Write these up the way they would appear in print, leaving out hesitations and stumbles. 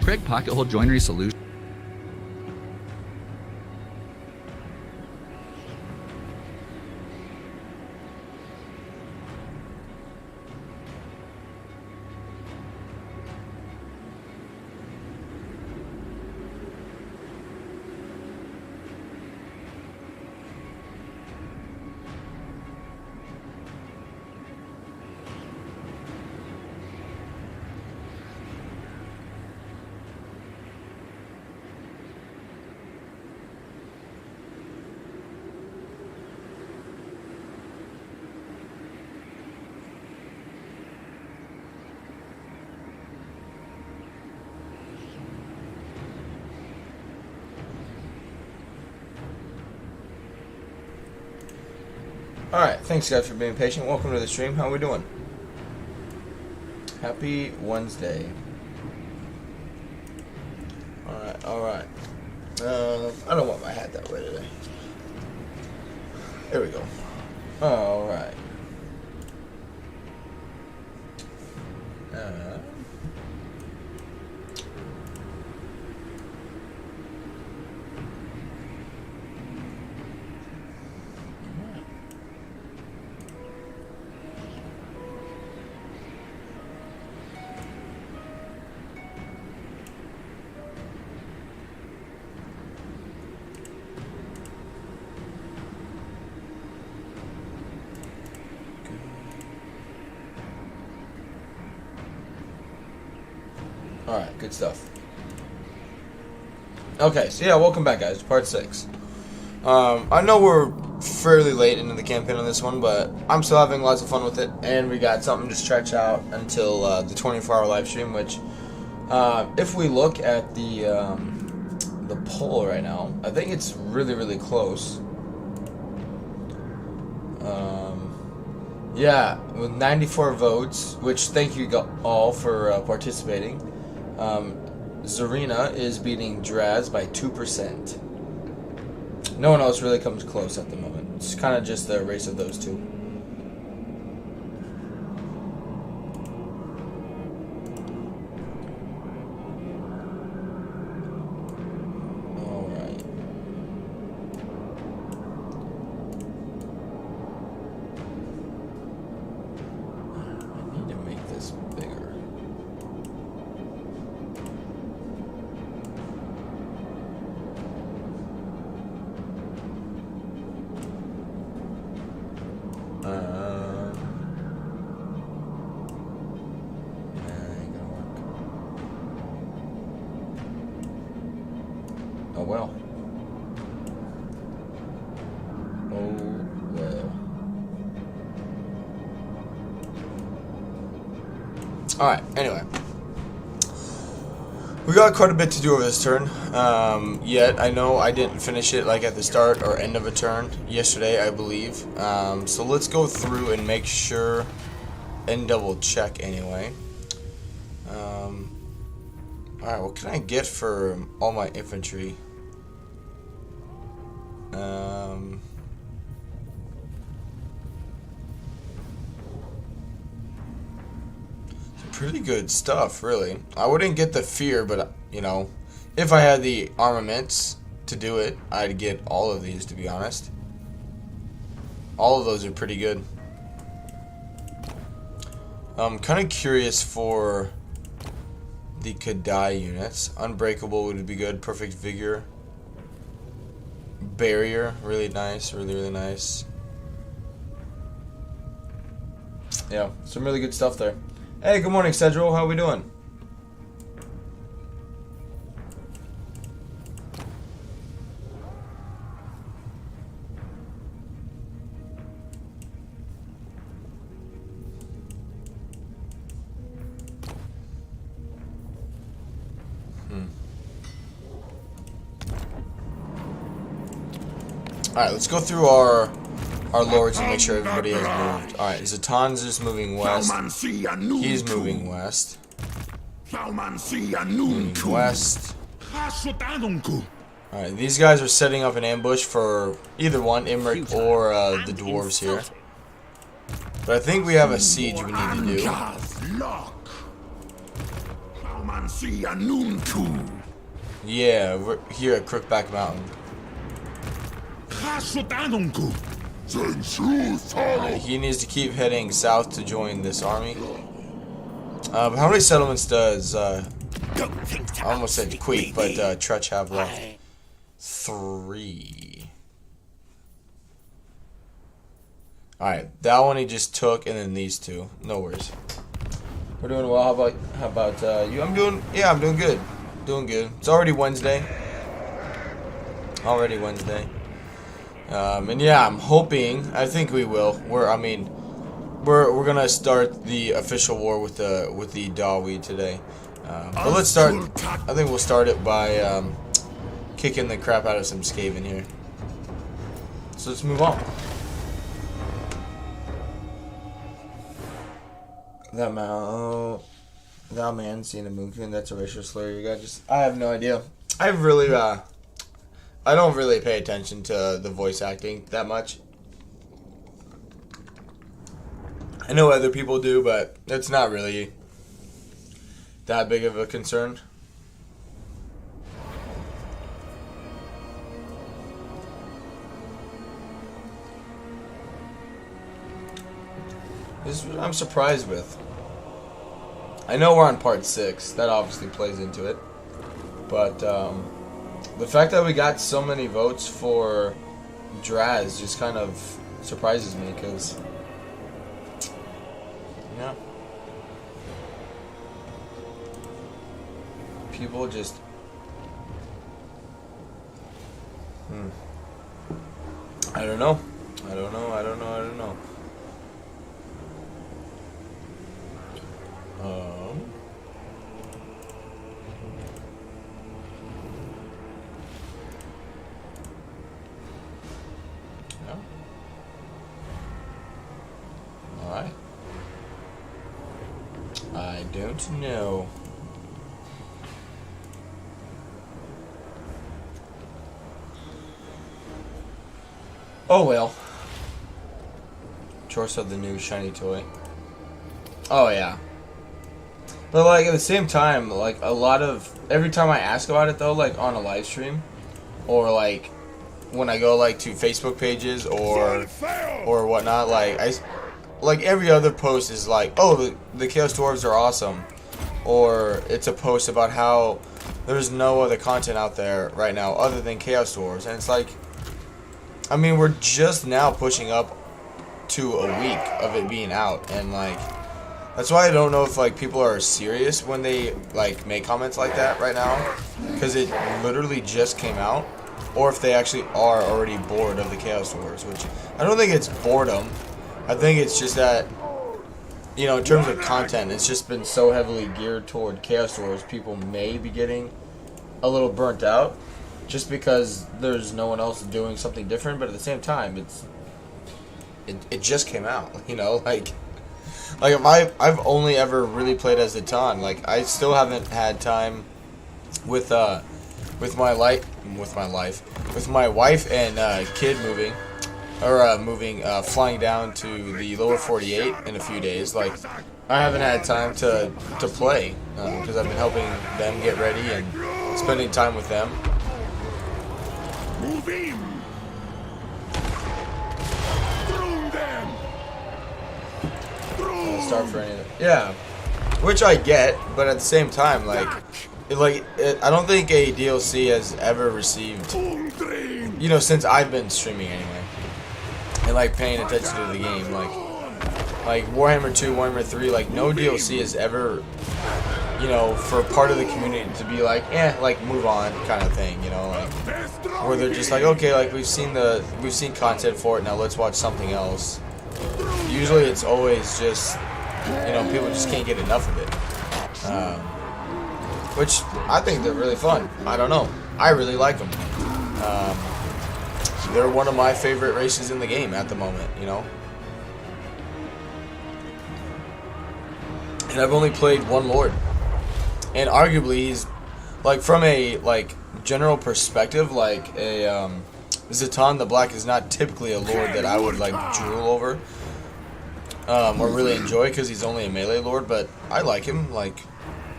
Craig Pocket Hole Joinery Solution. Alright, thanks guys for being patient. Welcome to the stream. How are we doing? Happy Wednesday. Alright, alright. I don't want my hat that way today. There we go. Alright. Alright, good stuff. Okay, so yeah, welcome back guys, part 6. I know we're fairly late into the campaign on this one, but I'm still having lots of fun with it, and we got something to stretch out until the 24-hour live stream, which, if we look at the poll right now, I think it's really, really close. Yeah, with 94 votes, which thank you all for participating. Zarina is beating Draz by 2%. No one else really comes close at the moment. It's kind of just the race of those two. Alright. I need to make this bigger. Oh well. Oh well. Alright, anyway. We got quite a bit to do over this turn. Yet, I know I didn't finish it like at the start or end of a turn yesterday, I believe. So let's go through and make sure and double check anyway. Alright, what can I get for all my infantry? Pretty good stuff, really. I wouldn't get the fear, but, you know, if I had the armaments to do it, I'd get all of these, to be honest. All of those are pretty good. I'm kind of curious for the Kadai units. Unbreakable would be good. Perfect Vigor. Barrier, really nice. Really, really nice. Yeah, some really good stuff there. Hey, good morning, Cedral. How we doing? Alright, let's go through our lords and make sure everybody has moved. Alright, Zhatan's just moving west. He's moving west. Moving west. Alright, these guys are setting up an ambush for either one, Imric or the dwarves here. But I think we have a siege we need to do. Yeah, we're here at Crookback Mountain. He needs to keep heading south to join this army. How many settlements does I almost said Queek, but Trutch have left? 3. Alright, that one he just took, and then these 2. No worries. We're doing well. How about you? I'm doing good. Doing good. It's already Wednesday. And yeah, I'm hoping. I think we will. We're gonna start the official war with the Dawi today. But let's start. I think we'll start it by kicking the crap out of some Skaven here. So let's move on. That man seeing a moonkin, that's a racial slur. You got I have no idea. I don't really pay attention to the voice acting that much. I know other people do, but it's not really that big of a concern. This is what I'm surprised with. I know we're on part 6. That obviously plays into it. But the fact that we got so many votes for Draz just kind of surprises me, because yeah, people just I don't know. Yeah. Alright. I don't know. Oh well. Choice of the new shiny toy. Oh yeah. But like at the same time, like every time I ask about it though, like on a live stream, or like when I go like to Facebook pages or whatnot, like every other post is like, oh, the Chaos Dwarves are awesome, or it's a post about how there's no other content out there right now other than Chaos Dwarves, and it's like, I mean, we're just now pushing up to a week of it being out, and like, that's why I don't know if like people are serious when they like make comments like that right now, because it literally just came out, or if they actually are already bored of the Chaos Dwarves, which I don't think it's boredom. I think it's just that, you know, in terms of content, it's just been so heavily geared toward Chaos Dwarves, people may be getting a little burnt out just because there's no one else doing something different. But at the same time, it just came out, you know, like if I've only ever really played as Zhatan. Like, I still haven't had time with my wife and kid flying down to the lower 48 in a few days. Like, I haven't had time to play because I've been helping them get ready and spending time with them. Start for any of it. Yeah, which I get, but at the same time, I don't think a DLC has ever received, you know, since I've been streaming anyway, and like paying attention to the game, like Warhammer 2, Warhammer 3, like no DLC has ever, you know, for part of the community to be like, like move on kind of thing, you know, like where they're just like, okay, like we've seen content for it, now let's watch something else. Usually it's always just, you know, people just can't get enough of it, which I think they're really fun. I don't know, I really like them. They're one of my favorite races in the game at the moment, you know. And I've only played one Lord, and arguably he's, like, from a general perspective, like a Zhatan the Black is not typically a Lord that I would like drool over or really enjoy, because he's only a melee Lord, but I like him. Like,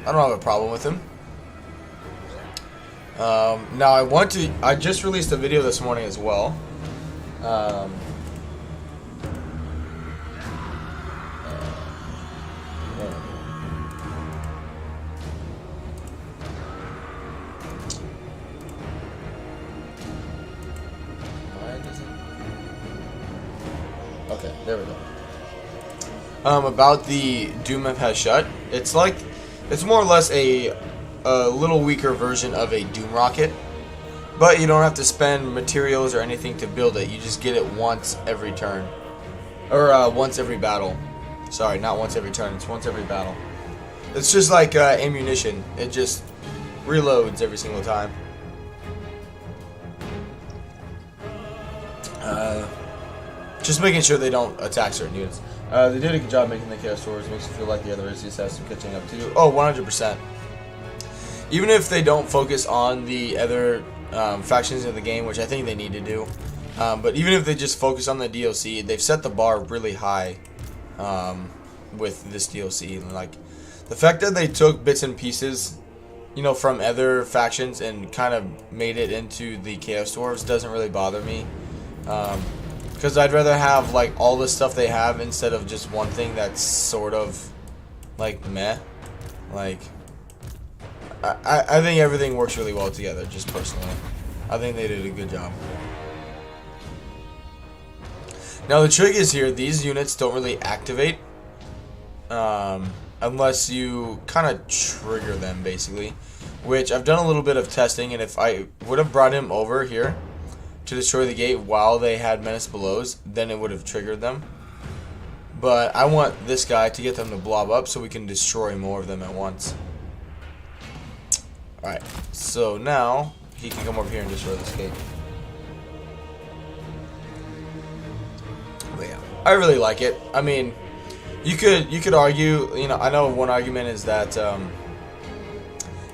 I don't have a problem with him. Now I just released a video this morning as well. Okay, there we go. About the Doom has shut. It's more or less a little weaker version of a Doom rocket, but you don't have to spend materials or anything to build it. You just get it once every turn, or once every battle. Sorry, not once every turn. It's once every battle. It's just like ammunition. It just reloads every single time. Just making sure they don't attack certain units. They did a good job making the Chaos Dwarf. Makes you feel like the other races have some catching up to do. Oh, 100%. Even if they don't focus on the other factions in the game, which I think they need to do, but even if they just focus on the DLC, they've set the bar really high with this DLC. Like the fact that they took bits and pieces, you know, from other factions and kind of made it into the Chaos Dwarves doesn't really bother me. Because I'd rather have like all the stuff they have instead of just one thing that's sort of like meh. Like I think everything works really well together, just personally. I think they did a good job. Now the trick is here, these units don't really activate unless you kind of trigger them, basically. Which I've done a little bit of testing, and if I would have brought him over here to destroy the gate while they had Menace Belows, then it would have triggered them. But I want this guy to get them to blob up so we can destroy more of them at once. Alright, so now he can come over here and destroy this gate. But yeah, I really like it. I mean, you could argue, you know, I know one argument is that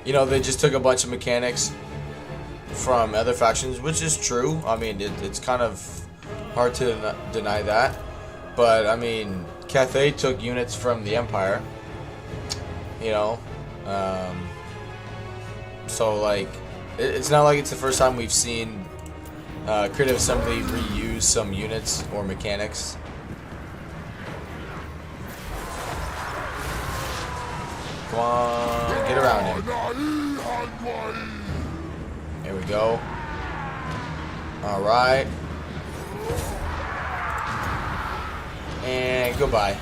you know, they just took a bunch of mechanics from other factions, which is true. I mean, it's kind of hard to deny that. But I mean, Cathay took units from the Empire, you know, so like it's not like it's the first time we've seen Creative Assembly reuse some units or mechanics. Come on, get around him. There we go. Alright. And goodbye.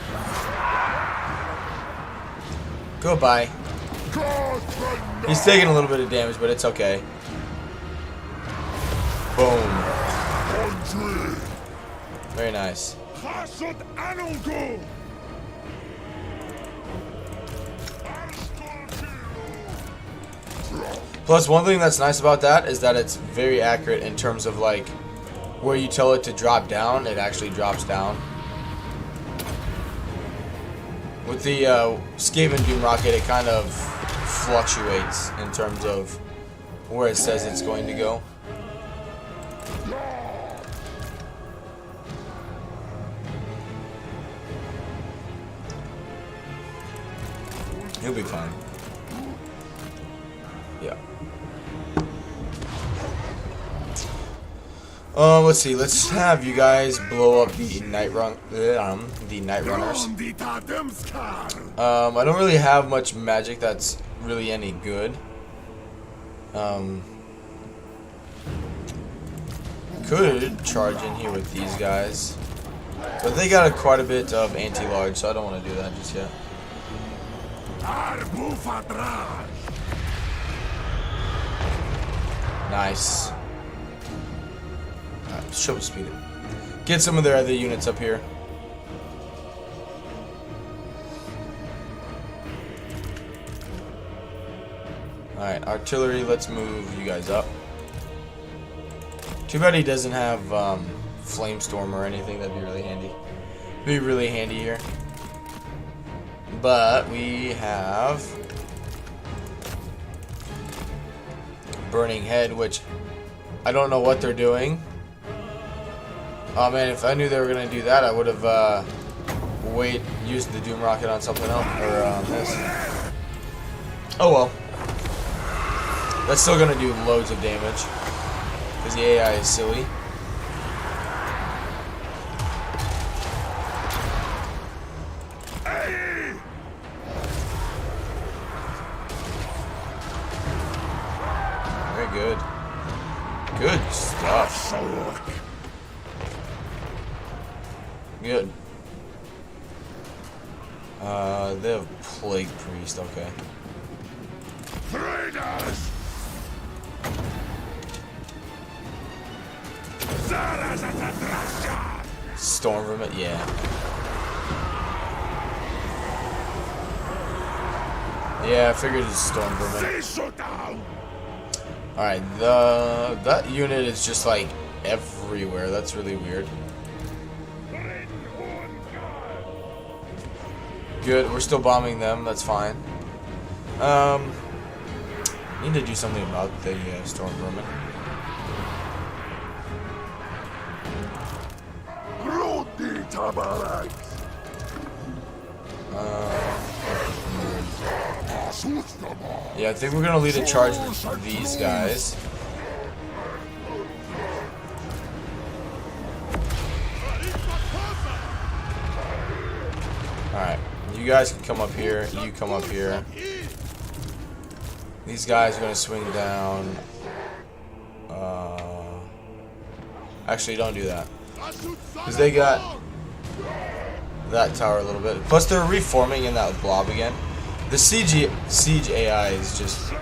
Goodbye. He's taking a little bit of damage, but it's okay. Boom. Very nice. Plus, one thing that's nice about that is that it's very accurate in terms of like where you tell it to drop down, it actually drops down. With the Skaven Doom rocket, it kind of fluctuates in terms of where it says it's going to go. He'll be fine. Yeah. Let's see. Let's have you guys blow up the night runners. I don't really have much magic that's really any good. Could charge in here with these guys, but they got quite a bit of anti-large, so I don't want to do that just yet. Nice. Alright, show speed it. Get some of their other units up here. Alright, artillery, let's move you guys up. Too bad he doesn't have Flamestorm or anything, that'd be really handy. Be really handy here. But we have Burning Head, which I don't know what they're doing. Oh man, if I knew they were gonna do that, I would have used the Doom Rocket on something else, or on this. Oh well. That's still gonna do loads of damage. Because the AI is silly. Very good. Good stuff. Good. They have Plague Priest, okay. Storm Vermin, yeah. Yeah, I figured it's Storm Vermin. Alright, that unit is just like everywhere. That's really weird. Good, we're still bombing them, that's fine. Need to do something about the Storm Vermin. Yeah, I think we're gonna lead a charge with these guys. Alright, you guys can come up here, you come up here. These guys are gonna swing down. Actually, don't do that. Because they got that tower a little bit. Plus, they're reforming in that blob again. The siege AI is just...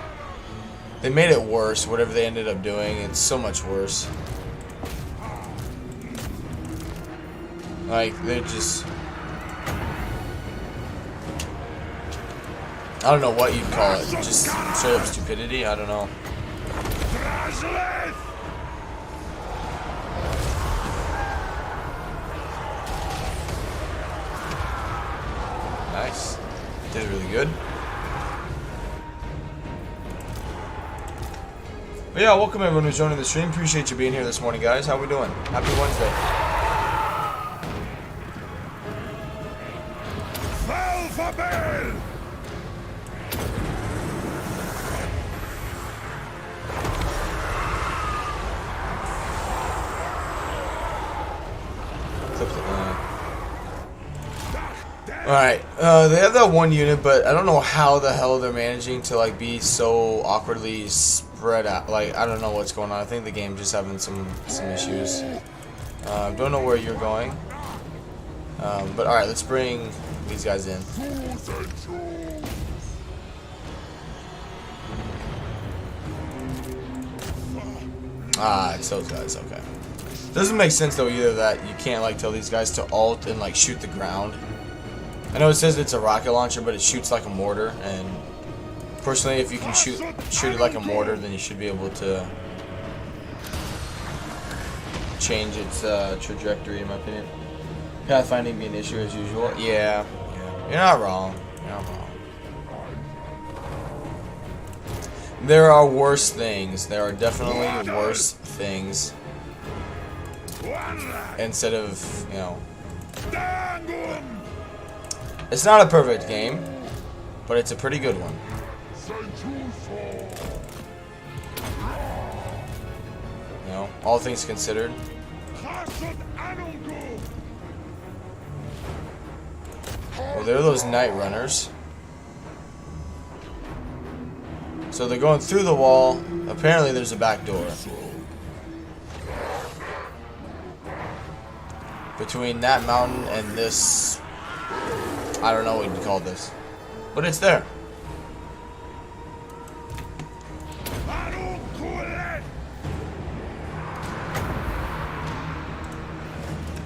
They made it worse, whatever they ended up doing. It's so much worse. Like, they're just... I don't know what you'd call it. Just straight up stupidity? I don't know. Nice. Did really good. But yeah, welcome everyone who's joining the stream. Appreciate you being here this morning, guys. How we doing? Happy Wednesday. Alright, they have that one unit, but I don't know how the hell they're managing to like be so awkwardly spread out. Like, I don't know what's going on. I think the game's just having some issues. Don't know where you're going. But alright, let's bring these guys in. Ah, it's those guys, okay. Doesn't make sense though either that you can't like tell these guys to ult and like shoot the ground. I know it says it's a rocket launcher, but it shoots like a mortar, and personally, if you can shoot it like a mortar, then you should be able to change its trajectory, in my opinion. Pathfinding being an issue as usual. Yeah, you're not wrong. You're not wrong. There are worse things. There are definitely worse things. Instead of, you know. It's not a perfect game, but it's a pretty good one. You know, all things considered. Well, there are those night runners. So they're going through the wall. Apparently there's a back door. Between that mountain and this... I don't know what you'd call this. But it's there.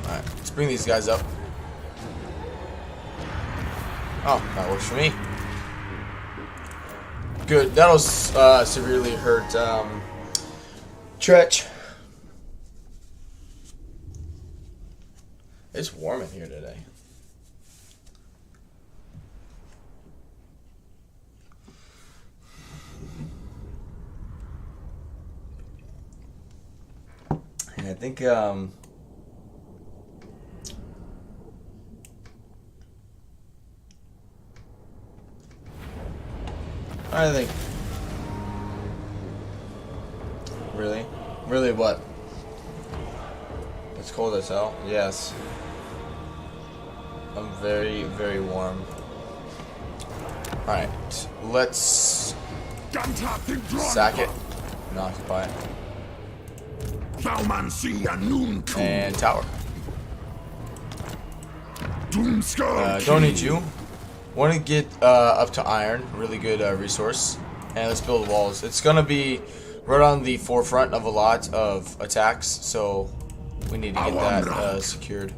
Alright, let's bring these guys up. Oh, that works for me. Good. That'll severely hurt Tretch. It's warm in here today. And I think alright, I think. Really? Really what? It's cold as hell? Yes. I'm very, very warm. Alright. Let's sack it. And occupy it. And tower. Don't need you. Want to get up to iron. Really good resource. And let's build walls. It's going to be right on the forefront of a lot of attacks. So we need to get that secured.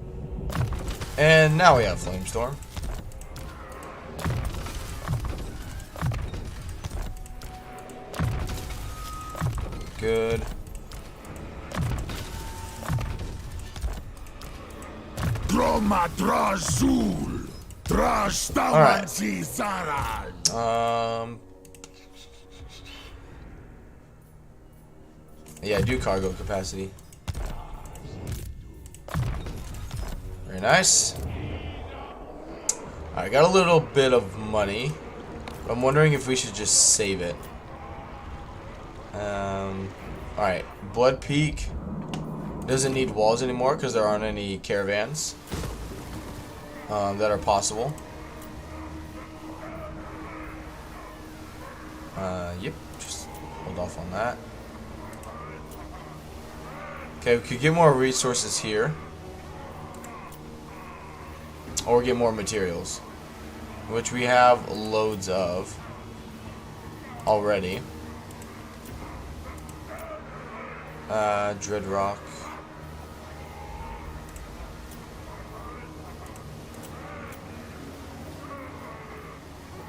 And now we have Flamestorm. Good. Alright. Yeah, do cargo capacity. Very nice. I got a little bit of money. I'm wondering if we should just save it. Alright, Blood Peak doesn't need walls anymore because there aren't any caravans that are possible. Yep, just hold off on that. Okay, we could get more resources here. Or get more materials, which we have loads of already. Dreadrock.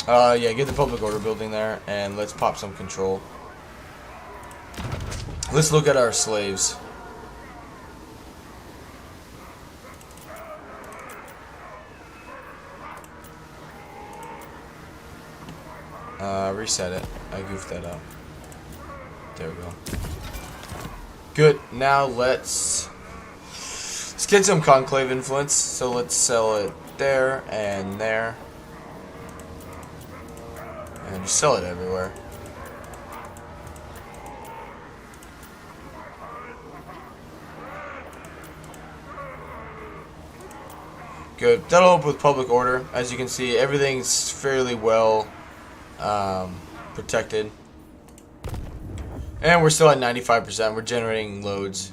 Yeah, get the public order building there, and let's pop some control. Let's look at our slaves. Reset it. I goofed that up. There we go. Good. Now let's get some conclave influence. So let's sell it there and there. And just sell it everywhere. Good. That'll help with public order. As you can see, everything's fairly well protected. And we're still at 95%. We're generating loads.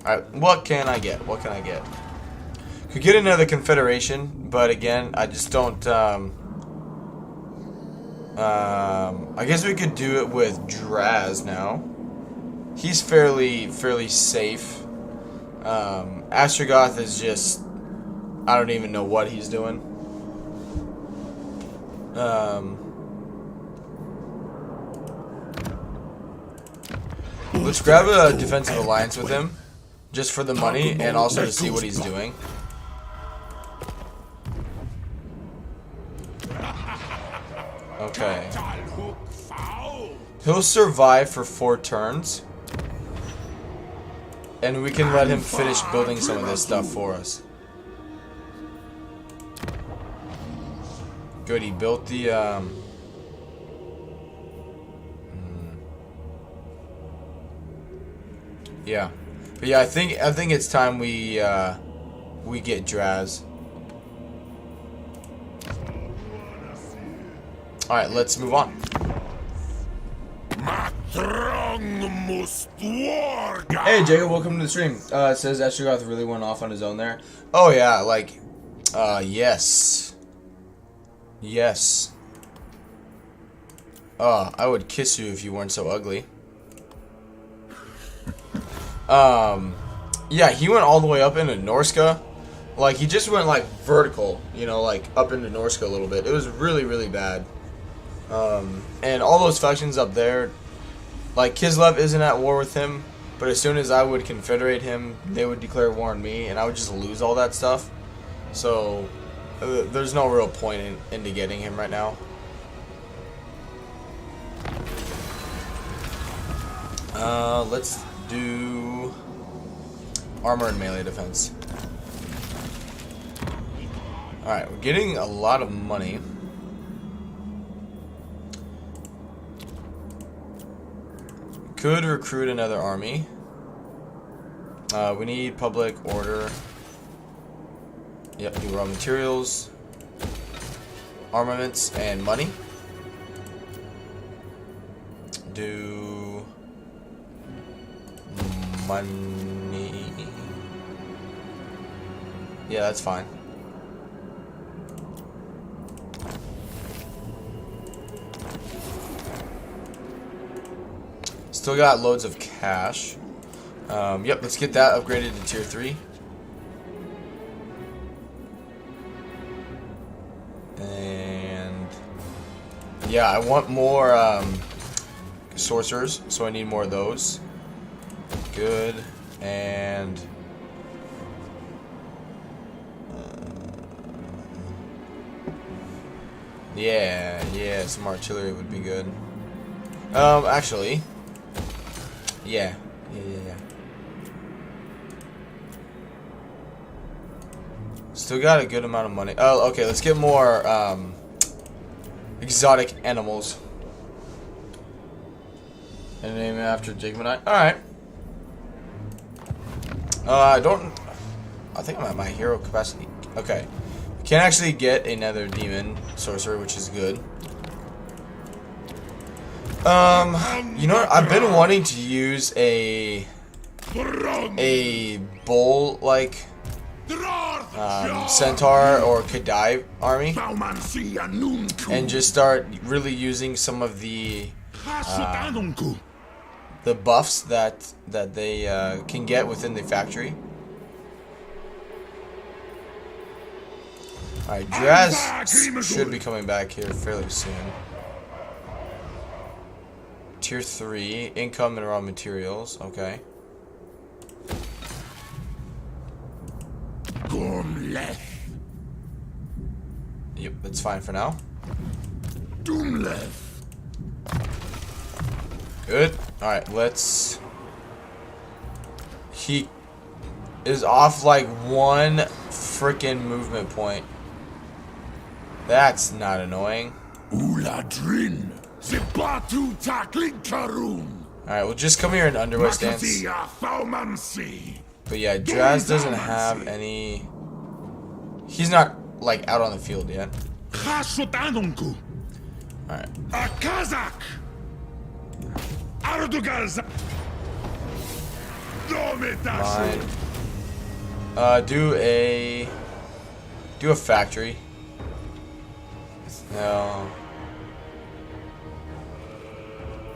Alright, what can I get? What can I get? Could get another confederation, but again, I just don't I guess we could do it with Draz now. He's fairly safe. Astrogoth is just, I don't even know what he's doing. Let's grab a defensive alliance with him, just for the money and also to see what he's doing. Okay. He'll survive for 4 turns. And we can let him finish building some of this stuff for us. Good, he built the yeah. But yeah, I think it's time we get Draz. Alright, let's move on. Hey Jacob, welcome to the stream. It says Astrogoth really went off on his own there. Oh yeah, like yes. Yes. Oh, I would kiss you if you weren't so ugly. Yeah, he went all the way up into Norska. Like, he just went, like, vertical, you know, like, up into Norska a little bit. It was really, really bad. And all those factions up there, like, Kislev isn't at war with him, but as soon as I would confederate him, they would declare war on me, and I would just lose all that stuff. So, there's no real point into getting him right now. Let's do armor and melee defense. Alright, we're getting a lot of money. Could recruit another army. We need public order. Yep, do raw materials, armaments, and money. Do money. Yeah, that's fine. Still got loads of cash. Yep, let's get that upgraded to tier 3. And yeah, I want more sorcerers, so I need more of those. Good. And yeah, some artillery would be good. Actually, yeah. Still got a good amount of money. Oh, okay, let's get more exotic animals. And name it after Jigmanite. Alright. I think I'm at my hero capacity. Okay. Can actually get another demon sorcerer, which is good. You know what? I've been wanting to use a bull like centaur or Kadai army and just start really using some of the buffs that they can get within the factory. Alright, Draz should be coming back here fairly soon. Tier 3, income and raw materials, okay. Yep, that's fine for now. Good. Alright, let's... He is off like one freaking movement point. That's not annoying. Alright, we'll just come here in underway stance. But yeah, Draz doesn't have any... He's not, like, out on the field yet. Alright. Fine. Do a factory. No.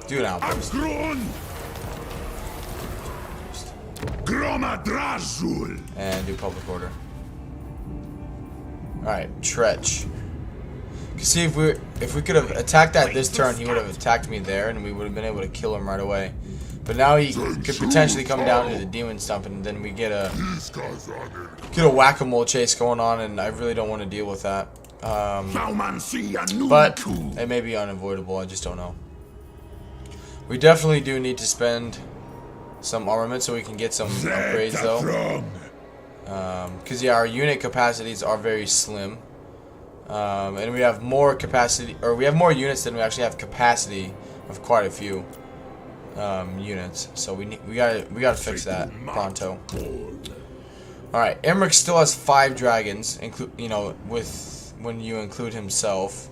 Do an outpost. And do public order. Alright, Tretch. See, if we could have attacked that this turn, he would have attacked me there, and we would have been able to kill him right away. But now he could potentially come down to the demon stump, and then we get a whack-a-mole chase going on, and I really don't want to deal with that. But it may be unavoidable. I just don't know. We definitely do need to spend some armament so we can get some upgrades, though. Because yeah, our unit capacities are very slim. And we have more capacity, or we have more units than we actually have capacity of quite a few units. So we gotta fix that pronto. All right, Emmerich still has 5 dragons, you know, when you include himself.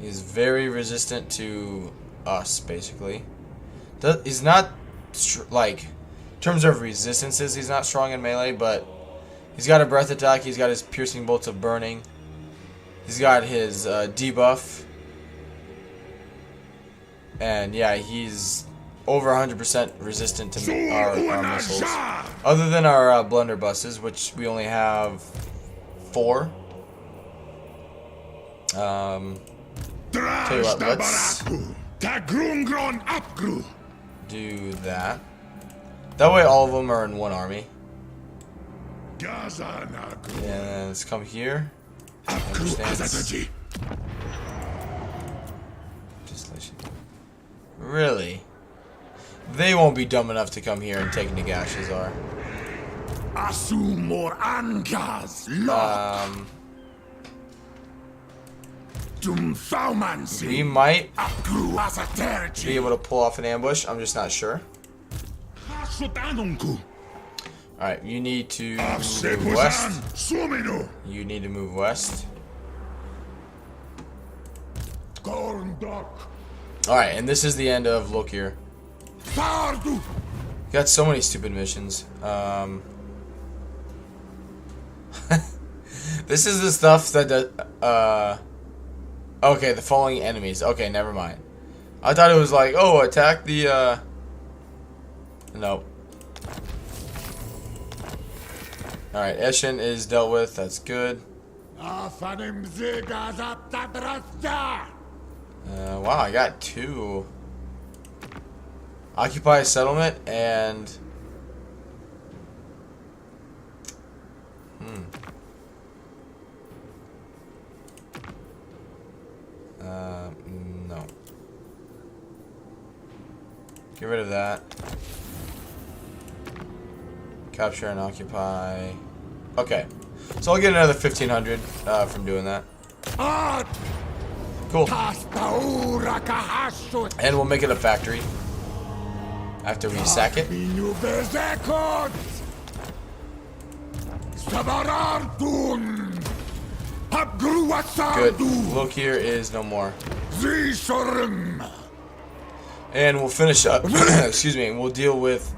He's very resistant to us, basically. He's not like. In terms of resistances, he's not strong in melee, but he's got a breath attack, he's got his piercing bolts of burning, he's got his debuff, and yeah, he's over 100% resistant to our missiles. Other than our blunderbusses, which we only have 4. Tell you what, let's do that. That way all of them are in one army. And let's come here. Really? They won't be dumb enough to come here and take Nagashazar. We might be able to pull off an ambush. I'm just not sure. Alright, you need to move west. You need to move west. Alright, and this is the end of Lokir. Got so many stupid missions. This is the stuff that okay, the following enemies. Okay, never mind. I thought it was like, oh, attack the nope. Alright, Eshin is dealt with, that's good. Wow, I got 2. Occupy a settlement and no. Get rid of that. Capture and occupy. Okay. So I'll get another 1,500 from doing that. Cool. And we'll make it a factory after we sack it. Good. Lokir is no more. And we'll finish up. Excuse me. We'll deal with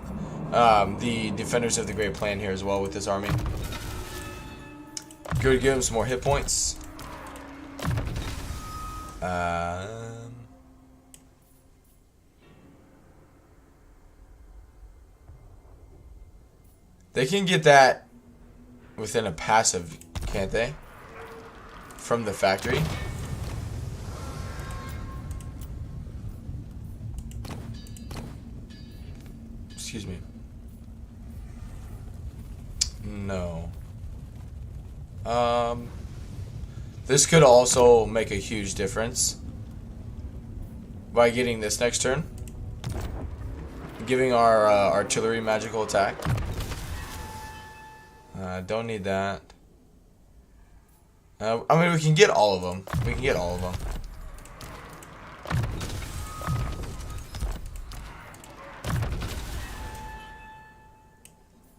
the defenders of the Great Plan here as well with this army. Good. Give them some more hit points. They can get that within a passive, can't they? From the factory. Excuse me. No. This could also make a huge difference by getting this next turn. Giving our artillery magical attack. Don't need that. I mean, we can get all of them. We can get all of them.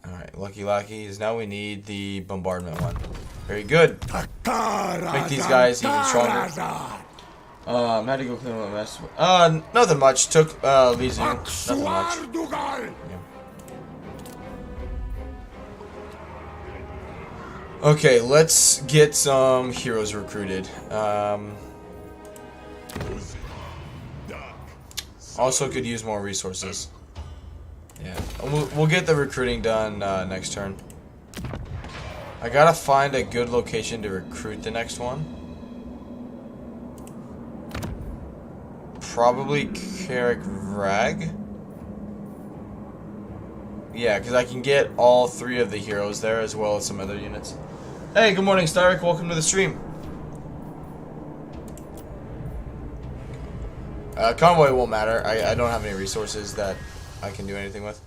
Alright, lucky lackeys. Now we need the bombardment one. Very good. Make these guys even stronger. Had to go clean up the mess. Nothing much. Took Leasing. Nothing much. Yeah. Okay, let's get some heroes recruited. Also could use more resources. Yeah, we'll get the recruiting done next turn. I gotta find a good location to recruit the next one. Probably Carrick Rag. Yeah, because I can get all 3 of the heroes there as well as some other units. Hey, good morning, Starrick. Welcome to the stream. Convoy won't matter. I don't have any resources that I can do anything with.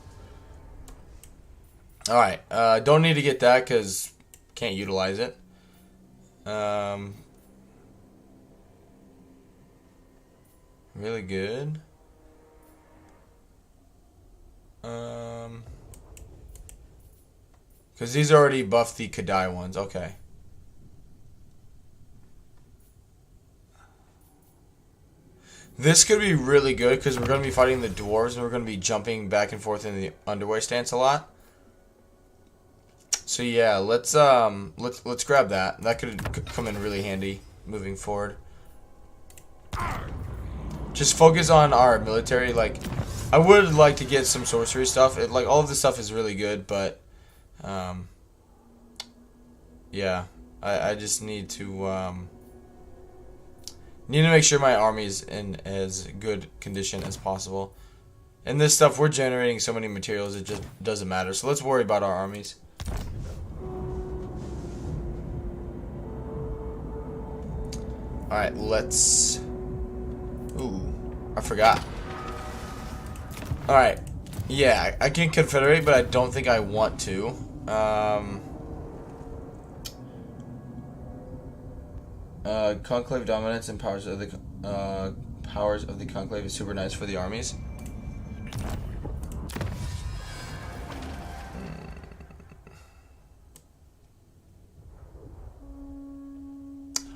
Alright, don't need to get that because can't utilize it. Really good. Because these already buffed the Kadai ones. Okay. This could be really good because we're going to be fighting the dwarves and we're going to be jumping back and forth in the underway stance a lot. So yeah, let's grab that. That could come in really handy moving forward. Just focus on our military. Like, I would like to get some sorcery stuff. Like, all of this stuff is really good, but yeah, I just need to make sure my army's in as good condition as possible. And this stuff, we're generating so many materials, it just doesn't matter. So let's worry about our armies. Alright, let's... Ooh, I forgot. Alright, yeah, I can confederate, but I don't think I want to. Conclave dominance and powers of the conclave is super nice for the armies.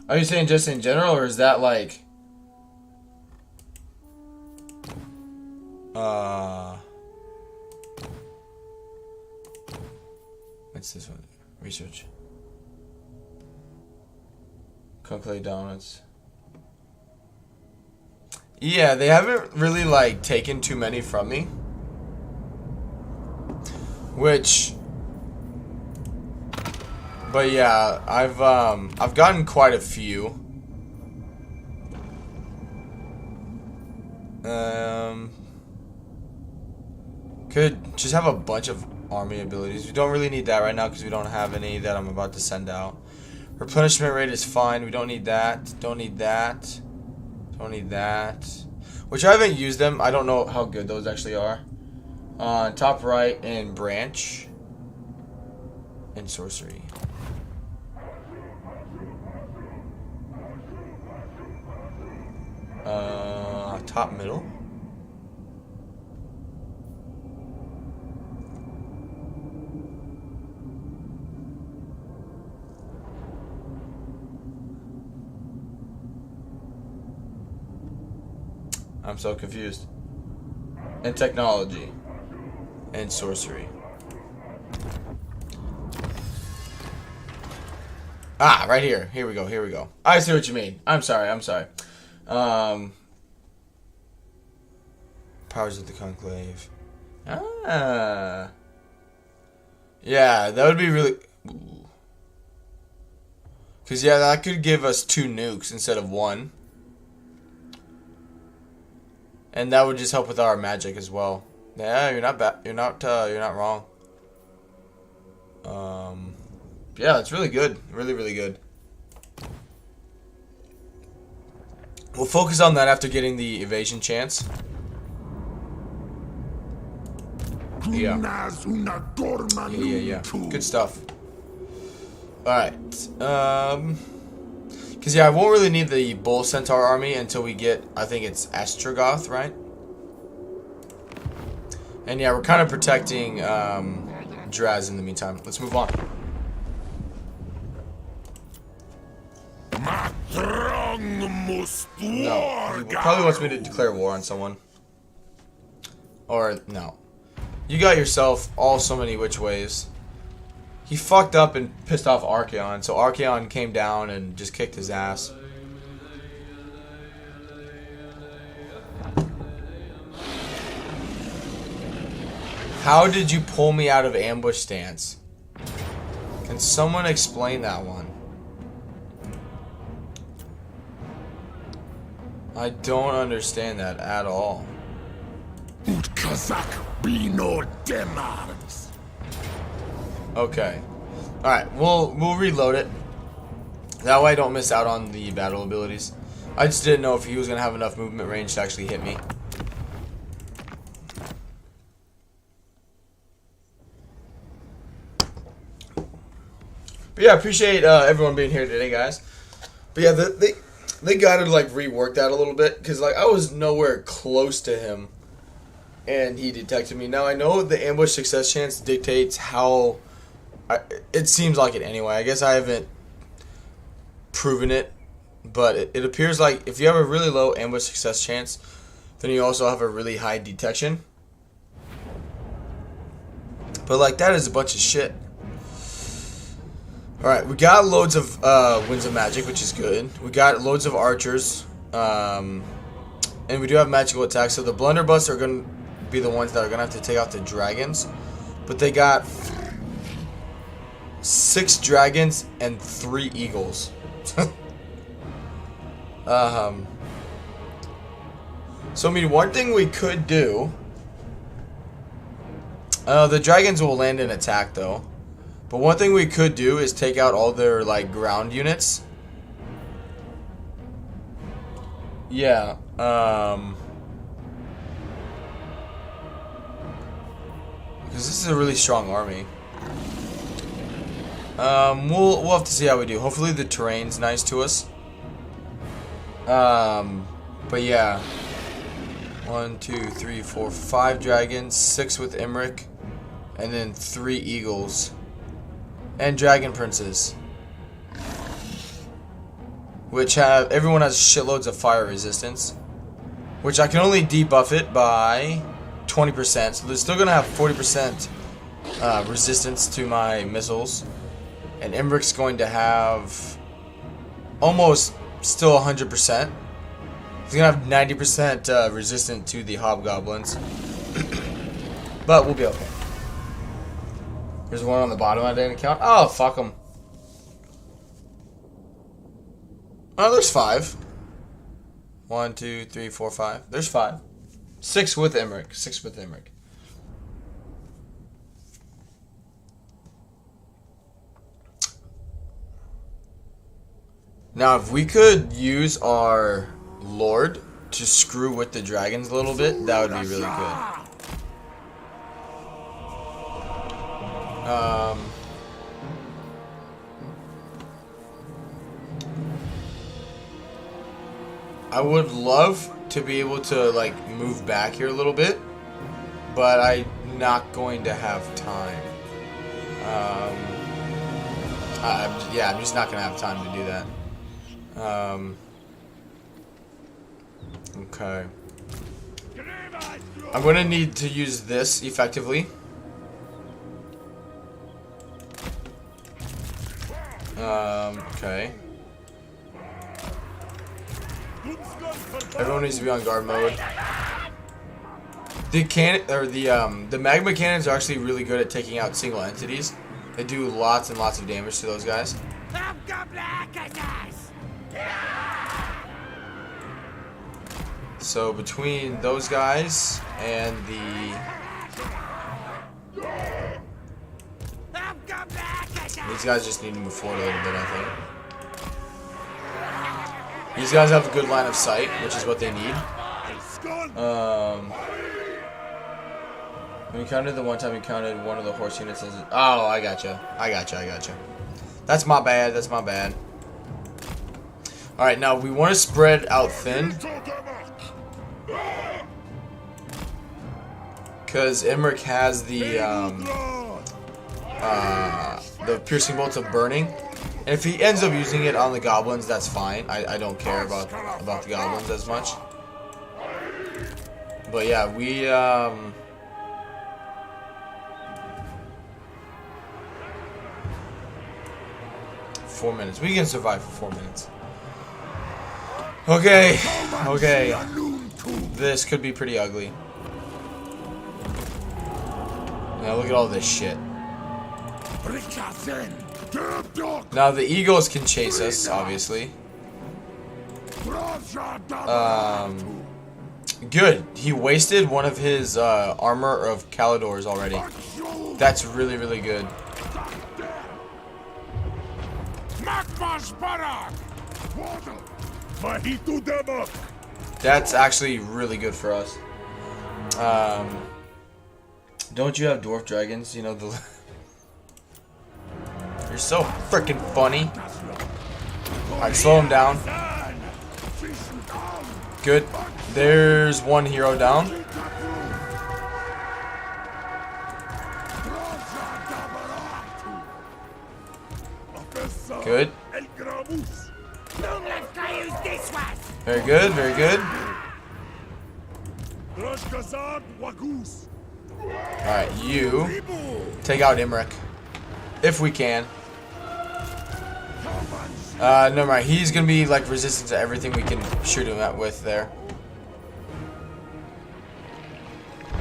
Are you saying just in general, or is that like what's this one? Research. Conclave dominance. Yeah, they haven't really like taken too many from me. Which, but yeah, I've gotten quite a few. Could just have a bunch of army abilities. We don't really need that right now because we don't have any that I'm about to send out. Replenishment rate is fine. We don't need that. Don't need that. Don't need that. Which I haven't used them. I don't know how good those actually are. Top right and branch and sorcery. Top middle. I'm so confused. And technology. And sorcery. Ah, right here. Here we go. Here we go. I see what you mean. I'm sorry. I'm sorry. Powers of the conclave. Ah. Yeah, that would be really... Because, yeah, that could give us 2 nukes instead of 1. And that would just help with our magic as well. Yeah, you're not bad. You're not wrong. Yeah, it's really good. Really, really good. We'll focus on that after getting the evasion chance. Yeah. Yeah. Good stuff. Alright. Because, yeah, I won't really need the Bull Centaur army until we get, I think it's Astrogoth, right? And, yeah, we're kind of protecting Draz in the meantime. Let's move on. No, he probably wants me to declare war on someone. Or, no. You got yourself all so many which ways. He fucked up and pissed off Archaon, so Archaon came down and just kicked his ass. How did you pull me out of ambush stance? Can someone explain that one? I don't understand that at all. Okay. Alright, we'll reload it. That way I don't miss out on the battle abilities. I just didn't know if he was going to have enough movement range to actually hit me. But yeah, I appreciate everyone being here today, guys. But yeah, they got to like rework that a little bit. Because like I was nowhere close to him. And he detected me. Now I know the ambush success chance dictates how... it seems like it anyway. I guess I haven't proven it. But it appears like if you have a really low ambush success chance, then you also have a really high detection. But like that is a bunch of shit. Alright, we got loads of Winds of Magic, which is good. We got loads of archers. And we do have magical attacks. So the blunderbuss are going to be the ones that are going to have to take out the dragons. But they got 6 dragons and 3 eagles. So I mean, one thing we could do... the dragons will land and attack though. But one thing we could do is take out all their like ground units. Yeah. Because this is a really strong army. We'll have to see how we do. Hopefully the terrain's nice to us. But yeah. 1, 2, 3, 4, 5 dragons, 6 with Imric, and then 3 eagles. And dragon princes. Which have, everyone has shitloads of fire resistance. Which I can only debuff it by 20%. So they're still going to have 40% resistance to my missiles. And Imric's going to have almost still 100%. He's going to have 90% resistant to the hobgoblins. But we'll be okay. There's one on the bottom I didn't count. Oh, fuck them. Oh, there's 5. 1, 2, 3, 4, 5. There's 5. 6 with Imric. 6 with Imric. Now, if we could use our Lord to screw with the dragons a little bit, that would be really good. I would love to be able to like move back here a little bit, but I'm not going to have time. Yeah, I'm just not gonna have time to do that. Okay. I'm gonna need to use this effectively. Okay. Everyone needs to be on guard mode. The the magma cannons are actually really good at taking out single entities. They do lots and lots of damage to those guys. So between those guys and these guys just need to move forward a little bit, I think. These guys have a good line of sight, which is what they need. When you counted the one time you counted one of the horse units as oh, I gotcha. That's my bad, Alright, now we want to spread out thin. Because Imric has the piercing bolts of burning. And if he ends up using it on the goblins, that's fine. I don't care about the goblins as much. But yeah, we 4 minutes. We can survive for 4 minutes. Okay. This could be pretty ugly. Now look at all this shit. Now the eagles can chase us, obviously. Good. He wasted one of his armor of Calidors already. That's really, really good. That's actually really good for us. Don't you have dwarf dragons? You know the. You're so freaking funny. Alright, slow him down. Good. There's one hero down. Good. Very good, very good. Alright, you take out Imric. If we can. Never mind. He's gonna be like resistant to everything we can shoot him at with there.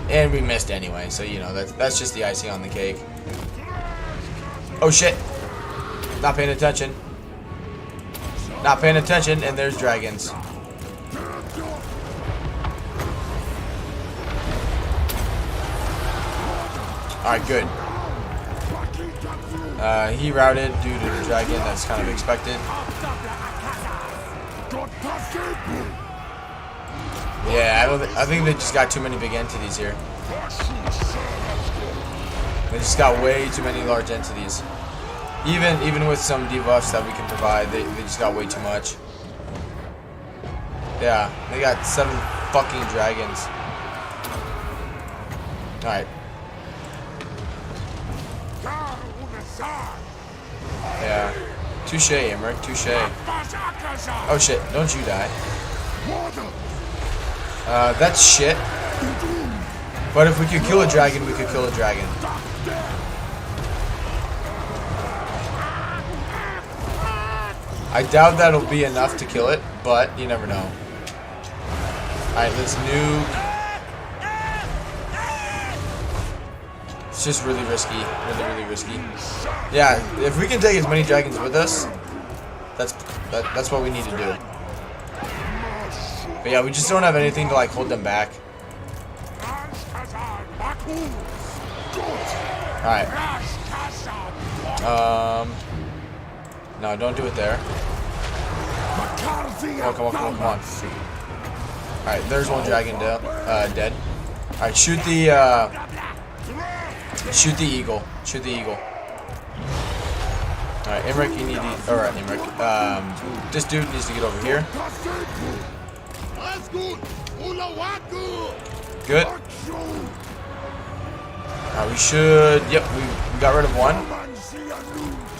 And we missed anyway, so you know that's just the icing on the cake. Oh shit. Not paying attention. Not paying attention, and there's dragons. Alright, good. He routed due to the dragon, that's kind of expected. Yeah, I think they just got too many big entities here. They just got way too many large entities. Even with some debuffs that we can provide, they just got way too much. Yeah, they got 7 fucking dragons. Alright. Yeah. Touche, Emmerich, touche. Oh shit, don't you die. That's shit. But if we could kill a dragon, we could kill a dragon. I doubt that'll be enough to kill it, but you never know. Alright, let's nuke. It's just really risky. Really risky. Yeah, if we can take as many dragons with us, that's what we need to do. But yeah, we just don't have anything to like hold them back. Alright. No, don't do it there. Oh, come on. Alright, there's one dragon dead. Alright, shoot the eagle. Shoot the eagle. Alright, Emmerich, you need to... Alright, Emmerich. This dude needs to get over here. Good. We should... Yep, we got rid of one.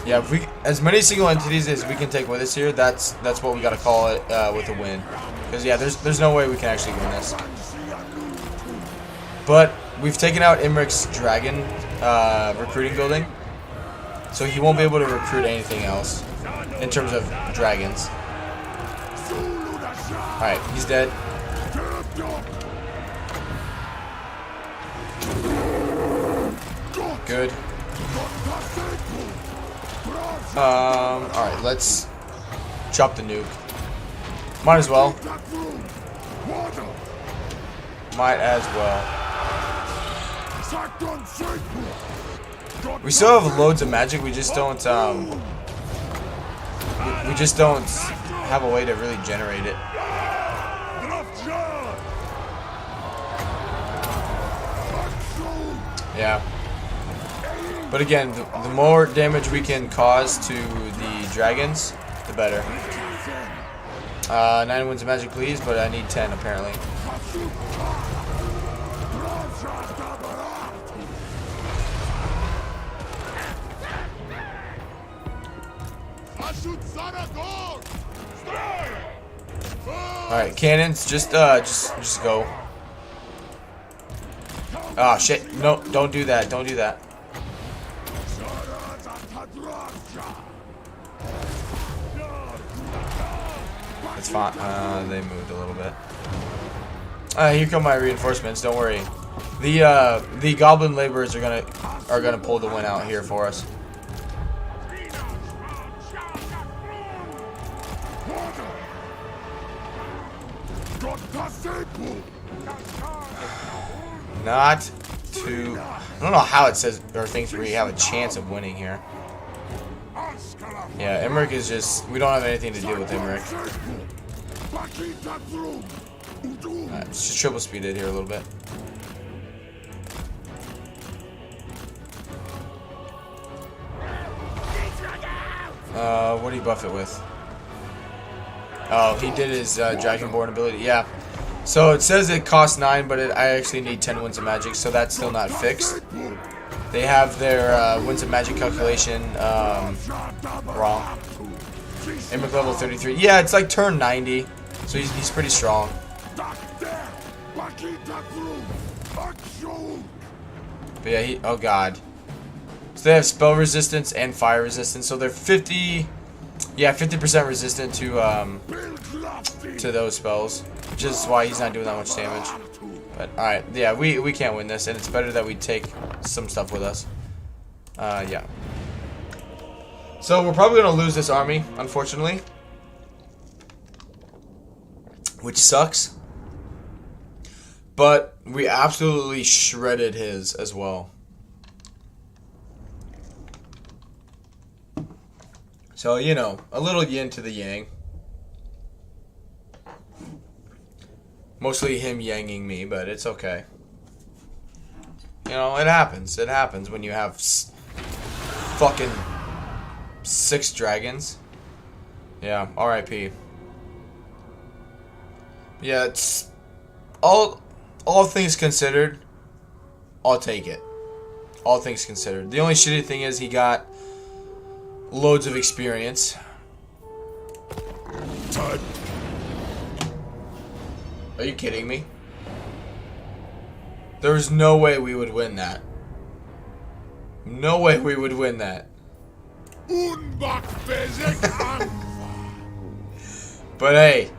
Yeah, if we, as many single entities as we can take with us here, that's what we gotta call it with a win. Because yeah, there's no way we can actually win this. But we've taken out Emmerich's dragon recruiting building, so he won't be able to recruit anything else in terms of dragons. All right, he's dead. Good. Alright, let's drop the nuke. Might as well. We still have loads of magic, we just don't we just don't have a way to really generate it. Yeah. But again, the more damage we can cause to the dragons, the better. 9 wins of magic, please, but I need 10 apparently. All right, cannons, just go. Oh shit! No, don't do that. Don't do that. It's fine. They moved a little bit. Here come my reinforcements. Don't worry. The goblin laborers are gonna pull the win out here for us. Not too. I don't know how it says or thinks we have a chance of winning here. Yeah, Emmerich is just... We don't have anything to do with Emmerich. Alright, let's just triple speed it here a little bit. What do you buff it with? Oh, he did his Dragonborn ability. Yeah. So it says it costs 9, but I actually need 10 wins of magic, so that's still not fixed. They have their wins of magic calculation wrong. Emmerich level 33. Yeah, it's like turn 90, so he's pretty strong. But yeah, oh god. So they have spell resistance and fire resistance, so they're 50% resistant to those spells, which is why he's not doing that much damage. But alright, yeah, we can't win this, and it's better that we take some stuff with us. Yeah. So we're probably gonna lose this army, unfortunately, which sucks. But we absolutely shredded his as well. So, you know, a little yin to the yang. Mostly him yanging me, but it's okay. You know, it happens. It happens when you have fucking 6 dragons. Yeah, R.I.P. Yeah, it's all things considered, I'll take it. All things considered. The only shitty thing is he got loads of experience. Are you kidding me? There's no way we would win that. No way we would win that. But hey,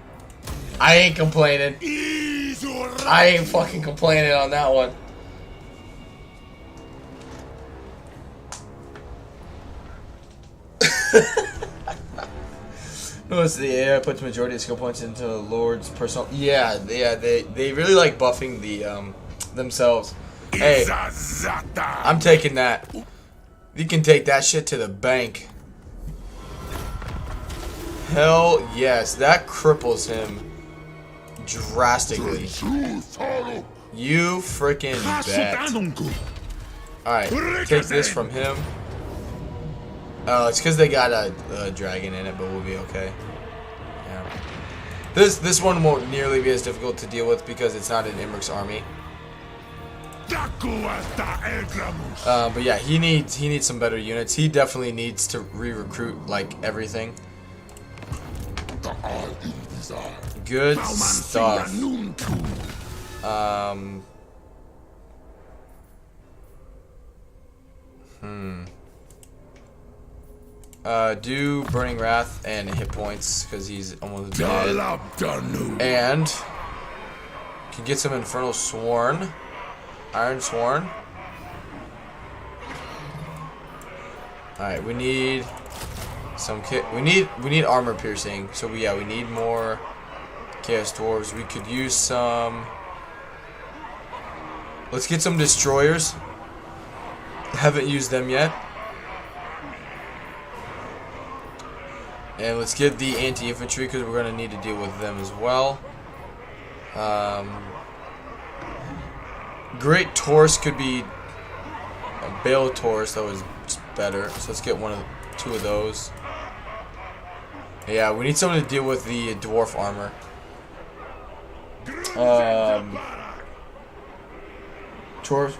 I ain't complaining. I ain't fucking complaining on that one. Notice the AI puts majority of skill points into the Lord's personal. Yeah, they really like buffing the themselves. Hey, I'm taking that. You can take that shit to the bank. Hell yes, that cripples him drastically. You freaking bet. Alright, take this from him. Oh, it's because they got a dragon in it, but we'll be okay. Yeah. This one won't nearly be as difficult to deal with because it's not in Imric's army. But yeah, he needs some better units. He definitely needs to re-recruit like everything. Good stuff. Do Burning Wrath and hit points because he's almost dead. And can get some Infernal Sworn, Iron Sworn. All right, we need some kit. We need armor piercing. So we need more Chaos Dwarves. We could use some. Let's get some destroyers. Haven't used them yet. And let's get the anti-infantry because we're going to need to deal with them as well. Great Taurus could be a Bale Taurus that was better. So let's get two of those. Yeah, we need someone to deal with the dwarf armor. Taurus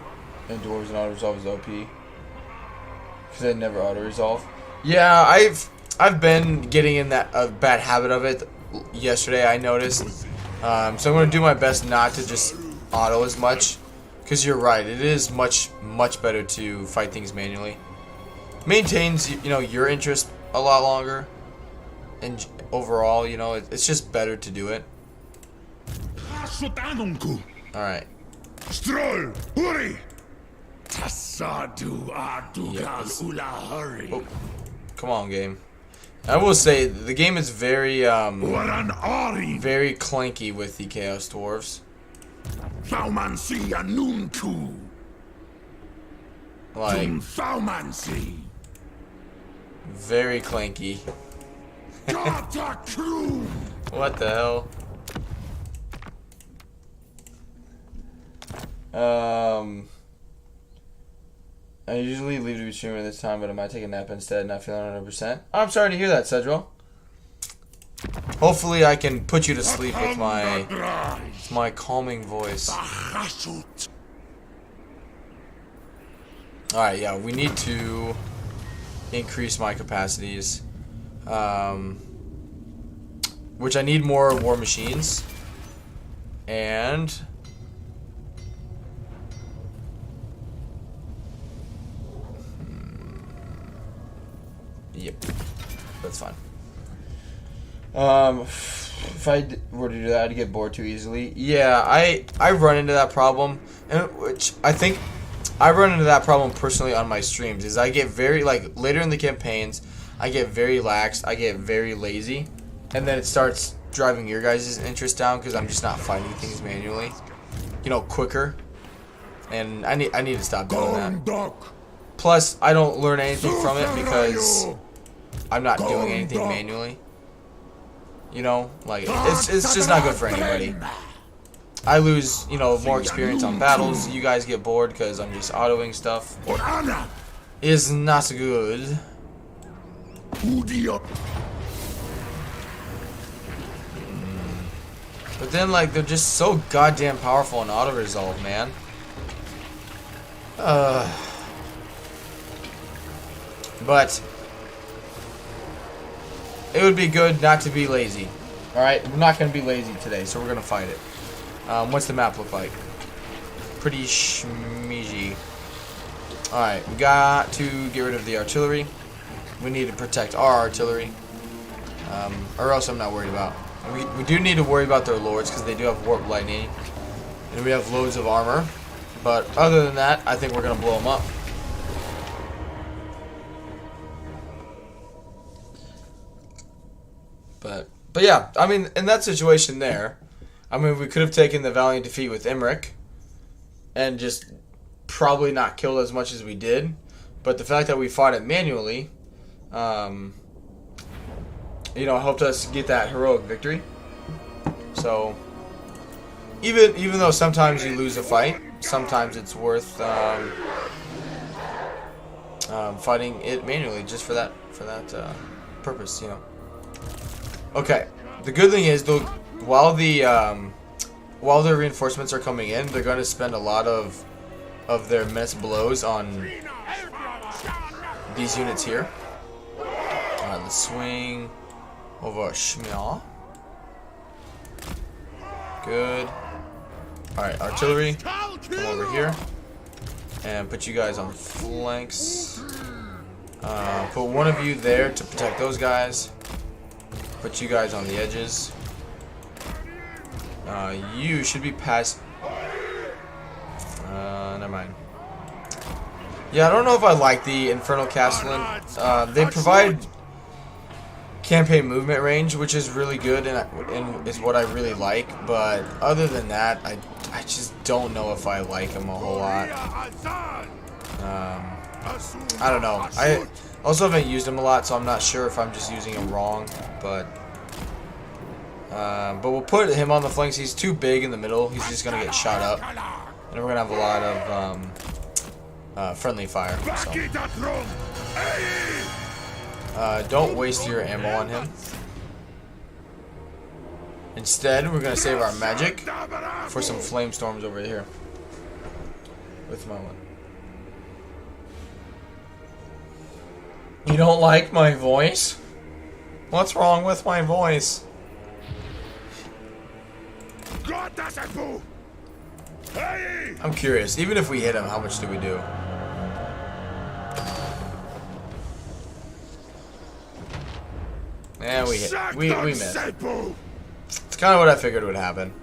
and dwarves and auto-resolve is OP. Because I never auto-resolve. Yeah, I've been getting in that bad habit of it. Yesterday I noticed, so I'm going to do my best not to just auto as much, because you're right, it is much better to fight things manually. Maintains your interest a lot longer, and overall it's just better to do it. All right. Oh, come on, game. I will say the game is very clanky with the Chaos Dwarves. Like very clanky. What the hell? I usually leave to be streaming at this time, but I might take a nap instead, not feeling 100%. I'm sorry to hear that, Cedril. Hopefully I can put you to sleep with my calming voice. Alright, yeah, we need to increase my capacities. Which I need more war machines. And yep, that's fine. If I were to do that, I'd get bored too easily. Yeah, I run into that problem, and which I think I run into that problem personally on my streams. Is I get very later in the campaigns, I get very lax, I get very lazy, and then it starts driving your guys' interest down because I'm just not fighting things manually, quicker. And I need to stop doing that. Plus, I don't learn anything from it because I'm not doing anything manually. It's just not good for anybody. I lose, more experience on battles. You guys get bored because I'm just autoing stuff. Is not good. But then, like, they're just so goddamn powerful in auto-resolve, man. But it would be good not to be lazy. Alright, we're not going to be lazy today, so we're going to fight it. What's the map look like? Pretty schmeezy. Alright, we got to get rid of the artillery. We need to protect our artillery. Or else I'm not worried about. We do need to worry about their lords because they do have warp lightning. And we have loads of armor. But other than that, I think we're going to blow them up. But yeah, I mean, in that situation there, I mean, we could have taken the valiant defeat with Emmerich and just probably not killed as much as we did. But the fact that we fought it manually, you know, helped us get that heroic victory. So, even though sometimes you lose a fight, sometimes it's worth fighting it manually just for that purpose, you know. Okay, the good thing is though, while the reinforcements are coming in, they're going to spend a lot of their mess blows on these units here. Let's swing over Schmiel. Good. Alright, artillery, come over here and put you guys on flanks. Put one of you there to protect those guys. Put you guys on the edges. You should be past. Never mind. Yeah, I don't know if I like the Infernal Castellan. They provide campaign movement range, which is really good and is what I really like. But other than that, I just don't know if I like them a whole lot. I don't know. I also haven't used them a lot, so I'm not sure if I'm just using them wrong. But we'll put him on the flanks. He's too big in the middle. He's just gonna get shot up, and we're gonna have a lot of friendly fire. So don't waste your ammo on him. Instead, we're gonna save our magic for some flame storms over here. With my one. You don't like my voice? What's wrong with my voice? I'm curious. Even if we hit him, how much do we do? Yeah, we hit. We missed. It's kind of what I figured would happen.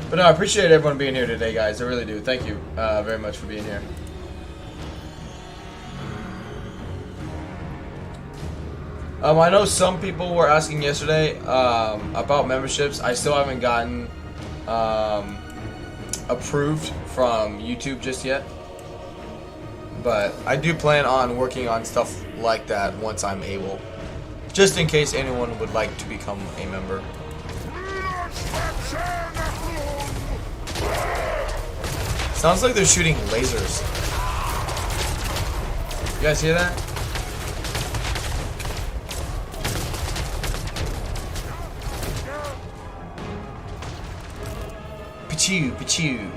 But no, I appreciate everyone being here today, guys. I really do. Thank you very much for being here. I know some people were asking yesterday about memberships. I still haven't gotten approved from YouTube just yet. But I do plan on working on stuff like that once I'm able. Just in case anyone would like to become a member. Sounds like they're shooting lasers. You guys hear that? Pachoo, pachoo.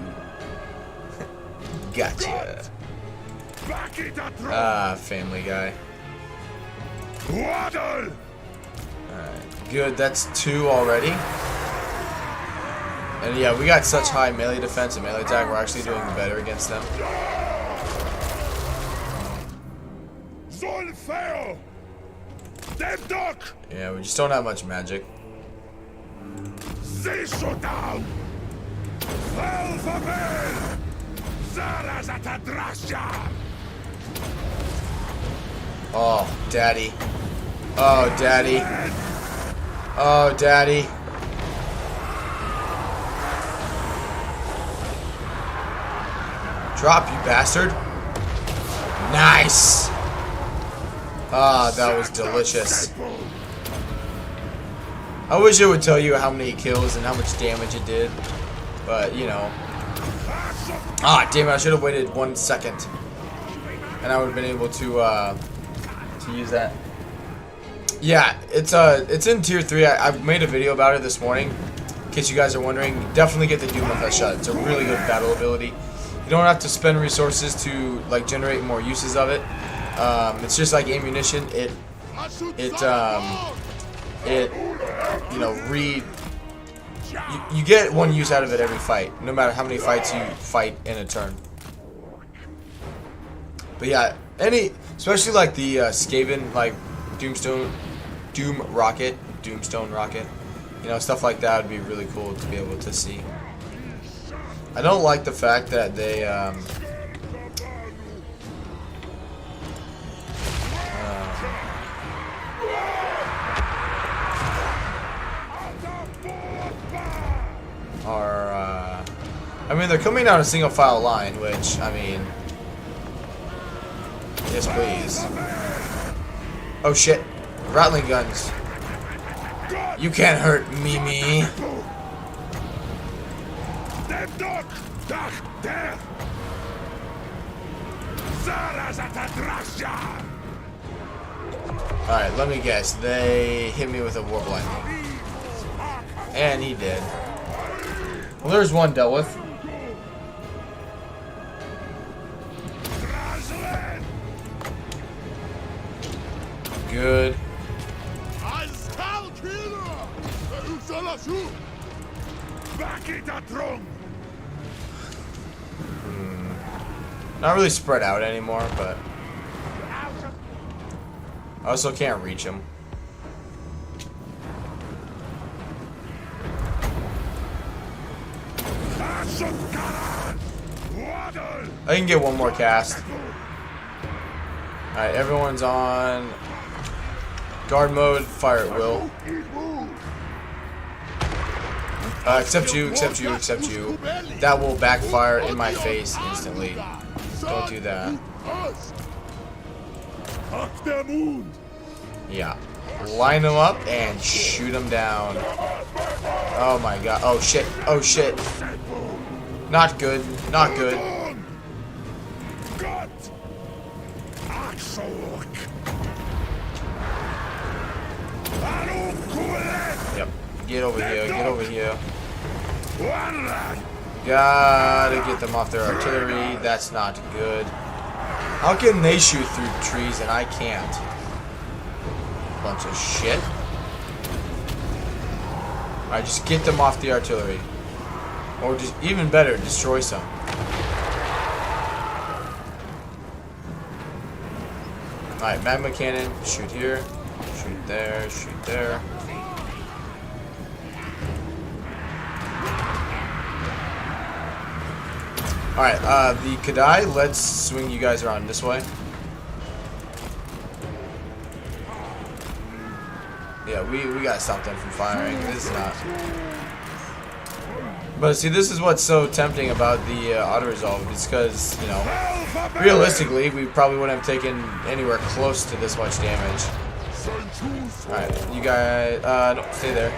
Gotcha. Ah, Family Guy. Alright, good. That's 2 already. And yeah, we got such high melee defense and melee attack, we're actually doing better against them. Yeah, we just don't have much magic. Oh, daddy. Oh, daddy. Oh, daddy. Drop, you bastard. Nice. Ah, that was delicious. I wish it would tell you how many kills and how much damage it did. But, you know. Ah, damn it, I should have waited 1 second. And I would have been able to to use that. Yeah, it's in tier 3. I made a video about it this morning. In case you guys are wondering, definitely get the Doom with that shot. It's a really good battle ability. You don't have to spend resources to like generate more uses of it. It's just like ammunition. It you know, you get one use out of it every fight, no matter how many fights you fight in a turn. But yeah, especially like the Skaven, like Doomstone rocket, you know, stuff like that would be really cool to be able to see. I don't like the fact that they I mean, they're coming down a single file line, which, I mean, yes please. Oh shit, Rattling guns. You can't hurt me. Alright, let me guess. They hit me with a warp lightning. And he did. Well, there's one dealt with. Good. Not really spread out anymore, but I also can't reach him. I can get one more cast. Alright, everyone's on guard mode, fire at will. Except you. That will backfire in my face instantly. Don't do that. Yeah. Line them up and shoot them down. Oh my god. Oh shit. Oh shit. Not good. Not good. Yep. Get over here. Get over here. Gotta get them off their artillery. That's not good. How can they shoot through trees and I can't? Bunch of shit. Alright, just get them off the artillery. Or just even better, destroy some. Alright, magma cannon. Shoot here. Shoot there. Shoot there. Alright, the Kadai, let's swing you guys around this way. Yeah, we got something from firing. This is not. But see, this is what's so tempting about the auto-resolve. It's because, you know, realistically, we probably wouldn't have taken anywhere close to this much damage. Alright, you guys, no, stay there.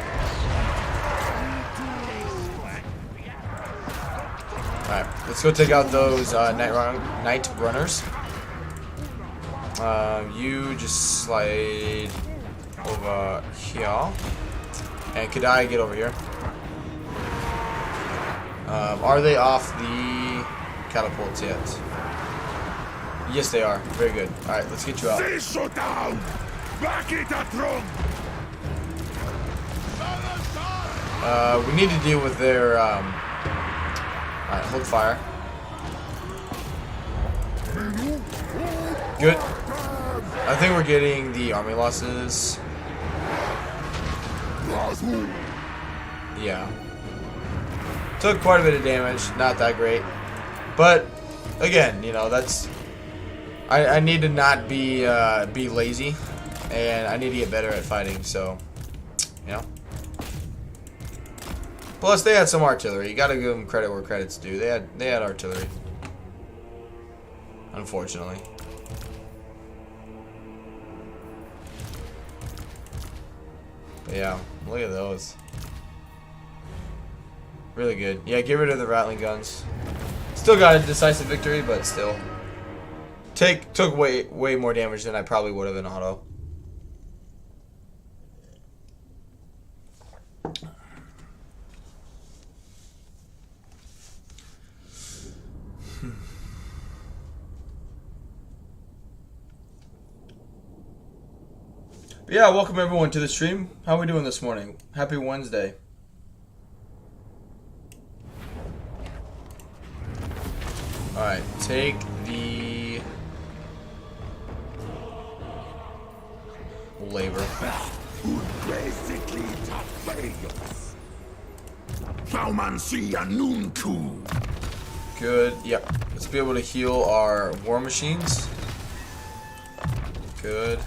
Alright, let's go take out those night runners. You just slide over here. And Kadai, get over here. Are they off the catapults yet? Yes, they are. Very good. Alright, let's get you out. We need to deal with their, alright, hold fire. Good. I think we're getting the army losses. Yeah. Took quite a bit of damage. Not that great. But, again, you know, that's... I need to not be lazy. And I need to get better at fighting, so... You know. Plus, they had some artillery. You gotta give them credit where credit's due. They had artillery. Unfortunately. But yeah, look at those. Really good. Yeah, get rid of the rattling guns. Still got a decisive victory, but still. took way more damage than I probably would have in auto. But yeah, welcome everyone to the stream. How are we doing this morning? Happy Wednesday. Alright, take the labor. Good, yep. Let's be able to heal our war machines. Good.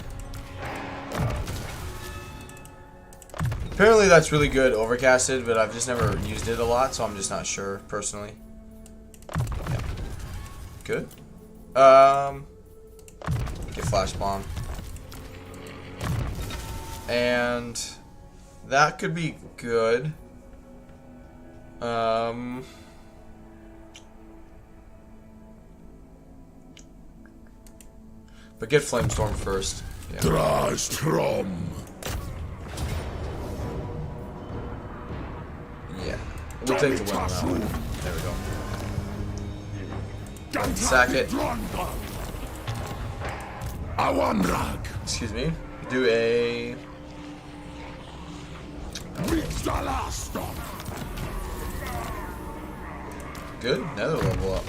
Apparently that's really good overcasted, but I've just never used it a lot, so I'm just not sure personally. Yeah. Good. Get flash bomb. And that could be good. But get Flamestorm first. Yeah. Yeah, we'll take the win on that one. There we go. Sack it. Excuse me. Do a... Good. Another level up.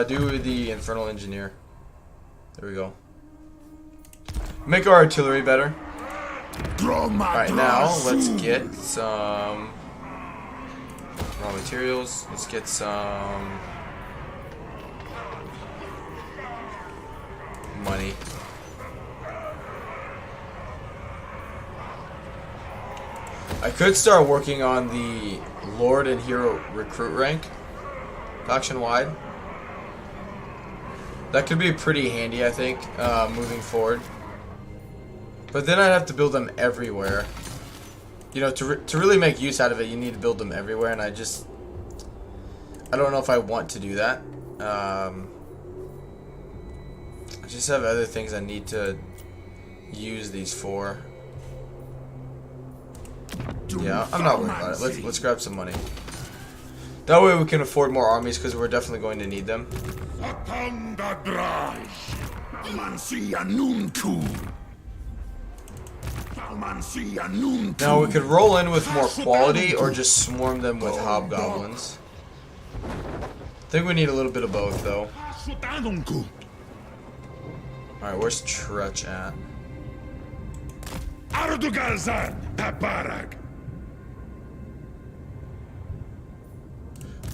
Do the Infernal Engineer. There we go. Make our artillery better. Alright, now let's get some raw materials. Let's get some money. I could start working on the Lord and Hero recruit rank, faction wide. That could be pretty handy, I think, moving forward. But then I'd have to build them everywhere. You know, to really make use out of it, you need to build them everywhere, and I don't know if I want to do that. I just have other things I need to use these for. Yeah, I'm not worried about it. Let's grab some money. That way we can afford more armies, because we're definitely going to need them. Now we could roll in with more quality or just swarm them with hobgoblins. I think we need a little bit of both though. Alright, where's Trutch at?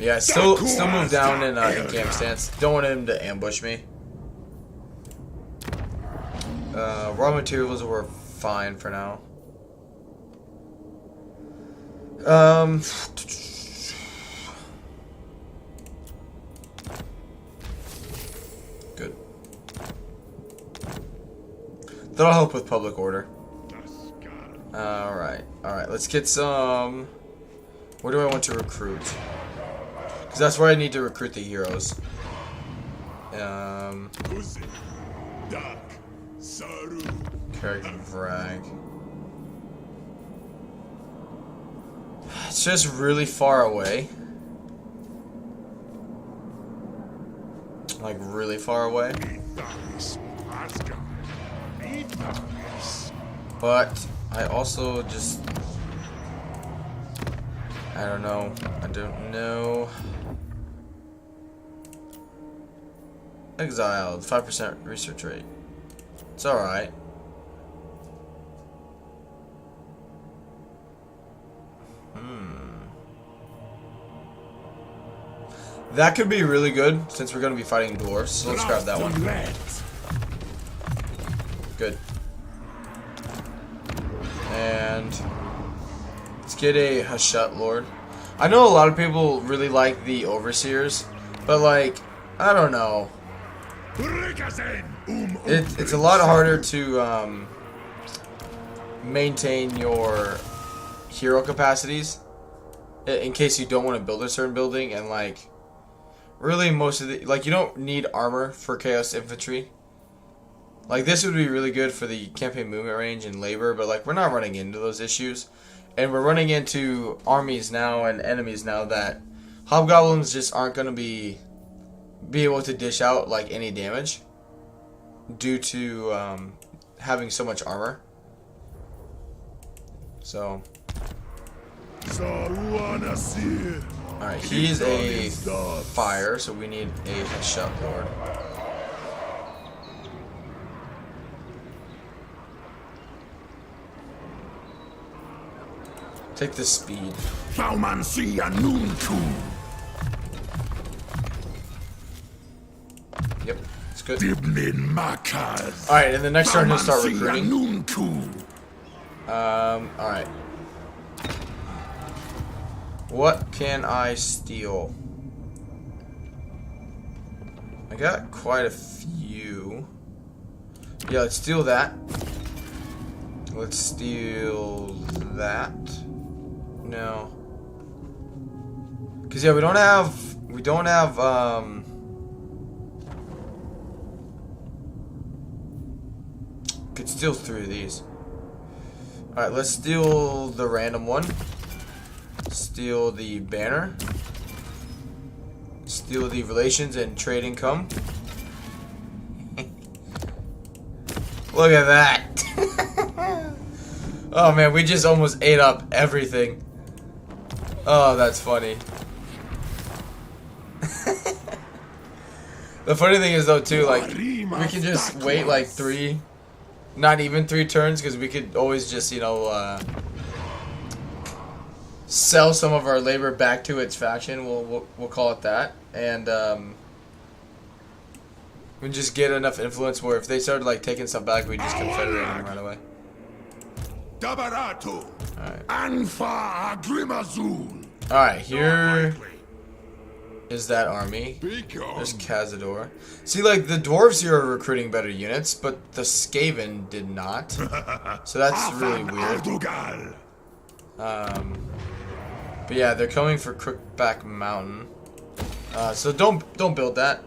Yeah, still move down in camp stance. Don't want him to ambush me. Raw materials were fine for now. Good. That'll help with public order. Alright, let's get some... Where do I want to recruit? Because that's where I need to recruit the heroes. Character Vrag. It's just really far away. Like, really far away. But I also just... I don't know. Exiled. 5% research rate. It's alright. That could be really good since we're going to be fighting dwarves. So let's grab that one. Good. And let's get a Hashut Lord. I know a lot of people really like the Overseers, but like, I don't know. It's a lot harder to maintain your hero capacities in case you don't want to build a certain building, and like really most of the, like, you don't need armor for Chaos Infantry. Like, this would be really good for the campaign movement range and labor, but, like, we're not running into those issues. And we're running into armies now and enemies now that hobgoblins just aren't going to be able to dish out, like, any damage due to having so much armor. So, alright, he's a fire, so we need a headshot lord. Take the speed. Yep, it's good. Alright, and the next turn he'll start recruiting. Alright. What can I steal? I got quite a few. Yeah, let's steal that. Let's steal that. No. Cause yeah, we don't have could steal 3 of these. Alright, let's steal the random one. Steal the banner. Steal the relations and trade income. Look at that. Oh man, we just almost ate up everything. Oh, that's funny. The funny thing is though too, like, we can just wait like 3, not even 3 turns, because we could always just, you know, sell some of our labor back to its faction. We'll call it that, and we just get enough influence where if they started like taking stuff back, we just confederate them right away. Alright, here is that army. There's Cazador. See, like, the dwarves here are recruiting better units, but the Skaven did not. So that's really weird. But yeah, they're coming for Crookback Mountain. So don't build that.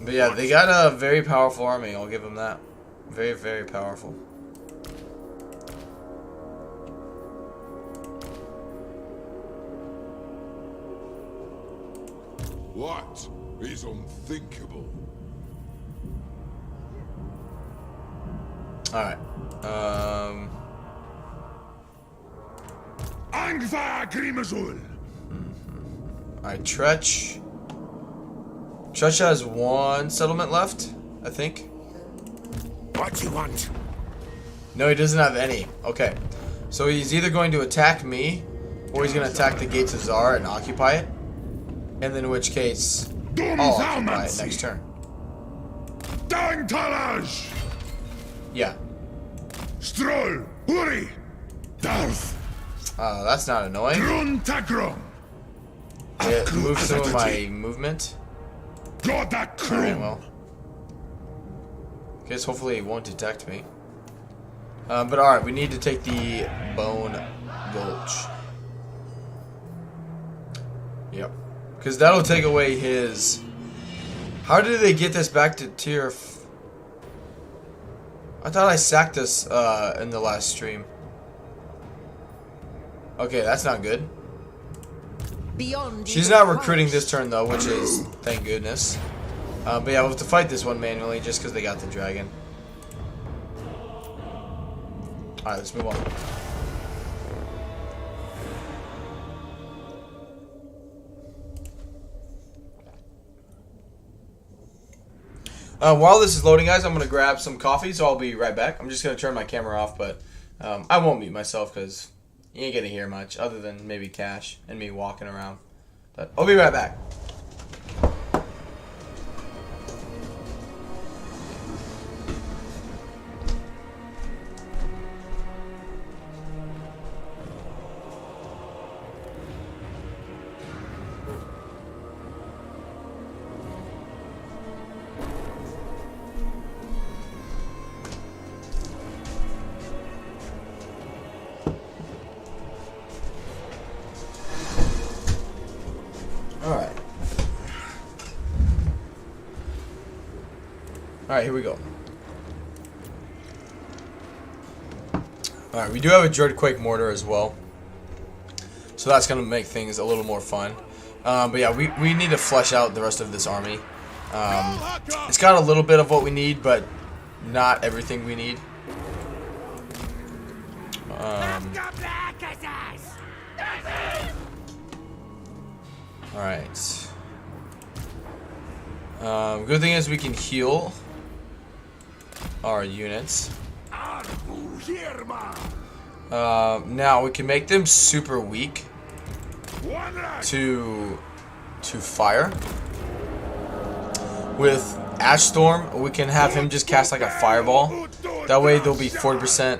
But yeah, they got a very powerful army, I'll give them that. Very, very powerful. What is unthinkable? Alright. Alright, Tretch. Tretch has 1 settlement left, I think. What do you want? No, he doesn't have any. Okay. So he's either going to attack me, or he's going to attack the Gates of Zar and occupy it. And then in which case, I'll occupy it next turn. Yeah. Stroll, hurry, Darth. That's not annoying. It moves some of my movement. Alright, well. Guess hopefully it won't detect me. But alright, we need to take the Bone Gulch. Yep. Because that'll take away his... How did they get this back to tier... I thought I sacked this in the last stream. Okay, that's not good. She's not recruiting this turn though, which is thank goodness. But yeah, we'll have to fight this one manually just because they got the dragon. Alright, let's move on. While this is loading, guys, I'm going to grab some coffee, so I'll be right back. I'm just going to turn my camera off, but I won't mute myself because you ain't going to hear much other than maybe Cash and me walking around. But I'll be right back. Alright, here we go. Alright, we do have a Dreadquake mortar as well. So that's going to make things a little more fun. But yeah, we need to flesh out the rest of this army. It's got a little bit of what we need, but not everything we need. Alright. Good thing is we can heal our units. Now we can make them super weak to fire. With Ash Storm, we can have him just cast like a fireball. That way they'll be 40%.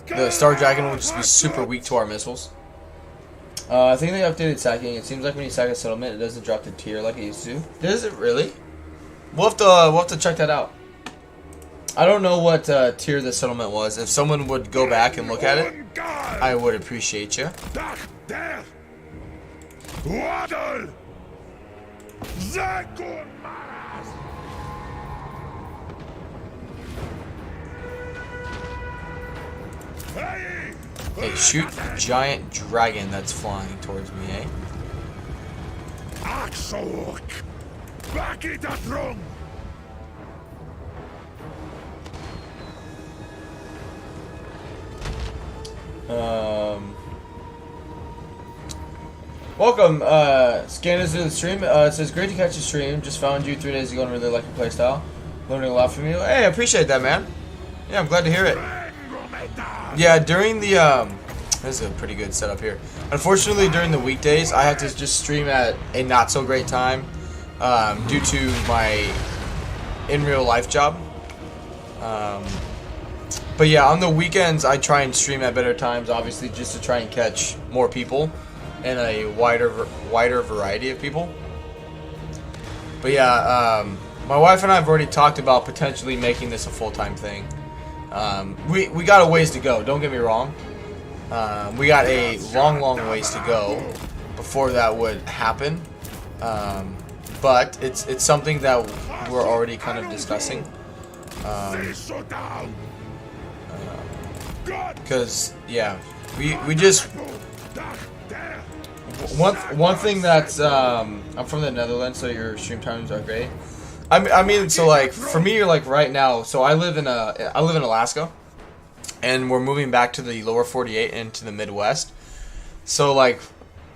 The Star Dragon will just be super weak to our missiles. I think they updated sacking. It seems like when you sack a settlement, it doesn't drop the tier like it used to. Does it really? We'll have to check that out. I don't know what tier the settlement was. If someone would go back and look at it, I would appreciate you. Hey, shoot giant dragon that's flying towards me, eh? Welcome, Scanners to the stream. It says, great to catch your stream. Just found you 3 days ago and really like your playstyle. Learning a lot from you. Hey, I appreciate that, man. Yeah, I'm glad to hear it. Yeah, during the, this is a pretty good setup here. Unfortunately, during the weekdays, I have to just stream at a not-so-great time, due to my in-real-life job. But yeah, on the weekends, I try and stream at better times, obviously, just to try and catch more people and a wider variety of people. But yeah, my wife and I have already talked about potentially making this a full-time thing. We got a ways to go, don't get me wrong. We got a long ways to go before that would happen. But it's something that we're already kind of discussing. Because yeah, we just one thing that's I'm from the Netherlands, so your stream times are great. I mean, so like for me, like right now, so I live in Alaska, and we're moving back to the lower 48 into the Midwest. So like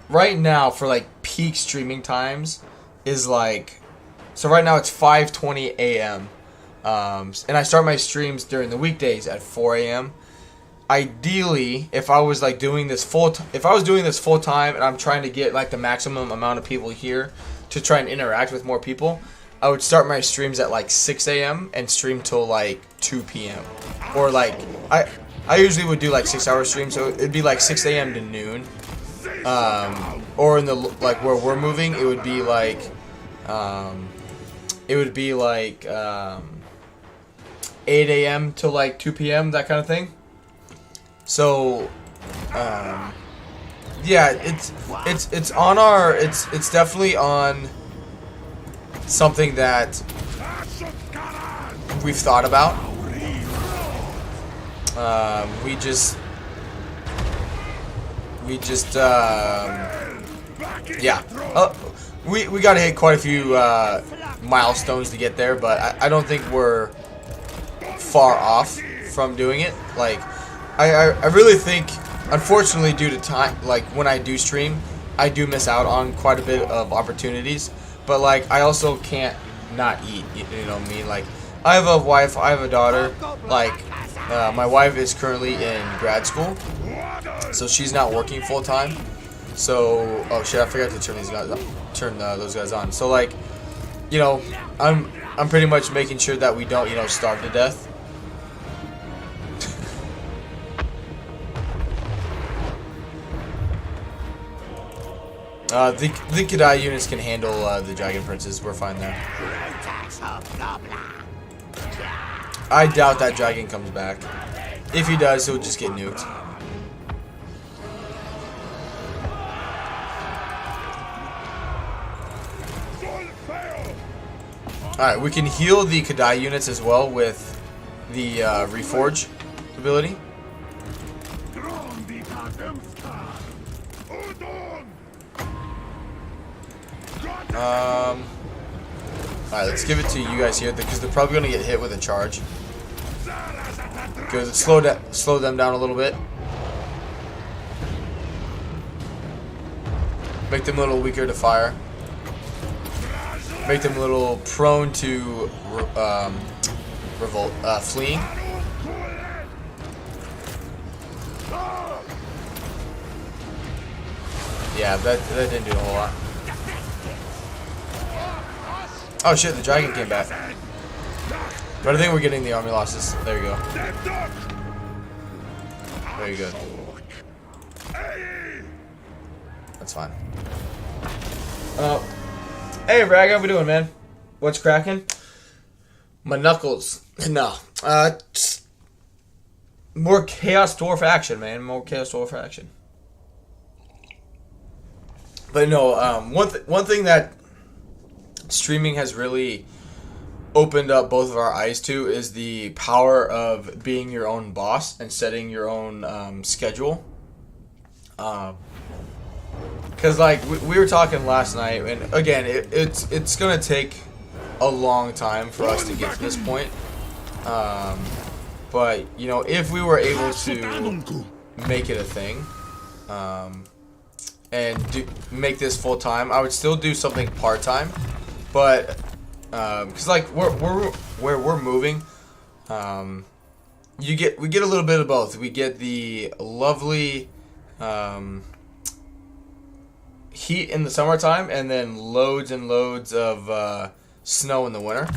right now for like peak streaming times is like, so right now it's 5:20 a.m. And I start my streams during the weekdays at 4 a.m. Ideally, if I was like doing this full time and I'm trying to get like the maximum amount of people here to try and interact with more people, I would start my streams at like 6 a.m. and stream till like 2 p.m. Or like I usually would do like 6-hour streams, so it'd be like 6 a.m. to noon. Or in the like where we're moving, it would be like 8 a.m. to like 2 p.m. that kind of thing. So yeah, it's on our it's definitely on something that we've thought about. We just yeah. We gotta hit quite a few milestones to get there, but I don't think we're far off from doing it. Like I really think, unfortunately, due to time, like when I do stream, I do miss out on quite a bit of opportunities. But like I also can't not eat. You know what I mean? Like I have a wife, I have a daughter. Like my wife is currently in grad school, so she's not working full time. So oh shit, I forgot to turn those guys on. So like, you know, I'm pretty much making sure that we don't, you know, starve to death. The Kadai units can handle the Dragon Princes. We're fine there. I doubt that dragon comes back. If he does, he'll just get nuked. Alright, we can heal the Kadai units as well with the Reforge ability. Alright, let's give it to you guys here because they're probably going to get hit with a charge. Good, slow them down a little bit. Make them a little weaker to fire. Make them a little prone to fleeing. Yeah, that didn't do a whole lot. Oh shit, the dragon came back. But I think we're getting the army losses. There you go. Very good. That's fine. Hey Rag, how we doing, man? What's cracking? My knuckles. No. More Chaos Dwarf action, man. More Chaos Dwarf action. But no, one thing that streaming has really opened up both of our eyes to is the power of being your own boss and setting your own schedule. Because like we were talking last night, and again, it's gonna take a long time for us to get to this point. But you know, if we were able to make it a thing, and make this full time, I would still do something part time. But because like where we're moving, we get a little bit of both. We get the lovely heat in the summertime, and then loads and loads of snow in the winter.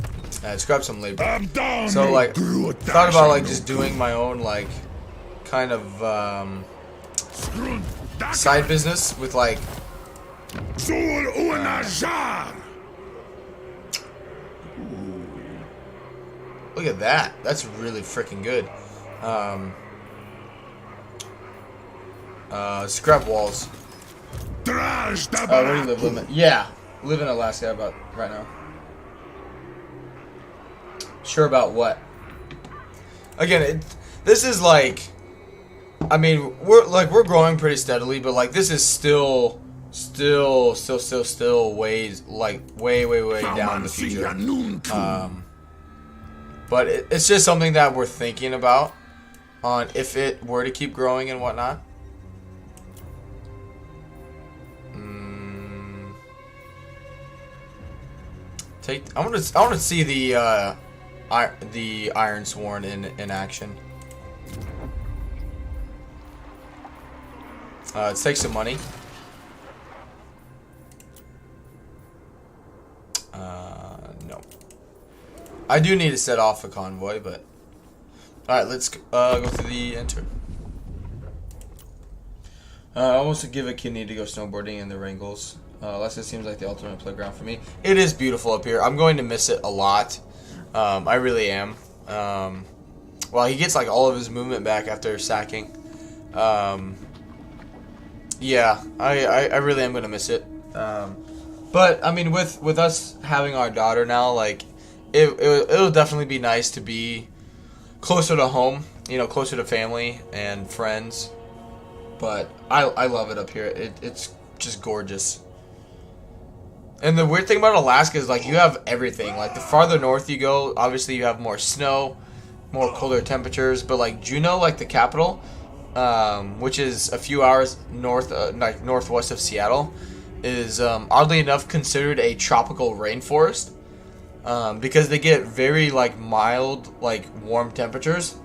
Let's grab some labor. So like, thought about like just doing my own like kind of side business with like. Look at that. That's really freaking good. Scrap walls. Where do you live? Yeah, live in Alaska about right now. Sure about what? Again, this is like, I mean, we're growing pretty steadily, but like this is still ways like way down in the future. But it's just something that we're thinking about on if it were to keep growing and whatnot. I want to see the Iron Sworn in action. Let's take some money. No. I do need to set off a convoy, but alright, let's go through the enter. I almost give a kidney to go snowboarding in the Wrangles. Alaska seems like the ultimate playground for me. It is beautiful up here. I'm going to miss it a lot. I really am. Well, he gets like all of his movement back after sacking. Yeah, I really am going to miss it. But I mean, with us having our daughter now, like it'll definitely be nice to be closer to home, you know, closer to family and friends. But I love it up here. It's just gorgeous. And the weird thing about Alaska is like you have everything. Like the farther north you go, obviously you have more snow, more colder temperatures. But like Juneau, like the capital, which is a few hours north, like northwest of Seattle, is oddly enough considered a tropical rainforest because they get very like mild, like warm temperatures.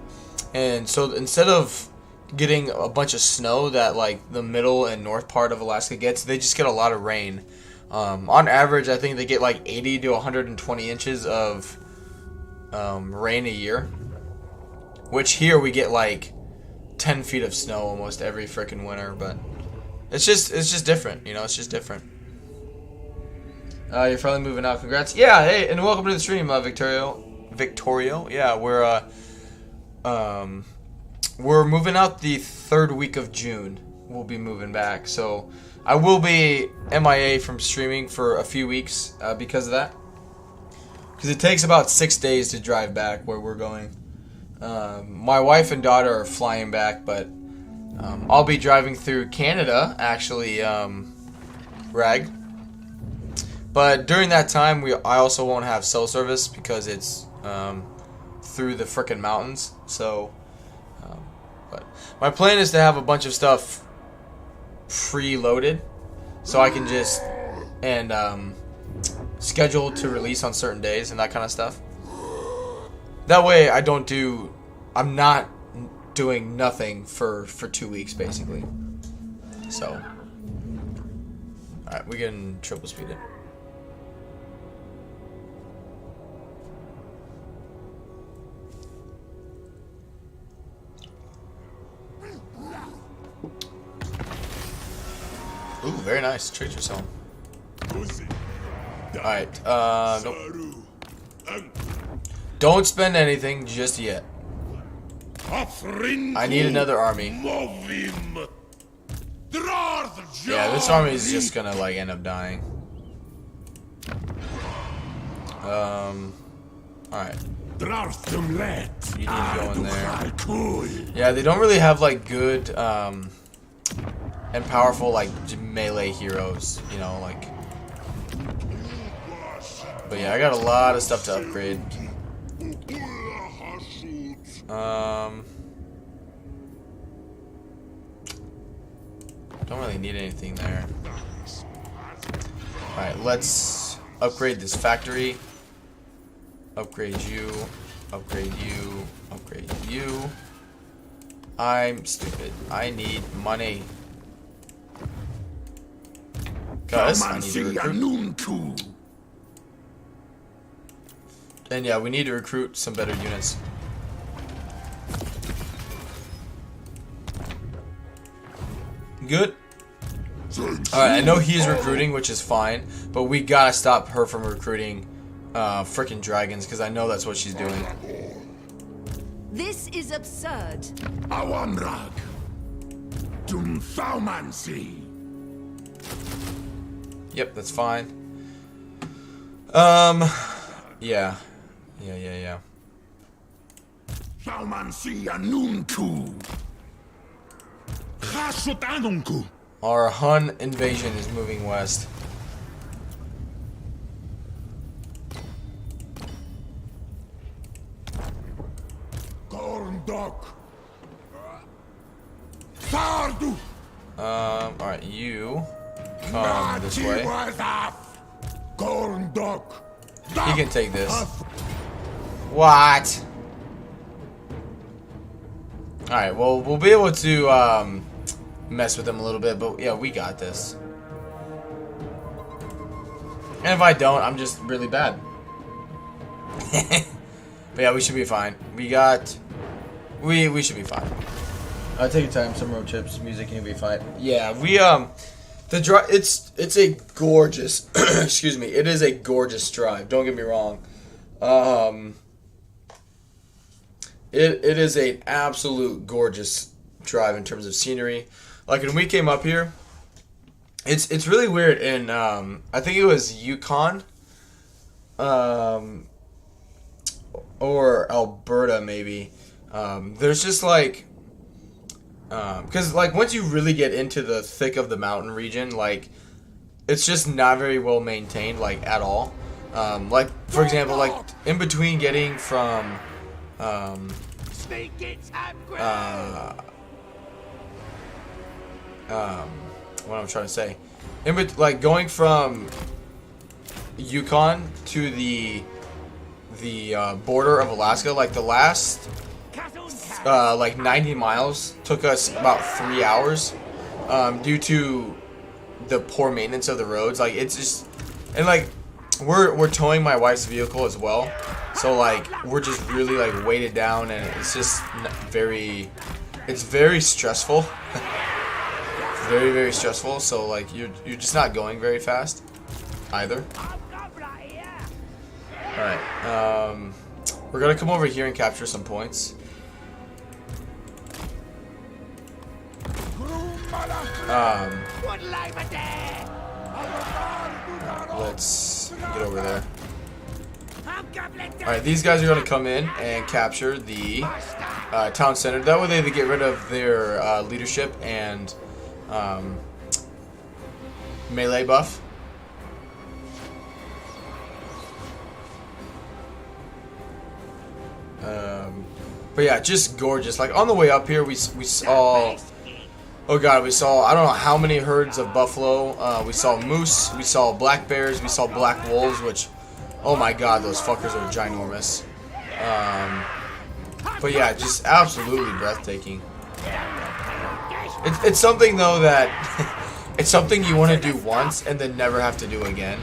And so instead of getting a bunch of snow that like the middle and north part of Alaska gets, they just get a lot of rain. On average, I think they get like 80 to 120 inches of rain a year, which here we get like 10 feet of snow almost every freaking winter. But it's just different, you know. It's just different. You're finally moving out. Congrats. Yeah. Hey, and welcome to the stream, Victorio. Yeah, we're moving out the 3rd week of June. We'll be moving back, so I will be MIA from streaming for a few weeks because of that. because it takes about 6 days to drive back where we're going. My wife and daughter are flying back, but I'll be driving through Canada, actually, Rag. But during that time, I also won't have cell service because it's through the frickin' mountains. So, but my plan is to have a bunch of stuff preloaded, so I can just schedule to release on certain days and that kind of stuff. That way, I'm not doing nothing for 2 weeks basically. So, all right, we can triple speed it. Ooh, very nice. Treat yourself. Alright, nope. Don't spend anything just yet. I need another army. Yeah, this army is just gonna, like, end up dying. Alright. You need to go in there. Yeah, they don't really have, like, good, and powerful, like, melee heroes, you know, like. But yeah, I got a lot of stuff to upgrade. Don't really need anything there. Alright, let's upgrade this factory. Upgrade you. Upgrade you. Upgrade you. I'm stupid. I need money. Guys, I need to recruit. And yeah, we need to recruit some better units. Good. Alright, I know he's recruiting, which is fine, but we gotta stop her from recruiting frickin' dragons, because I know that's what she's doing. This is absurd. Awamrag. Dumthaumancy. Yep, that's fine. Yeah. Thaumancy anunku. Chasotanunku. Our Hun invasion is moving west. Gorndok. Sardu. Alright, you come this way. Gorndok. He can take this. What? Alright, well, we'll be able to mess with him a little bit, but yeah, we got this. And if I don't, I'm just really bad. But yeah, we should be fine. We should be fine. Take your time, some road trips, music, and you'll be fine. Yeah, it's a gorgeous, excuse me, it is a gorgeous drive, don't get me wrong. It is an absolute gorgeous drive in terms of scenery. Like, when we came up here, it's really weird. In I think it was Yukon, or Alberta maybe. There's just like, because like once you really get into the thick of the mountain region, like it's just not very well maintained, like at all. Like for example, like in between getting from what I'm trying to say, like going from Yukon to the border of Alaska, like the last like 90 miles took us about 3 hours due to the poor maintenance of the roads. Like it's just, and like we're towing my wife's vehicle as well, so like we're just really like weighted down, and it's just it's very stressful. Very, very stressful. So like you're just not going very fast either. Alright, we're gonna come over here and capture some points. Let's get over there. Alright, these guys are going to come in and capture the town center. That way they get rid of their leadership and melee buff. But yeah, just gorgeous. Like on the way up here, we saw, oh god, we saw, I don't know how many herds of buffalo. We saw moose, we saw black bears, we saw black wolves, which, oh my god, those fuckers are ginormous. But yeah, just absolutely breathtaking. It's something though that it's something you want to do once and then never have to do again.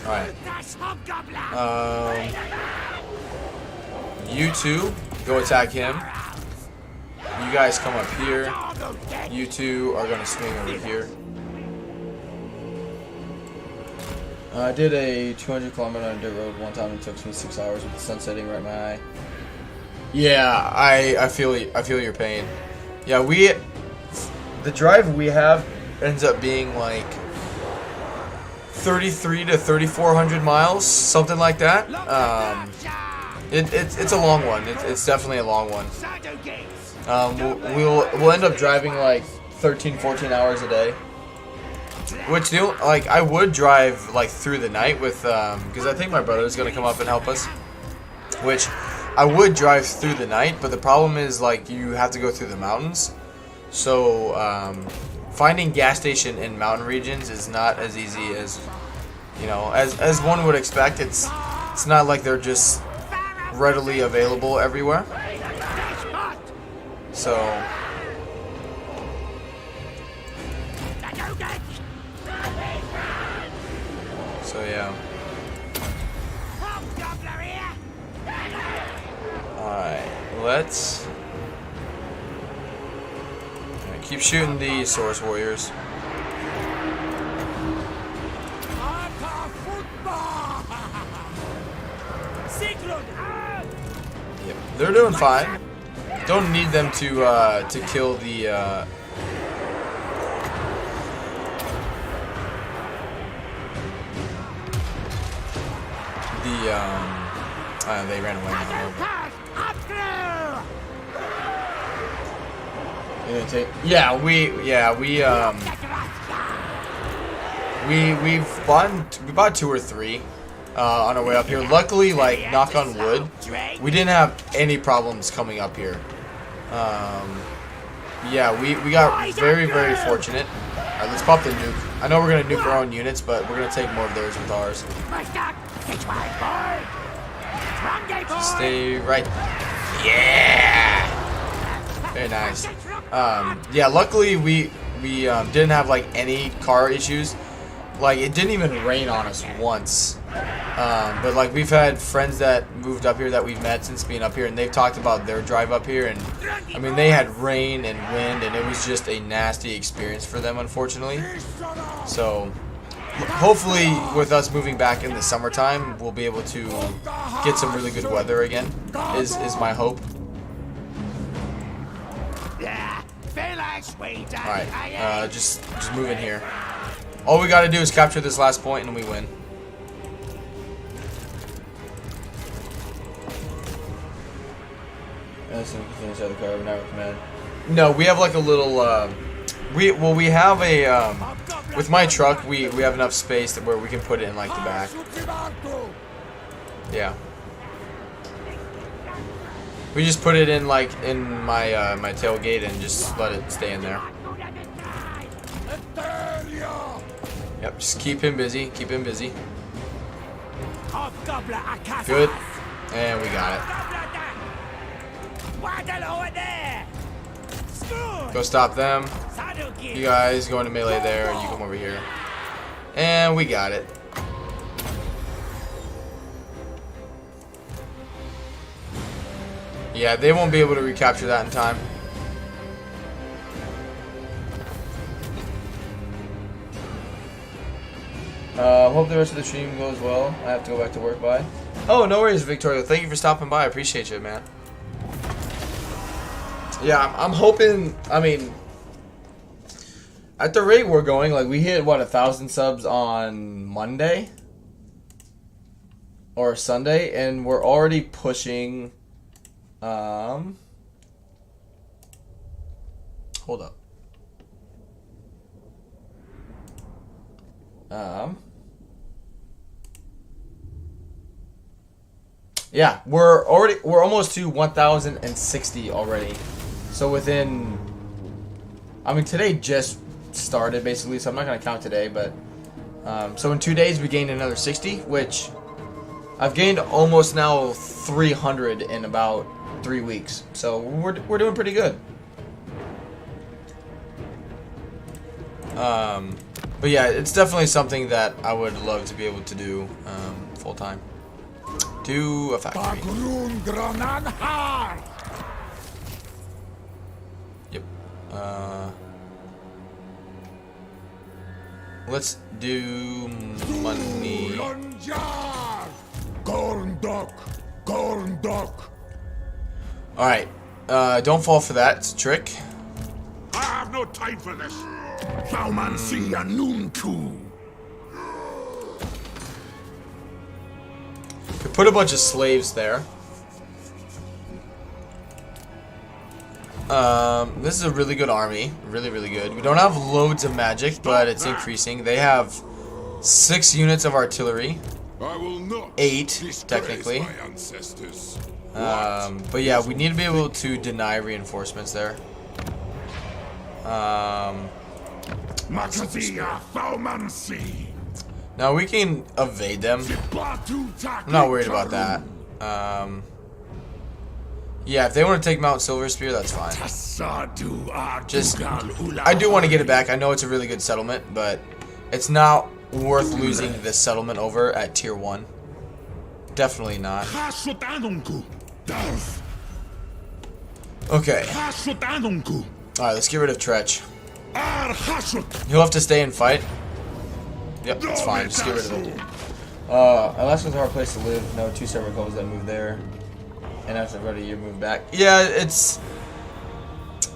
Alright. You two, go attack him. You guys come up here. You two are going to swing over here. I did a 200-kilometer on dirt road one time. It took me 6 hours with the sun setting right in my eye. Yeah, I feel your pain. Yeah, the drive we have ends up being like 33 to 3,400 miles, something like that. It's a long one. It's definitely a long one. We'll end up driving like 13, 14 hours a day. Which like I would drive like through the night with because I think my brother's gonna come up and help us. Which I would drive through the night, but the problem is like you have to go through the mountains. So finding gas station in mountain regions is not as easy as, you know, as one would expect. It's not like they're just readily available everywhere. So yeah. Alright, let's keep shooting the Source Warriors. Yep, they're doing fine. Don't need them to kill the they ran away now. We bought 2 or 3 on our way up here. Luckily, like knock on wood, we didn't have any problems coming up here. Yeah, we got very, very fortunate. Alright, let's pop the nuke. I know we're gonna nuke our own units, but we're gonna take more of theirs with ours. Just stay right. Yeah. Very nice. Yeah, luckily we didn't have like any car issues. Like it didn't even rain on us once. But like we've had friends that moved up here that we've met since being up here, and they've talked about their drive up here, and I mean they had rain and wind, and it was just a nasty experience for them, unfortunately. So hopefully with us moving back in the summertime, we'll be able to get some really good weather again, is my hope. Alright, just move in here. All we gotta do is capture this last point and we win. No, we have like a little we have a with my truck we have enough space where we can put it in like the back. Yeah. We just put it in like in my my tailgate and just let it stay in there. Yep, just keep him busy, keep him busy. Good. And we got it. Go stop them. You guys go into melee there, you come over here. And we got it. Yeah, they won't be able to recapture that in time. Hope the rest of the stream goes well. I have to go back to work. Bye. Oh, no worries, Victoria. Thank you for stopping by. I appreciate you, man. Yeah, I'm hoping. I mean, at the rate we're going, like we hit what 1,000 subs on Monday or Sunday, and we're already pushing. Hold up. Yeah, we're almost to 1,060 already. So within, I mean, today just started basically, so I'm not gonna count today, but so in 2 days we gained another 60, which I've gained almost now 300 in about 3 weeks. So we're doing pretty good. But yeah, it's definitely something that I would love to be able to do full time. Do a factory. Yep. Let's do money. Alright. Don't fall for that. It's a trick. I have no time for this. Could put a bunch of slaves there. This is a really good army. Really, really good. We don't have loads of magic, but it's increasing. They have 6 units of artillery. 8, technically. But yeah, we need to be able to deny reinforcements there. Now we can evade them. I'm not worried about that. Yeah, if they want to take Mount Silver Spear, that's fine. Just, I do want to get it back. I know it's a really good settlement, but it's not worth losing this settlement over at tier 1. Definitely not. Okay. Alright, let's get rid of Tretch. He'll have to stay and fight. Yep, that's fine. Just get rid of it. Alaska's a hard place to live. No, 2 server codes that move there. And after about a year, move back. Yeah, it's...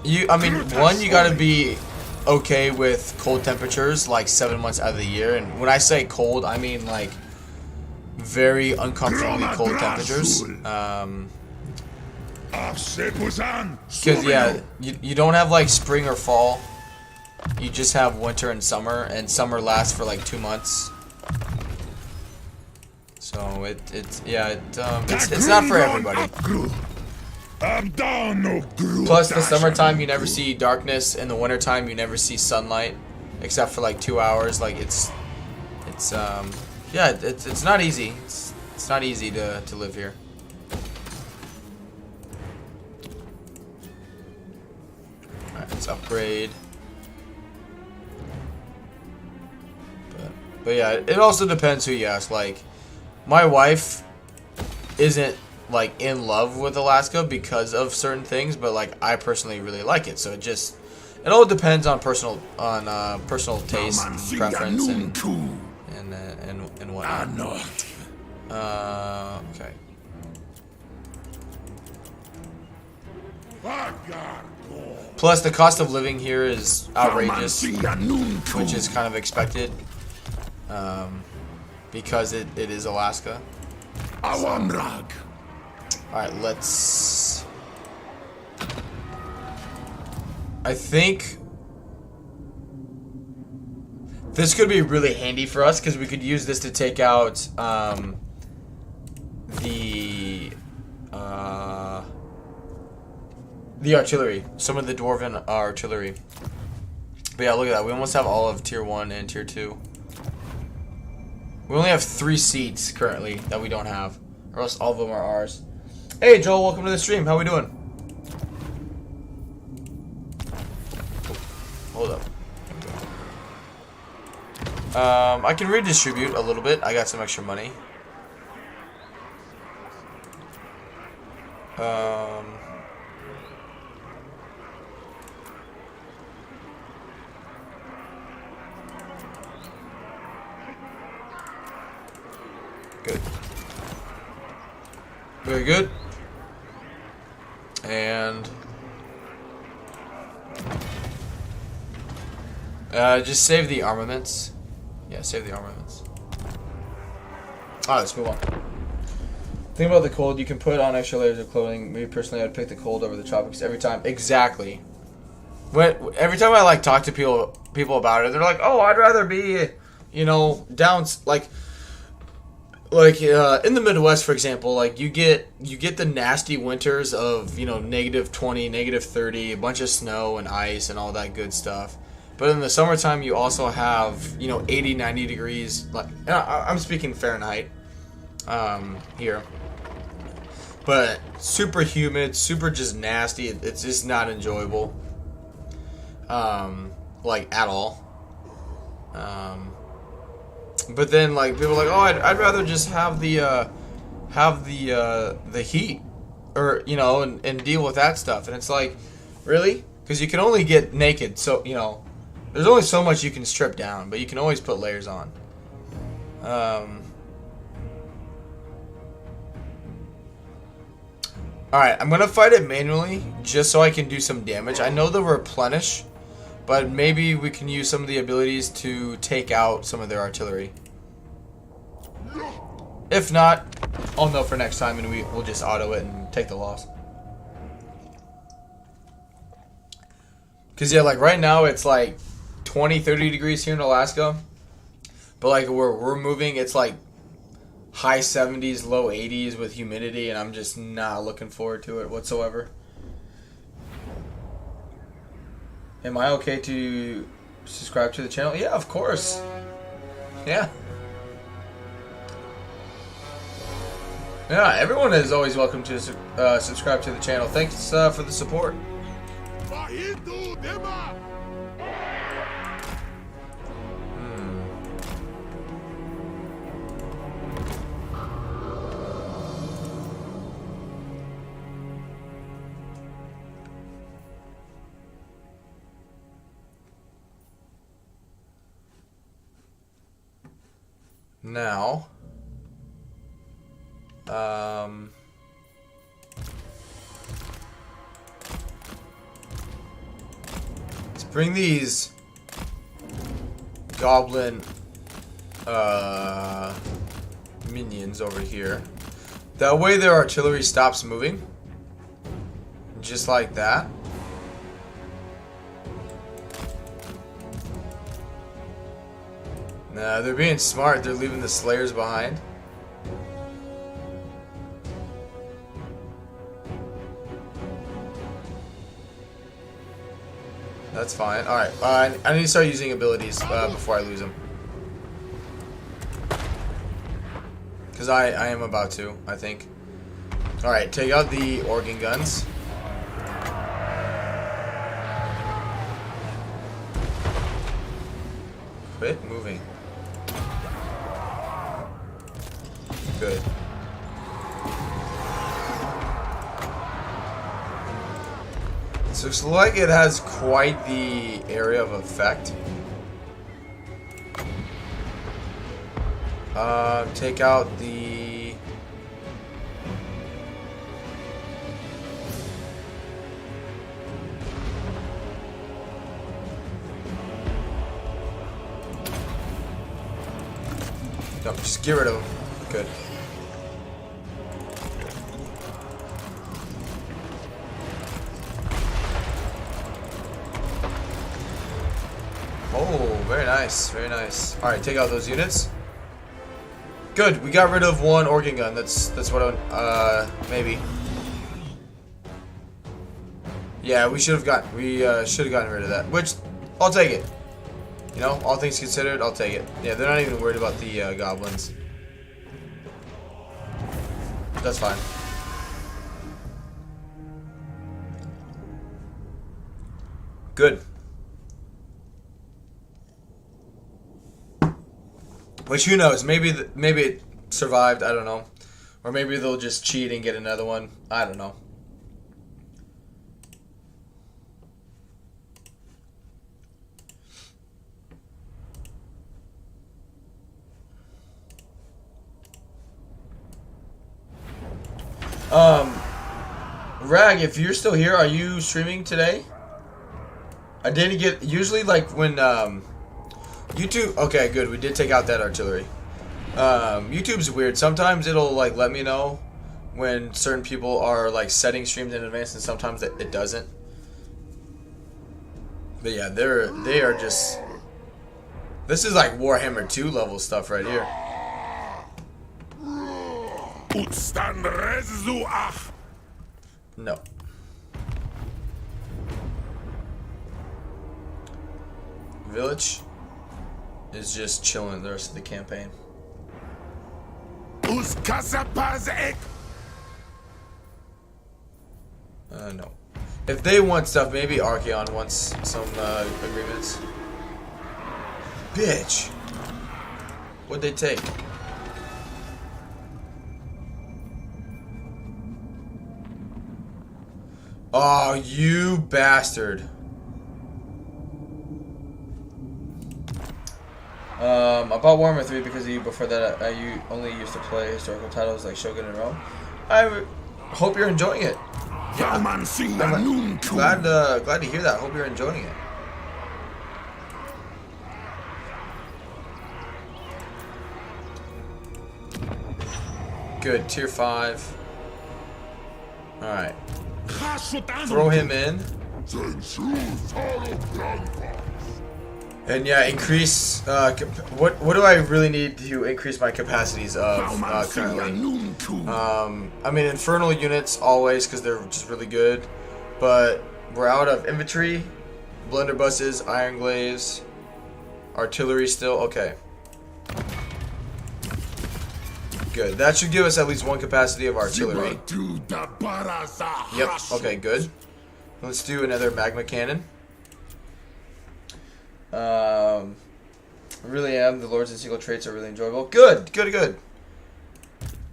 I mean, one, you gotta be okay with cold temperatures, like 7 months out of the year. And when I say cold, I mean, like, very uncomfortably cold temperatures. Because, yeah, you don't have, like, spring or fall. You just have winter and summer lasts for like 2 months. So it's not for everybody. Plus the summertime you never see darkness, in the wintertime you never see sunlight, except for like 2 hours. Like it's not easy. It's not easy to live here. Alright, let's upgrade. But yeah, it also depends who you ask. Like, my wife isn't like in love with Alaska because of certain things, but like I personally really like it. So it all depends on personal taste, and preference, and whatnot. Okay. Plus, the cost of living here is outrageous, which is kind of expected. Because it is Alaska. Alright, let's... I think this could be really handy for us, because we could use this to take out the artillery. Some of the Dwarven artillery. But yeah, look at that. We almost have all of tier 1 and tier 2. We only have 3 seats currently that we don't have, or else all of them are ours. Hey Joel, welcome to the stream. How we doing? Hold up. I can redistribute a little bit. I got some extra money. Good. Very good. And Just save the armaments. Yeah, save the armaments. Alright, let's move on. Think about the cold. You can put on extra layers of clothing. Me personally, I'd pick the cold over the tropics every time. Exactly. Every time I like talk to people about it, they're like, "Oh, I'd rather be, you know, down like in the Midwest, for example. Like you get the nasty winters of, you know, -20, -30, a bunch of snow and ice and all that good stuff. But in the summertime, you also have, you know, 80, 90 degrees. Like I'm speaking Fahrenheit here. But super humid, super just nasty. It's just not enjoyable. Like at all. But then like people are like, oh, I'd rather just have the heat, or you know, and deal with that stuff. And it's like, really? Because you can only get naked, so you know, there's only so much you can strip down, but you can always put layers on. Alright, I'm gonna fight it manually just so I can do some damage. I know they'll replenish, but maybe we can use some of the abilities to take out some of their artillery. If not, I'll know for next time and we'll just auto it and take the loss. Because yeah, like right now it's like 20, 30 degrees here in Alaska. But like where we're moving, it's like high 70s, low 80s with humidity, and I'm just not looking forward to it whatsoever. Am I okay to subscribe to the channel? Yeah, of course. Yeah. Yeah, everyone is always welcome to subscribe to the channel. Thanks for the support. Now, let's bring these goblin minions over here. That way their artillery stops moving. Just like that. Nah, they're being smart. They're leaving the slayers behind. That's fine. Alright, I need to start using abilities before I lose them. Because I am about to, I think. Alright, take out the organ guns. Quit moving. Good. So it looks like it has quite the area of effect. Take out the... No, just get rid of them. Good. Oh, very nice, very nice. All right, take out those units. Good, we got rid of one organ gun. That's what I maybe. Yeah, we should have gotten rid of that. Which I'll take it. You know, all things considered, I'll take it. Yeah, they're not even worried about the goblins. That's fine. Good. Which, who knows? Maybe it survived. I don't know. Or maybe they'll just cheat and get another one. I don't know. Rag, if you're still here, are you streaming today? I didn't get... Usually, like, when, YouTube... Okay, good. We did take out that artillery. YouTube's weird. Sometimes it'll, like, let me know when certain people are, like, setting streams in advance, and sometimes it doesn't. But, yeah, they are just... This is, like, Warhammer 2 level stuff right here. No. Village is just chilling the rest of the campaign. No. If they want stuff, maybe Archeon wants some agreements. Bitch. What'd they take? Oh, you bastard. I bought Warhammer 3 because of you. Before that, I only used to play historical titles like Shogun and Rome. I hope you're enjoying it. Yeah, I'm glad to hear that. Hope you're enjoying it. Good, tier 5. Alright. Throw him in. And yeah, increase, what do I really need to increase my capacities of, currently? I mean, infernal units always, because they're just really good. But we're out of infantry, blunderbusses, iron glaives, artillery still, okay. Good, that should give us at least one capacity of artillery. Yep, okay, good. Let's do another magma cannon. I really am. The Lords and Single traits are really enjoyable. Good, good, good.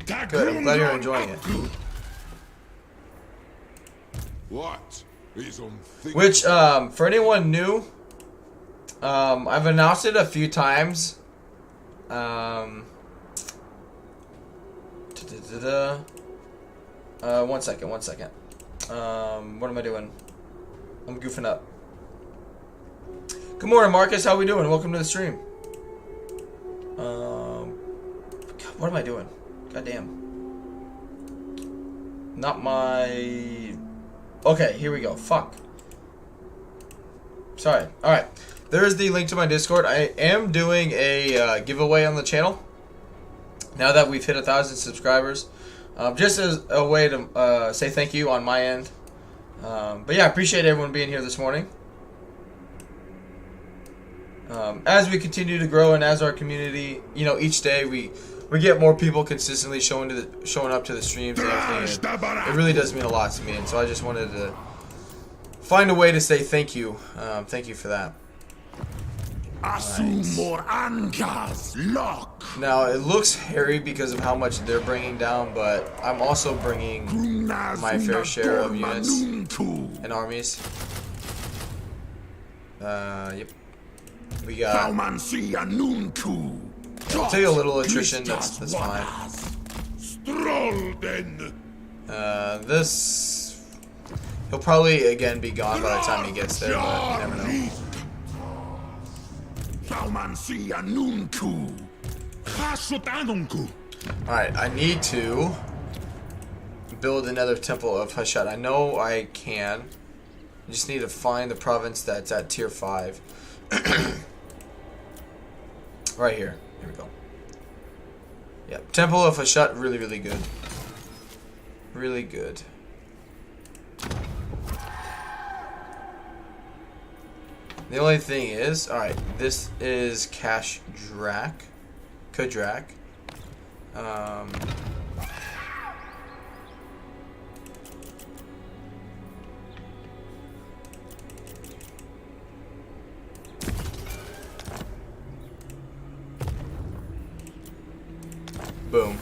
Good, I'm glad you're enjoying it. What is unthinkable? Which, for anyone new, I've announced it a few times. One second. What am I doing? I'm goofing up. Good morning, Marcus. How we doing? Welcome to the stream. God, what am I doing? God damn. Not my... Okay, here we go. Fuck. Sorry. Alright. There's the link to my Discord. I am doing a giveaway on the channel. Now that we've hit 1,000 subscribers. Just as a way to say thank you on my end. But yeah, I appreciate everyone being here this morning. As we continue to grow and as our community, you know, each day we get more people consistently showing up to the streams and everything. And it really does mean a lot to me, and so I just wanted to find a way to say thank you. Thank you for that. Right. Now it looks hairy because of how much they're bringing down, but I'm also bringing my fair share of units and armies. Yep. We got... I'll take a little attrition, that's fine. This... He'll probably, again, be gone by the time he gets there, but you never know. Alright, I need to build another temple of Hashat. I know I can. I just need to find the province that's at tier 5. Right here. Here we go. Yep. Temple of Hashat, really, really good. Really good. The only thing is, alright, this is Kadrak. Boom.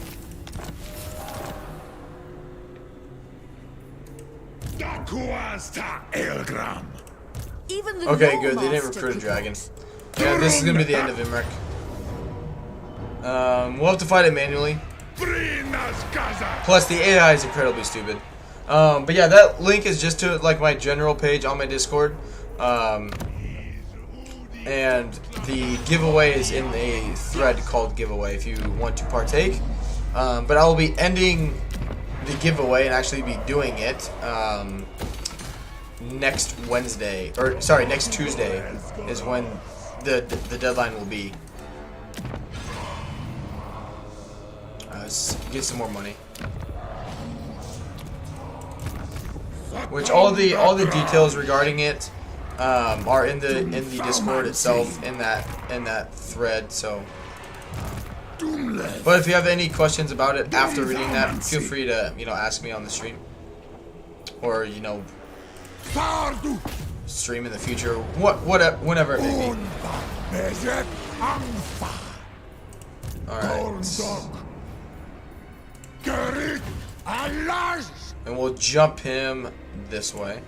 Okay, good. They didn't recruit a dragon. Yeah, this is gonna be the end of Imrek. We'll have to fight it manually. Plus, the AI is incredibly stupid. But yeah, that link is just to like my general page on my Discord. And the giveaway is in a thread called giveaway if you want to partake. But I will be ending the giveaway and actually be doing it next Wednesday, or sorry, next Tuesday is when the deadline will be. Let's get some more money. Which all the details regarding it are in the Discord itself, in that thread. So, but if you have any questions about it after reading that, feel free to ask me on the stream, or stream in the future, whenever it may be. All right. And we'll jump him this way.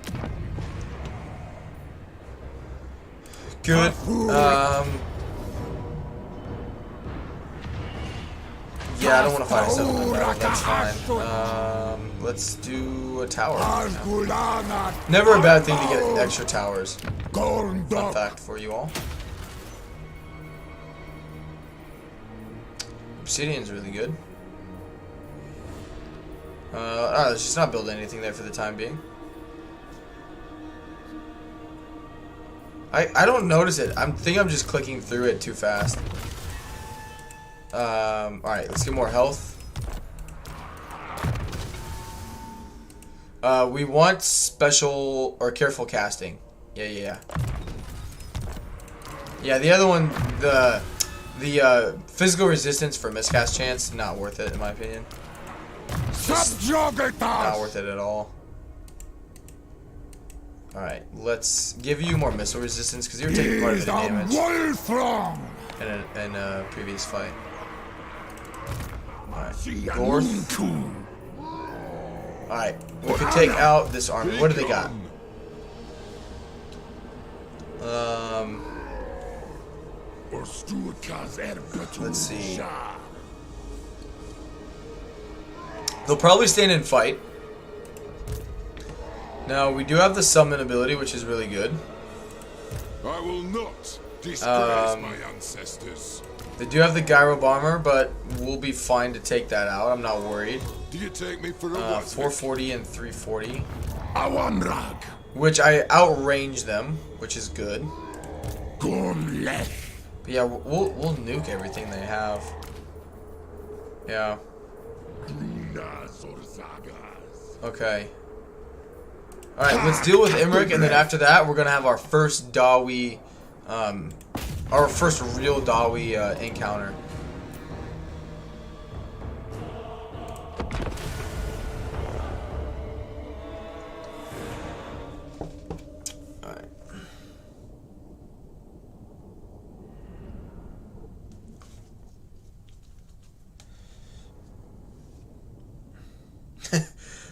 Good. Yeah, I don't want to fight a settlement. That's fine. Let's do a tower. Never a bad thing to get extra towers. Fun fact for you all. Obsidian's really good. Let's just not build anything there for the time being. I don't notice it. I think I'm just clicking through it too fast. Alright, let's get more health. We want special or careful casting. Yeah, the other one, the physical resistance for miscast chance, not worth it in my opinion. Not worth it at all. Alright, let's give you more missile resistance because you were taking quite a bit of damage in a previous fight. Alright, Dwarf. Alright, we can take out this army. What do they got? Let's see. They'll probably stand and fight. Now, we do have the summon ability, which is really good. I will not disgrace my ancestors. They do have the gyro bomber, but we'll be fine to take that out. I'm not worried. Do you take me for a 440 and 340. Which I outrange them, which is good. But yeah, we'll nuke everything they have. Yeah. Okay. Alright, let's deal with Imrik, and then after that, we're gonna have our first Dawi, our first real Dawi encounter. Alright.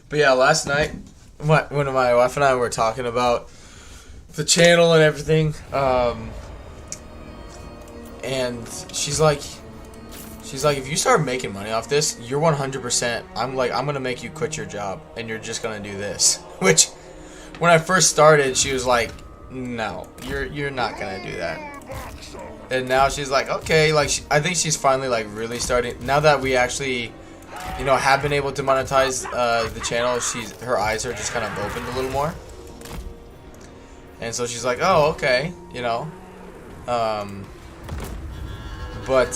But yeah, last night, when my wife and I were talking about the channel and everything, and she's like, if you start making money off this, you're 100%. I'm gonna make you quit your job, and you're just gonna do this. Which, when I first started, she was like, no, you're not gonna do that. And now she's like, okay, like I think she's finally like really starting. Now that we actually, have been able to monetize the channel, her eyes are just kind of opened a little more. And so she's like, oh, okay, but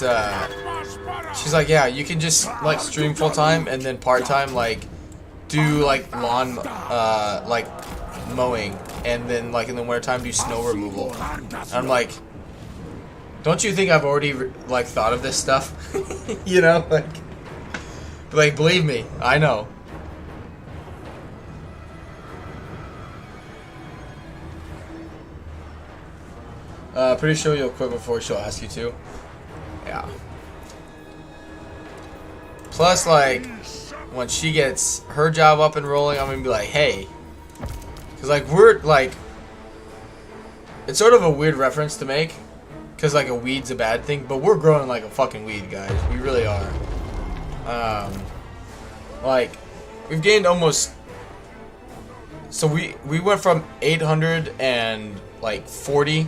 she's like, yeah, you can just like stream full time and then part time like do like lawn like mowing, and then like in the winter time do snow removal. And I'm like, don't you think I've already like thought of this stuff? Like believe me, I know. Pretty sure you'll quit before she'll ask you to. Yeah. Plus, like, when she gets her job up and rolling, I'm gonna be like, hey. Because, like, we're, like, it's sort of a weird reference to make. Because, like, a weed's a bad thing. But we're growing like a fucking weed, guys. We really are. Like, we've gained almost... So we went from 800 and like 40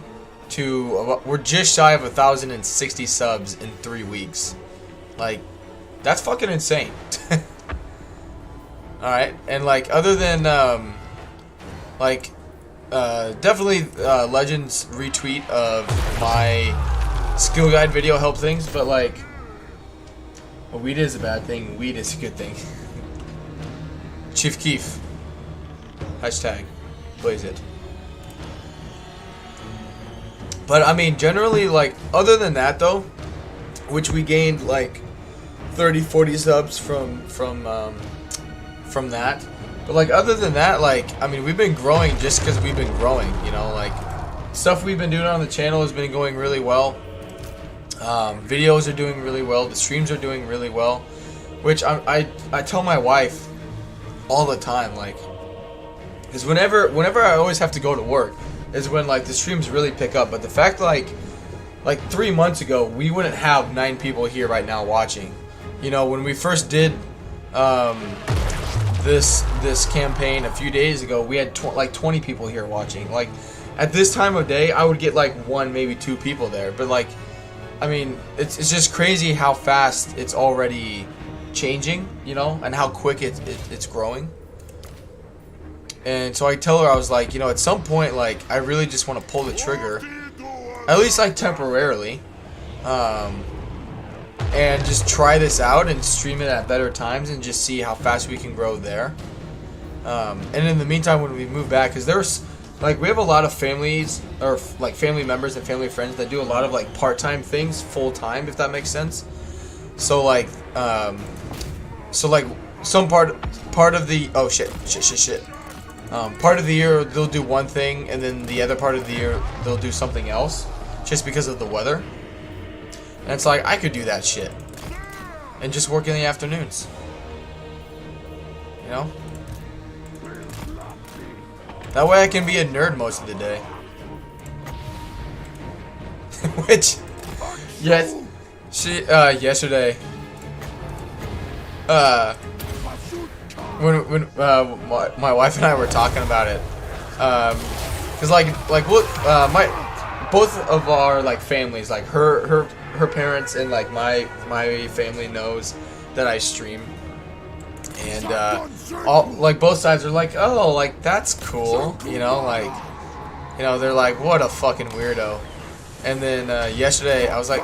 to we're just shy of 1,060 subs in 3 weeks. Like, that's fucking insane. All right, and like other than definitely Legends retweet of my skill guide video help things, but like, well, weed is a bad thing. Weed is a good thing. Chief Keef. Hashtag. Blaze it. But I mean, generally, like, other than that though, which we gained like 30, 40 subs from that. But like, other than that, like, I mean, we've been growing just because we've been growing, you know, like, stuff we've been doing on the channel has been going really well. Videos are doing really well. The streams are doing really well, which I tell my wife all the time, like, because whenever I always have to go to work is when like the streams really pick up. But the fact like 3 months ago we wouldn't have 9 people here right now watching. You know, when we first did this campaign a few days ago, we had like 20 people here watching. Like, at this time of day, I would get like 1, maybe 2 people there. But like, I mean, it's just crazy how fast it's already changing, you know, and how quick it's growing. And so I tell her, I was like, you know, at some point, like, I really just want to pull the trigger, at least like temporarily, and just try this out and stream it at better times and just see how fast we can grow there. And in the meantime, when we move back, because there's like, we have a lot of families, or like family members and family friends that do a lot of like part-time things full-time, if that makes sense. So like some part of the part of the year they'll do one thing, and then the other part of the year they'll do something else, just because of the weather. And it's like, I could do that shit and just work in the afternoons, you know? That way I can be a nerd most of the day. Which, yes, yesterday, when my wife and I were talking about it, cause both of our like families, like her parents and like my family knows that I stream. And all like both sides are like, oh, like that's cool, you know, like, you know, they're like, what a fucking weirdo. And then yesterday I was like,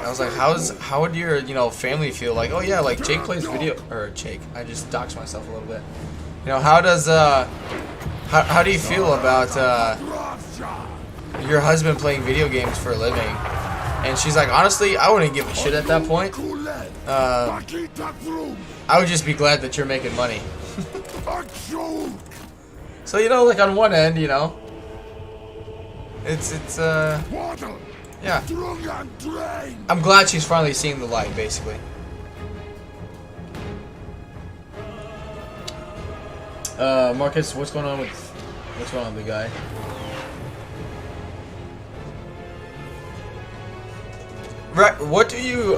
how would your, you know, family feel? Like, oh yeah, like Jake plays video, or Jake, I just doxed myself a little bit. You know, how does how do you feel about your husband playing video games for a living? And she's like, honestly, I wouldn't give a shit at that point. I would just be glad that you're making money. So, you know, like on one end, you know, it's yeah. I'm glad she's finally seeing the light, basically. Marcus, what's going on with the guy? What do you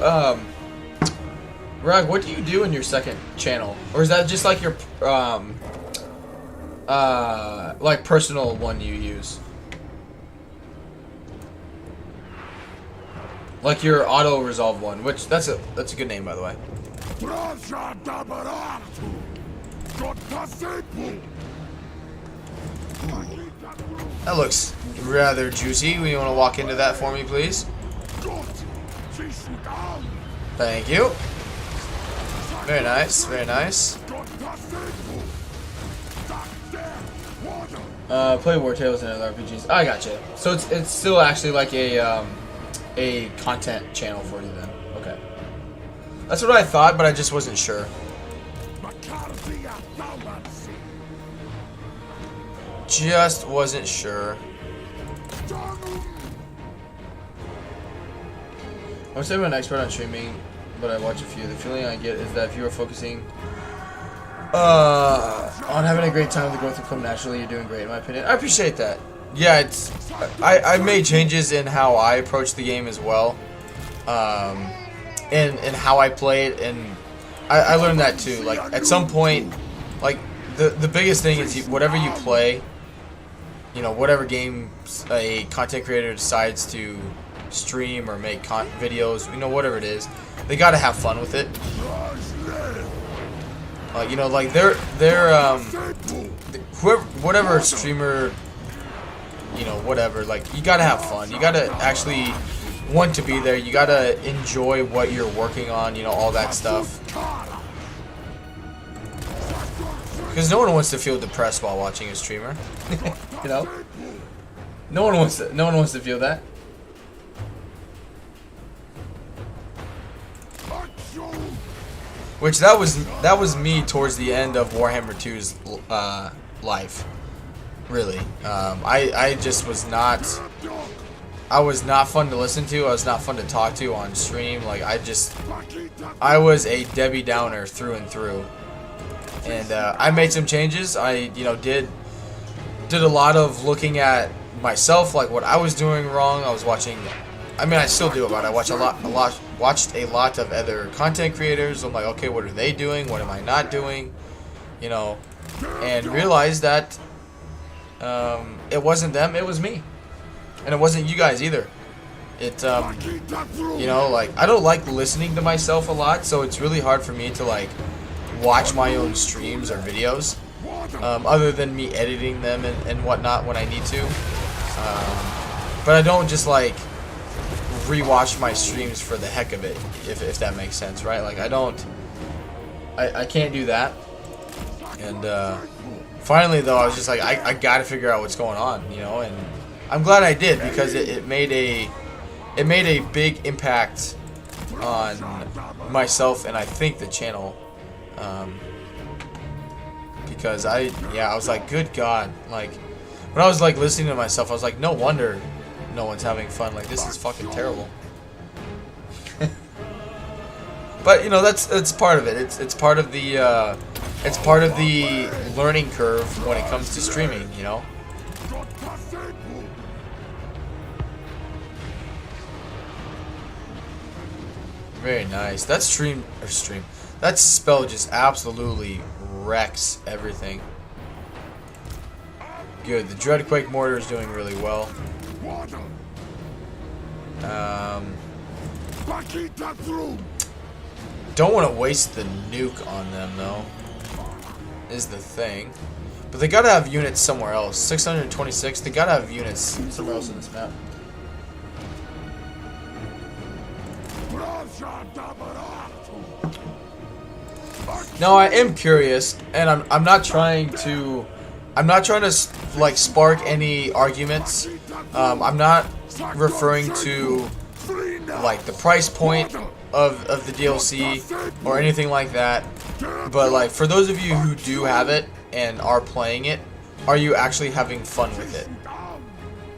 Rag, what do you do in your second channel? Or is that just like your like personal one you use? Like your auto resolve one, which that's a good name, by the way. That looks rather juicy. You want to walk into that for me, please? Thank you. Very nice, very nice. Play War Tales and other RPGs. I gotcha. So it's still actually like a content channel for you then. Okay. That's what I thought, but I just wasn't sure. Just wasn't sure. I would say I'm an expert on streaming, but I watch a few. The feeling I get is that if you are focusing on having a great time, the growth will come naturally. You're doing great, in my opinion. I appreciate that. Yeah, it's I've made changes in how I approach the game as well, and how I play it, and I learned that too. Like at some point, like the biggest thing is whatever you play, you know, whatever game a content creator decides to stream or make videos, you know, whatever it is, they gotta have fun with it. You know, like whatever streamer, you know, whatever, like, you gotta have fun. You gotta actually want to be there. You gotta enjoy what you're working on, you know, all that stuff. Because no one wants to feel depressed while watching a streamer. You know? No one wants to feel that. Which that was me towards the end of Warhammer 2's life. Really. I just was not fun to listen to. I was not fun to talk to on stream. Like, I was a Debbie Downer through and through. And I made some changes. I, you know, did a lot of looking at myself, like what I was doing wrong. I was watching, I mean, I still do it, but I watched a lot of other content creators. I'm like, okay, what are they doing? What am I not doing? You know, and realized that it wasn't them, it was me. And it wasn't you guys either. It, you know, like, I don't like listening to myself a lot, so it's really hard for me to, like, watch my own streams or videos, other than me editing them and whatnot when I need to. But I don't just, like, rewatch my streams for the heck of it, if that makes sense, right? Like, I can't do that. And finally, though, I was just like, I gotta figure out what's going on, you know. And I'm glad I did, because it made a big impact on myself and I think the channel. Because I was like, good God, like, when I was like listening to myself, I was like, no wonder no one's having fun. Like, this is fucking terrible. But, you know, that's part of it. It's part of the learning curve when it comes to streaming, you know. Very nice. That that spell just absolutely wrecks everything. Good. The Dreadquake Mortar is doing really well. Don't want to waste the nuke on them, though, is the thing. But they gotta have units somewhere else. 626, they gotta have units somewhere else in this map. Now, I am curious, and I'm not trying to like spark any arguments. I'm not referring to like the price point of the DLC or anything like that. But like, for those of you who do have it and are playing it, are you actually having fun with it?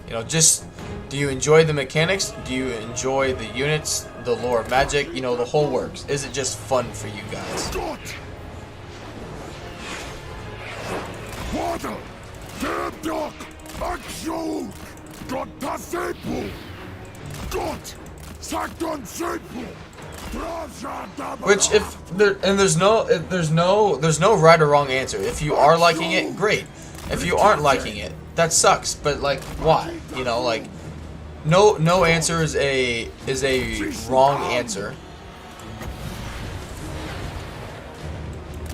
You know, just, do you enjoy the mechanics? Do you enjoy the units, the lore, magic, you know, the whole works? Is it just fun for you guys? Which, there's no right or wrong answer. If you are liking it, great. If you aren't liking it, that sucks. But like, why? You know, like, no answer is a wrong answer.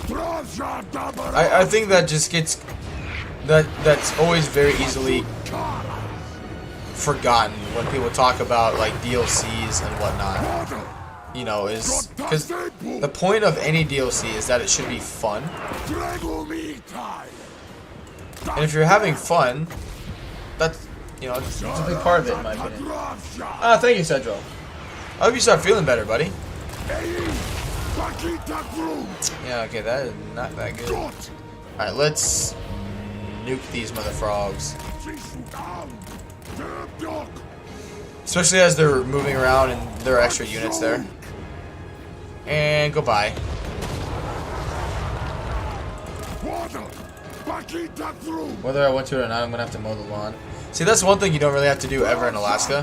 I think that just gets that's always very easily forgotten when people talk about like DLCs and whatnot. You know, is because the point of any DLC is that it should be fun. And if you're having fun, that's, you know, it's a big part of it, in my opinion. Ah, thank you, Cedro. I hope you start feeling better, buddy. Yeah, okay, that is not that good. Alright, let's nuke these mother frogs. Especially as they're moving around and there are extra units there. And goodbye. Whether I want to or not, I'm going to have to mow the lawn. See, that's one thing you don't really have to do ever in Alaska,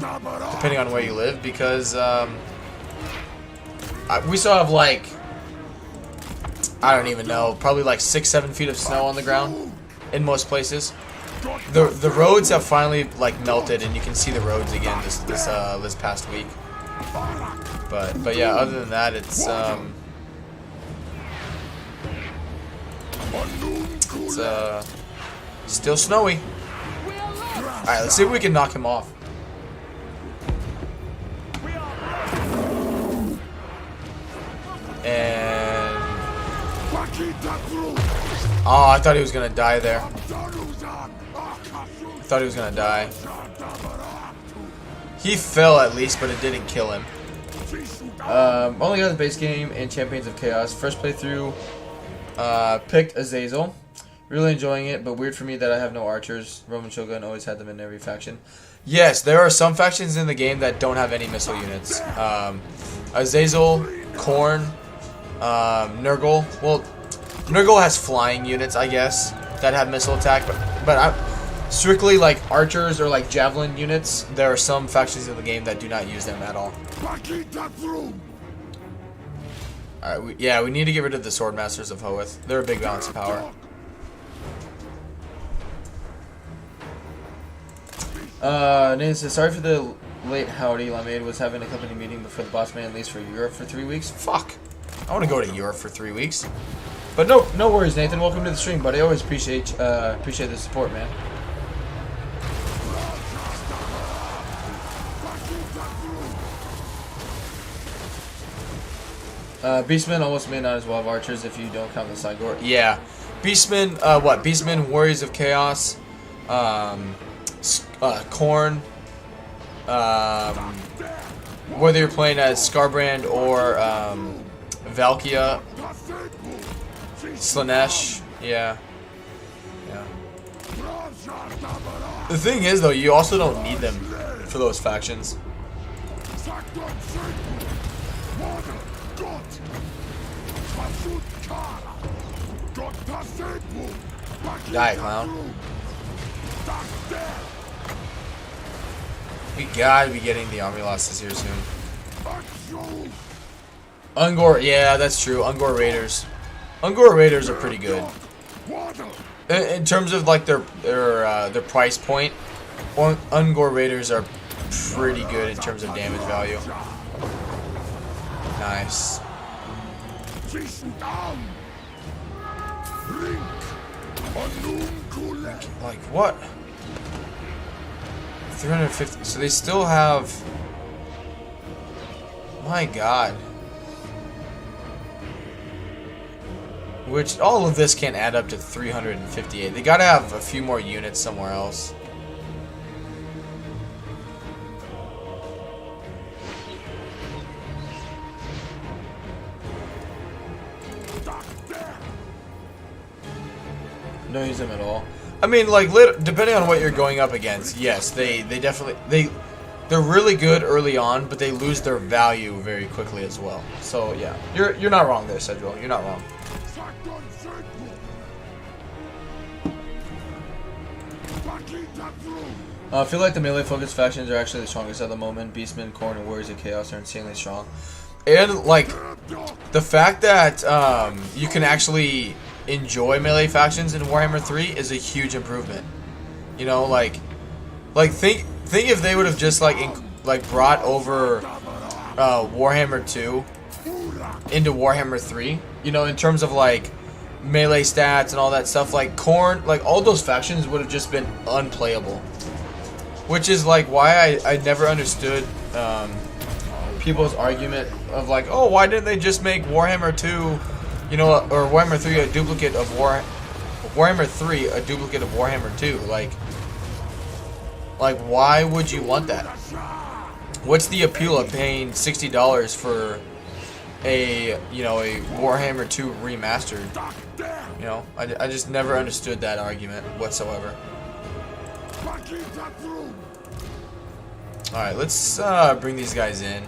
depending on where you live, because we still have, like, I don't even know, probably like 6-7 feet of snow on the ground in most places. The roads have finally like melted, and you can see the roads again this past week. But yeah, other than that, it's still snowy. All right, let's see if we can knock him off. And oh, I thought he was gonna die there. Thought he was gonna die. He fell at least, but it didn't kill him. Only got the base game and Champions of Chaos. First playthrough, picked Azazel. Really enjoying it, but weird for me that I have no archers. Roman Shogun always had them in every faction. Yes, there are some factions in the game that don't have any missile units. Azazel, Khorne, Nurgle. Well, Nurgle has flying units, I guess, that have missile attack, but strictly like archers or like javelin units, there are some factions in the game that do not use them at all. Alright, yeah, we need to get rid of the Swordmasters of Hoeth. They're a big balance of power. Nathan says, sorry for the late howdy. Lamade was having a company meeting before the boss man leaves for Europe for 3 weeks. Fuck. I want to go to Europe for 3 weeks. But no worries, Nathan. Welcome to the stream, buddy. I always appreciate the support, man. Beastmen almost may not as well have archers if you don't count the Sigor. Yeah. Beastmen, what? Beastmen, Warriors of Chaos, Khorne, whether you're playing as Skarbrand or Valkia, Slanesh, yeah. The thing is, though, you also don't need them for those factions. Die, clown. We gotta be getting the army losses here soon. Ungor, yeah, that's true. Ungor Raiders. Ungor Raiders are pretty good. In terms of like their price point, Ungor Raiders are pretty good in terms of damage value. Nice. Like what? 350. So they still have. My God. Which all of this can't add up to 358. They gotta have a few more units somewhere else. Don't use them at all. I mean, like, depending on what you're going up against, yes, they definitely they're really good early on, but they lose their value very quickly as well. So yeah, you're not wrong there, Cedro. You're not wrong. I feel like the melee focused factions are actually the strongest at the moment. Beastmen, Khorne, and Warriors of Chaos are insanely strong. And like the fact that you can actually enjoy melee factions in Warhammer 3 is a huge improvement. You know, like think if they would have just like brought over Warhammer 2 into Warhammer 3, you know, in terms of like melee stats and all that stuff, like Khorne, like all those factions would have just been unplayable. Which is like why I never understood people's argument of like, oh, why didn't they just make Warhammer 2, you know, or Warhammer 3 a duplicate of Warhammer 3 a duplicate of Warhammer 2? Like why would you want that? What's the appeal of paying $60 for a Warhammer 2 remastered? You know, I just never understood that argument whatsoever. Alright, let's bring these guys in.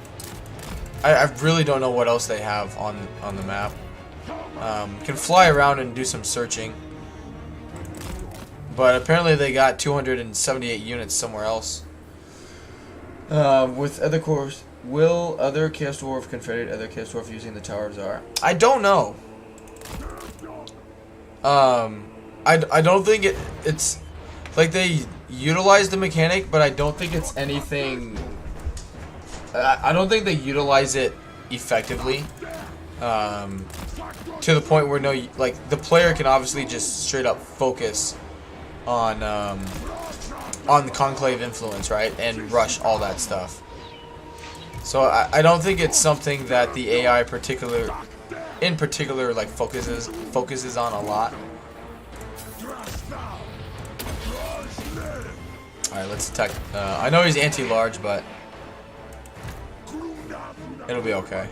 I really don't know what else they have on the map. Can fly around and do some searching. But apparently they got 278 units somewhere else. With other cores, will other Chaos Dwarf confederate other Chaos Dwarf using the Tower of Tsar? I don't know. I don't think it's... like they utilize the mechanic, but I don't think it's anything. I don't think they utilize it effectively. To the point where like the player can obviously just straight up focus on the conclave influence, right, and rush all that stuff. So I don't think it's something that the AI in particular like focuses on a lot. All right, let's attack. I know he's anti-large, but it'll be okay.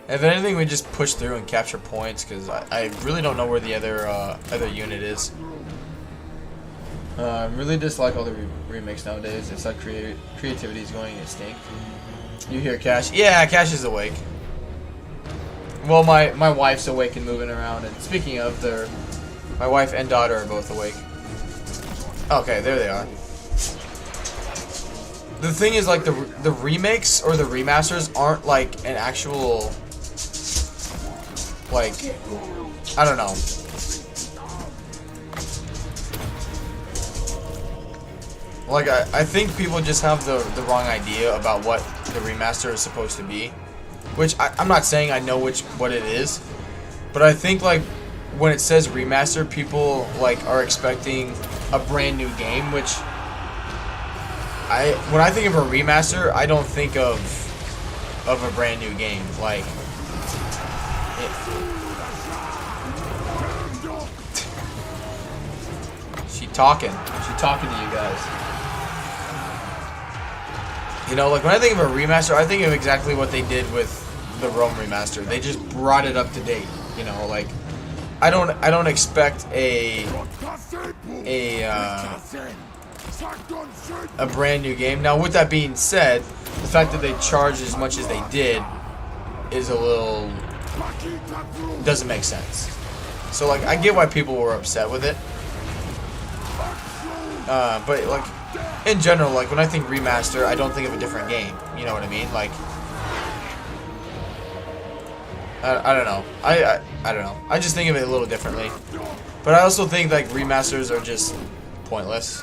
If anything, we just push through and capture points because I really don't know where the other unit is. I really dislike all the remakes nowadays. It's like creativity is going extinct. You hear Cash? Yeah, Cash is awake. Well, my wife's awake and moving around. And speaking of, my wife and daughter are both awake. Okay, there they are. The thing is, like, the remakes or the remasters aren't like an actual, like, I don't know. Like, I think people just have the wrong idea about what the remaster is supposed to be. Which, I'm not saying I know what it is. But I think, like, when it says remaster, people, like, are expecting a brand new game. Which, when I think of a remaster, I don't think of a brand new game. Like, She's talking to you guys. You know, like when I think of a remaster, I think of exactly what they did with the Rome remaster. They just brought it up to date. You know, like I don't expect a brand new game. Now, with that being said, the fact that they charged as much as they did is a little doesn't make sense. So like I get why people were upset with it. But like in general, like when I think remaster, I don't think of a different game. You know what I mean? Like I don't know. I don't know. I just think of it a little differently. But I also think like remasters are just pointless.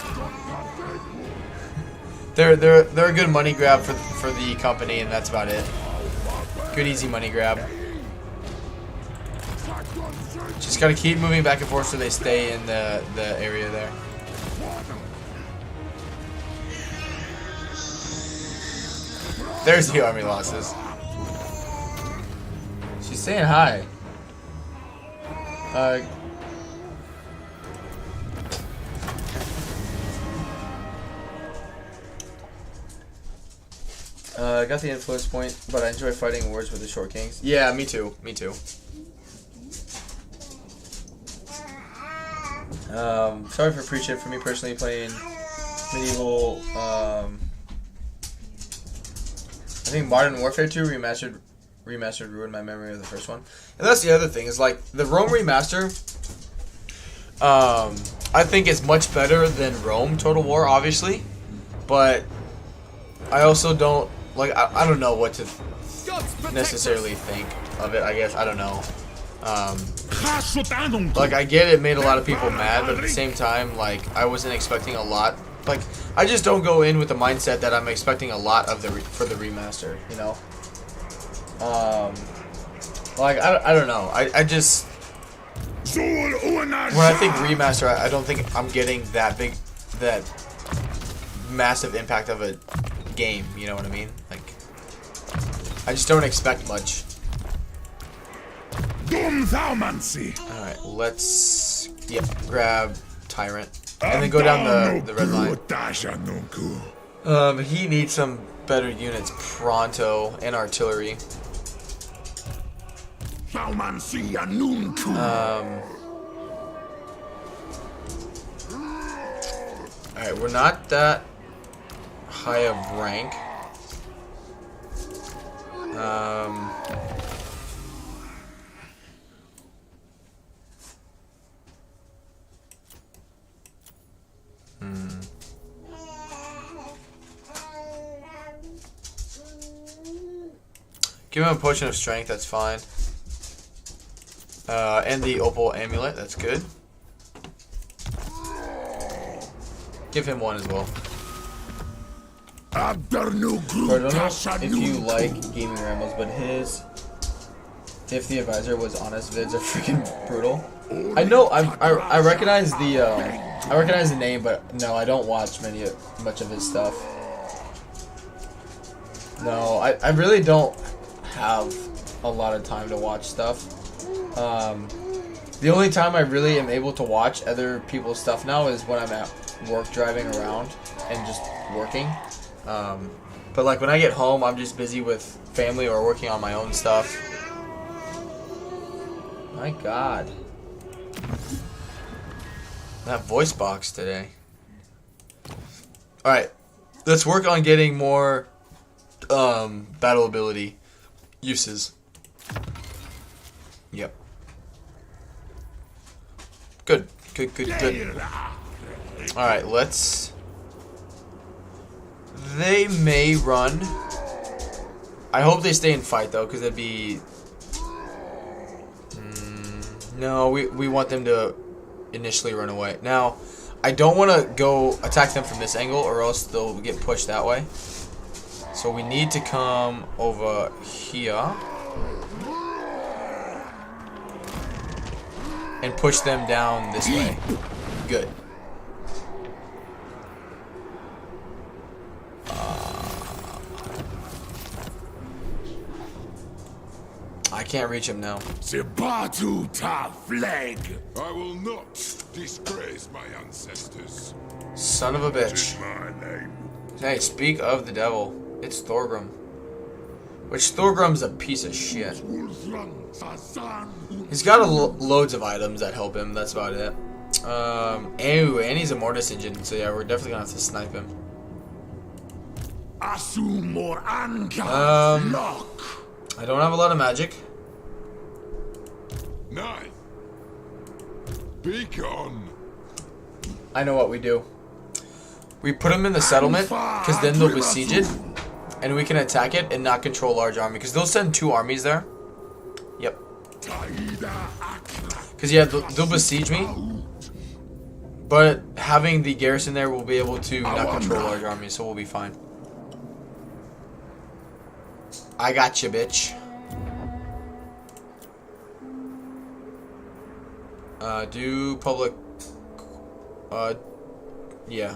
They're a good money grab for the company, and that's about it. Good easy money grab. Just gotta keep moving back and forth so they stay in the area there. There's the army losses. She's saying hi. I got the influence point, but I enjoy fighting wars with the short kings. Yeah, me too. Me too. Sorry for preaching. For me personally, playing medieval. I think Modern Warfare 2 remastered ruined my memory of the first one. And that's the other thing is like the Rome remaster. I think is much better than Rome Total War, obviously, but I also don't like. I don't know what to necessarily think of it. I guess I don't know. Like I get it made a lot of people mad, but at the same time, like I wasn't expecting a lot. Like I just don't go in with the mindset that I'm expecting a lot of for the remaster, you know. Like I don't know. I just when I think remaster, I don't think I'm getting that massive impact of a game. You know what I mean? Like I just don't expect much. All right, let's grab Tyrant. And then go down the red line. He needs some better units pronto and artillery. Alright, we're not that high of rank. Give him a potion of strength, that's fine. And the opal amulet, that's good. give him one as well. I don't know if you like gaming rambles, but his if the advisor was honest vids are freaking brutal. I know I recognize the name, but no, I don't watch much of his stuff. No, I really don't have a lot of time to watch stuff. The only time I really am able to watch other people's stuff now is when I'm at work driving around and just working. But like when I get home, I'm just busy with family or working on my own stuff. My God. That voice box today. Alright. Let's work on getting more battle ability uses. Yep. Good. Alright, let's... They may run. I hope they stay and fight though, because it'd be... No, we want them to initially run away. Now, I don't want to go attack them from this angle or else they'll get pushed that way. So we need to come over here and push them down this way. Good. I can't reach him now. The flag. I will not disgrace my ancestors. Son of a bitch. My name. Hey, speak of the devil. It's Thorgrim. Which Thorgrim's a piece of shit. He's got loads of items that help him. That's about it. And he's a Mortis engine, so yeah, we're definitely gonna have to snipe him. I don't have a lot of magic. Nine. Be gone. I know what we do. We put them in the settlement, because then they'll besiege it, and we can attack it and not control large army, because they'll send 2 armies there. Yep. Because yeah, they'll besiege me, but having the garrison there, we'll be able to not control large armies, so we'll be fine. I got you, bitch. Do public... yeah.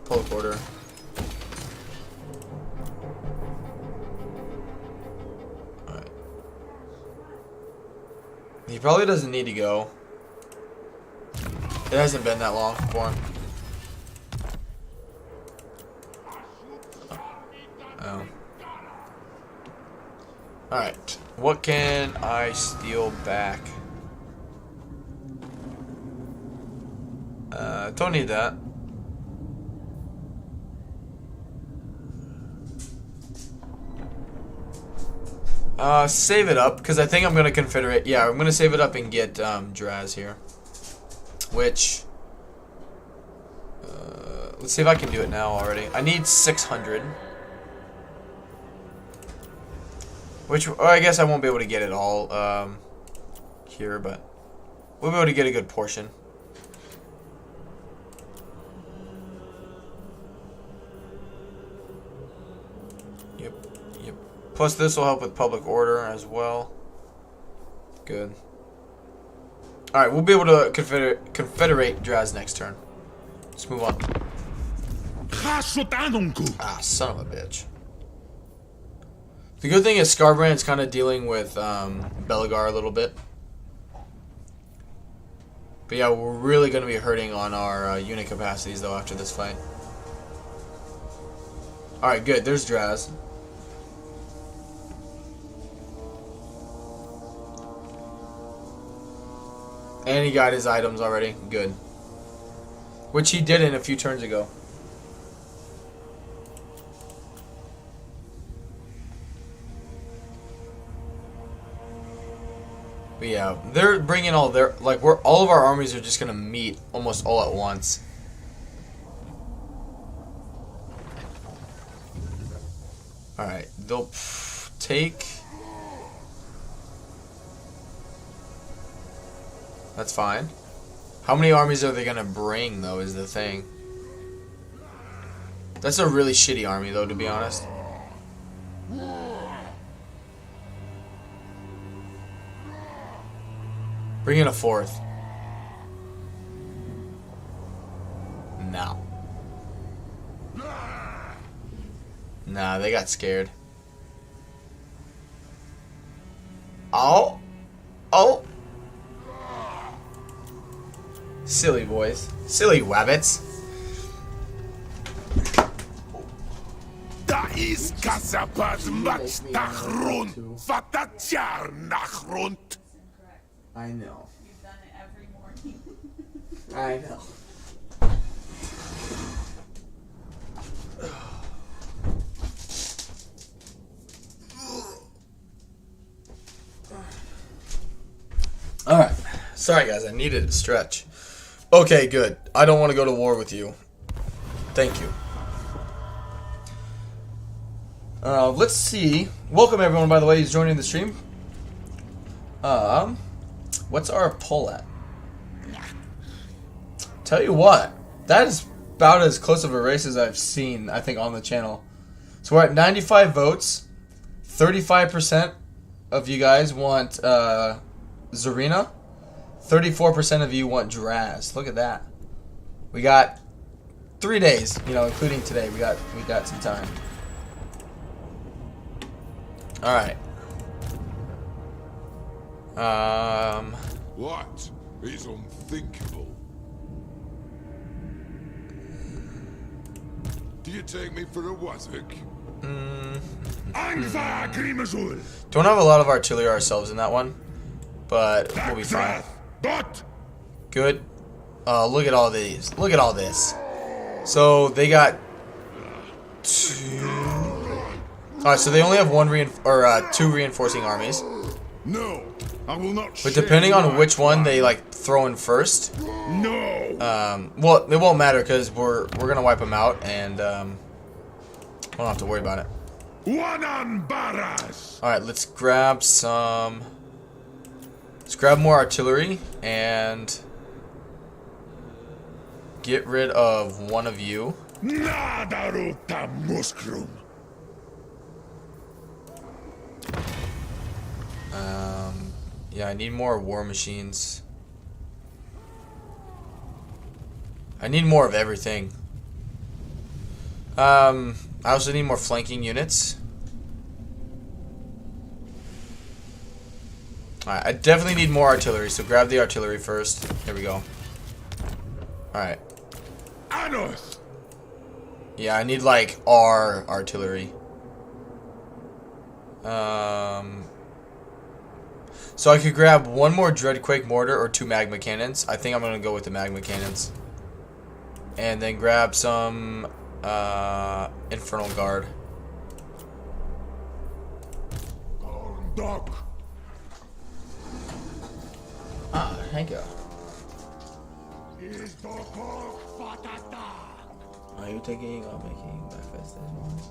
Public order. Alright. He probably doesn't need to go. It hasn't been that long for him. Oh. Alright. What can I steal back? Don't need that. Save it up, because I think I'm going to confederate. Yeah, I'm going to save it up and get Draz here. Which... let's see if I can do it now already. I need 600. Which, or I guess I won't be able to get it all here, but we'll be able to get a good portion. Yep. Plus this will help with public order as well. Good. Alright, we'll be able to confederate Draz next turn. Let's move on. Ah, son of a bitch. The good thing is Scarbrand's kind of dealing with Belagar a little bit. But yeah, we're really going to be hurting on our unit capacities though after this fight. Alright, good. There's Draz. And he got his items already. Good. Which he didn't a few turns ago. But yeah, they're bringing all their... Like, all of our armies are just going to meet almost all at once. Alright, they'll take... That's fine. How many armies are they going to bring, though, is the thing. That's a really shitty army, though, to be honest. Bring in a fourth. No. Nah, they got scared. Oh. Oh. Silly boys. Silly wabbits. Da is Kasapad Match Nachrund. Vatatjar Nachrund. I know. You've done it every morning. I know. Alright. Sorry, guys. I needed a stretch. Okay, good. I don't want to go to war with you. Thank you. Let's see. Welcome, everyone, by the way, who's joining the stream. What's our poll at? Tell you what. That is about as close of a race as I've seen, I think, on the channel. So we're at 95 votes. 35% of you guys want Zarina. 34% of you want Draz. Look at that. We got 3 days, you know, including today. We got some time. All right. What is unthinkable? Do you take me for a wazzock? Angva Grimazul! Don't have a lot of artillery ourselves in that one, but we'll be fine. But Good. Look at all these. Look at all this. So they got 2. All right, so they only have 2 reinforcing armies. no, I will not. But depending on which one they like throw in first, No. well, it won't matter because we're gonna wipe them out and we don't have to worry about it. Wanan Baras. All right, let's grab some. Let's grab more artillery and get rid of one of you. Nadaruta Muskrum. Yeah, I need more war machines. I need more of everything. I also need more flanking units. Alright, I definitely need more artillery, so grab the artillery first. Here we go. Alright. Anos. Yeah, I need like our artillery. So I could grab one more Dreadquake mortar or 2 magma cannons. I think I'm gonna go with the magma cannons. And then grab some Infernal Guard. Dog. Ah, thank you. Is the pork fatata? Are you taking or making breakfast this morning?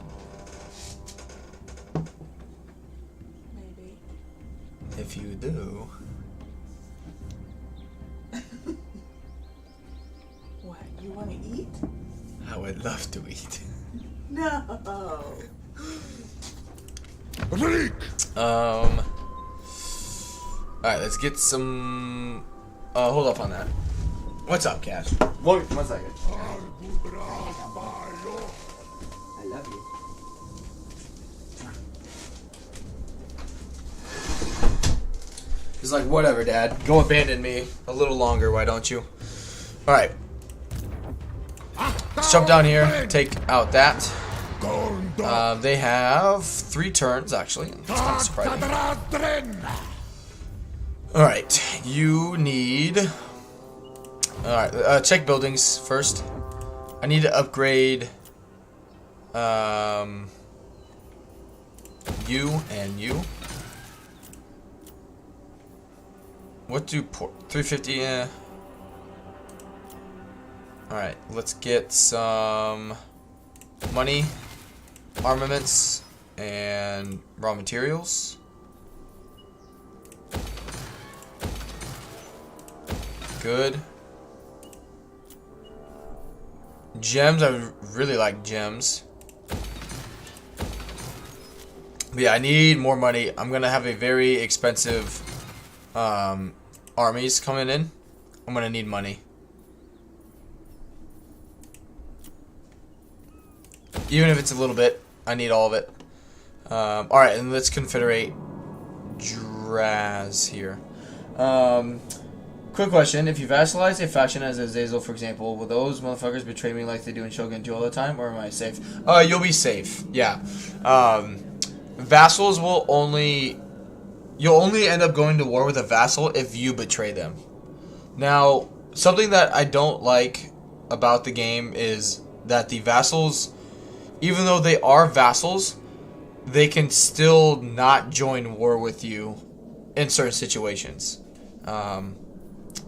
Maybe. If you do. What? You want to eat? I would love to eat. No. Freak. Alright, let's get some. Hold up on that. What's up, Cash? One second. I love you. He's like, whatever, Dad. Go abandon me a little longer, why don't you? Alright. Let's jump down here, take out that. They have 3 turns, actually. That's kind of surprising. Alright, you need... Alright, check buildings first. I need to upgrade... you and you. What do 350? Alright, let's get some money, armaments, and raw materials. Good. Gems, I really like gems. But yeah, I need more money. I'm gonna have a very expensive armies coming in. I'm gonna need money. Even if it's a little bit, I need all of it. Alright, and let's confederate Draz here. Quick question. If you vassalize a faction as Azazel, for example, will those motherfuckers betray me like they do in Shogun 2 all the time, or am I safe? You'll be safe. Yeah. Vassals will only... You'll only end up going to war with a vassal if you betray them. Now, something that I don't like about the game is that the vassals, even though they are vassals, they can still not join war with you in certain situations.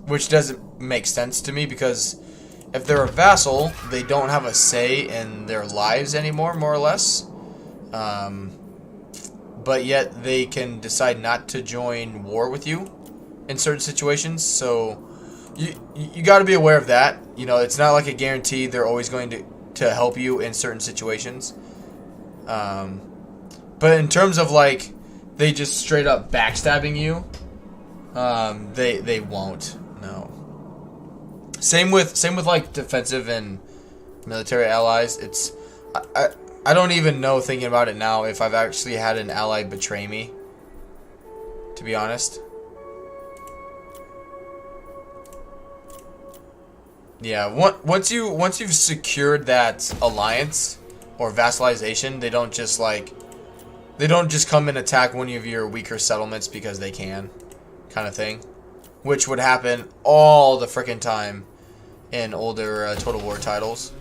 Which doesn't make sense to me, because if they're a vassal, they don't have a say in their lives anymore, more or less. But yet they can decide not to join war with you in certain situations. So you got to be aware of that. You know, it's not like a guarantee they're always going to help you in certain situations. But in terms of like they just straight up backstabbing you, they won't. No. Same with like defensive and military allies. It's I don't even know, thinking about it now, if I've actually had an ally betray me, to be honest. Yeah, once you've secured that alliance or vassalization, they don't just come and attack one of your weaker settlements because they can, kind of thing, which would happen all the frickin' time in older Total War titles.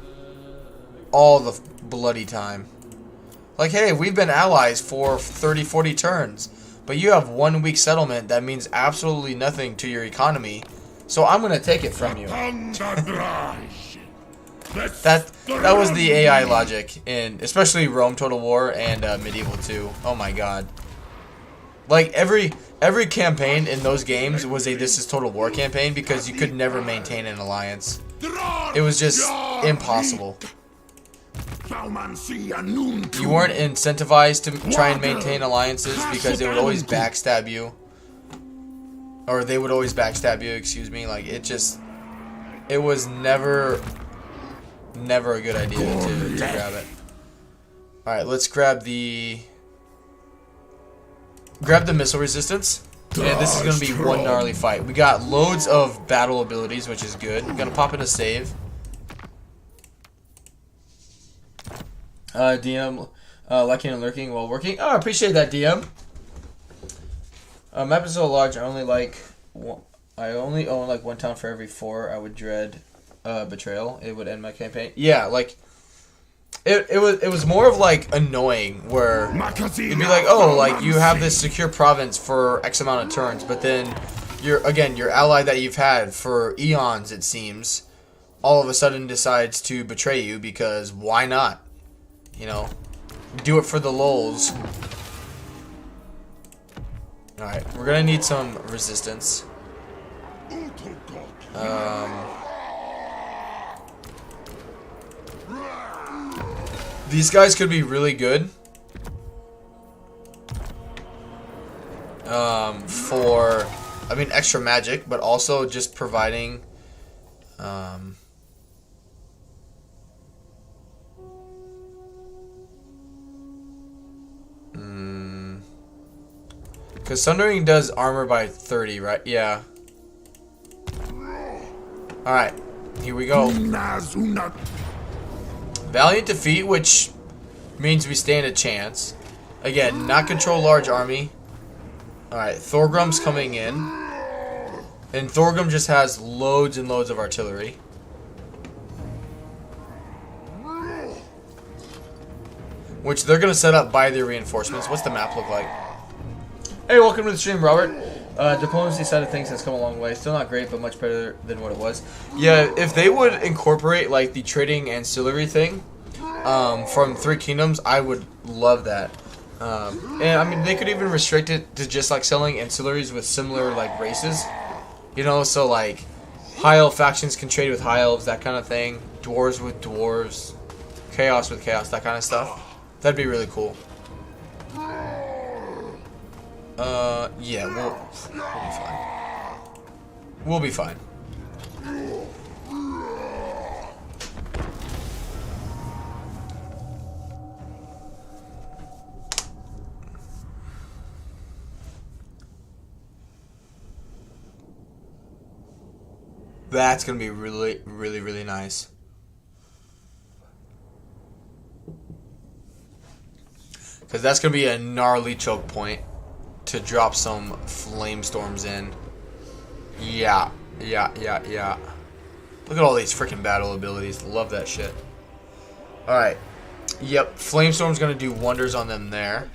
All the bloody time. Like, hey, we've been allies for 30-40 turns, but you have one weak settlement that means absolutely nothing to your economy, so I'm gonna take it from you. That was the AI logic in especially Rome Total War and Medieval 2. Oh my god. Like every campaign in those games was a This Is Total War campaign, because you could never maintain an alliance. It was just impossible. You weren't incentivized to try and maintain alliances because they would always backstab you. Or they would always backstab you, excuse me. Like, it was never a good idea to grab it. Alright, let's grab the missile resistance. And this is going to be one gnarly fight. We got loads of battle abilities, which is good. I'm going to pop in a save. DM, liking and lurking while working. Oh, I appreciate that, DM. Map is so large, I only own like one town for every 4. I would dread betrayal. It would end my campaign. Yeah, like it was more of like annoying, where you'd be like, oh, like you have this secure province for X amount of turns, but then your ally that you've had for eons, it seems, all of a sudden decides to betray you, because why not? You know, do it for the lulz. Alright, we're gonna need some resistance. These guys could be really good. For, I mean, extra magic, but also just providing, because Sundering does armor by 30, right? Yeah. Alright, here we go. Valiant defeat, which means we stand a chance. Again, not control large army. Alright, Thorgrum's coming in. And Thorgrum just has loads and loads of artillery. Which they're going to set up by their reinforcements. What's the map look like? Hey, welcome to the stream, Robert. Diplomacy side of things has come a long way. Still not great, but much better than what it was. Yeah, if they would incorporate like the trading ancillary thing from Three Kingdoms, I would love that. And I mean, they could even restrict it to just like selling ancillaries with similar like races. You know, so like High elf factions can trade with high elves, that kind of thing. Dwarves with dwarves. Chaos with chaos, that kind of stuff. That'd be really cool. Yeah, we'll be fine. We'll be fine. That's gonna be really, really, really nice. Because that's gonna be a gnarly choke point to drop some flame storms in. Yeah. Look at all these freaking battle abilities. Love that shit. Alright. Yep, flame storm's gonna do wonders on them there.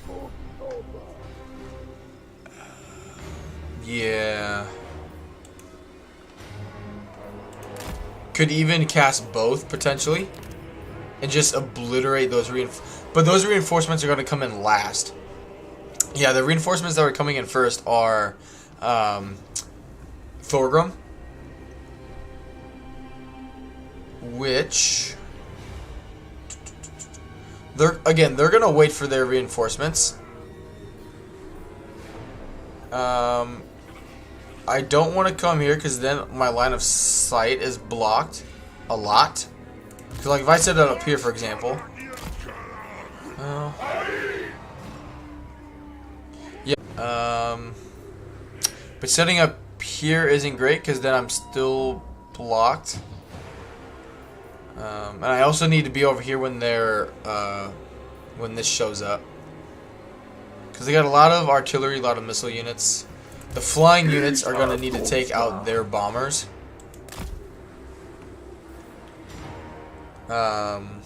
Yeah. Could even cast both, potentially. And just obliterate those reinforcements. But those reinforcements are going to come in last. Yeah, the reinforcements that are coming in first are Thorgrim. Which... they're going to wait for their reinforcements. I don't want to come here because then my line of sight is blocked a lot. Because like if I set it up here, for example. Yeah. But setting up here isn't great because then I'm still blocked. And I also need to be over here when they're when this shows up. Because they got a lot of artillery, a lot of missile units. The flying units are going to need to take out their bombers. And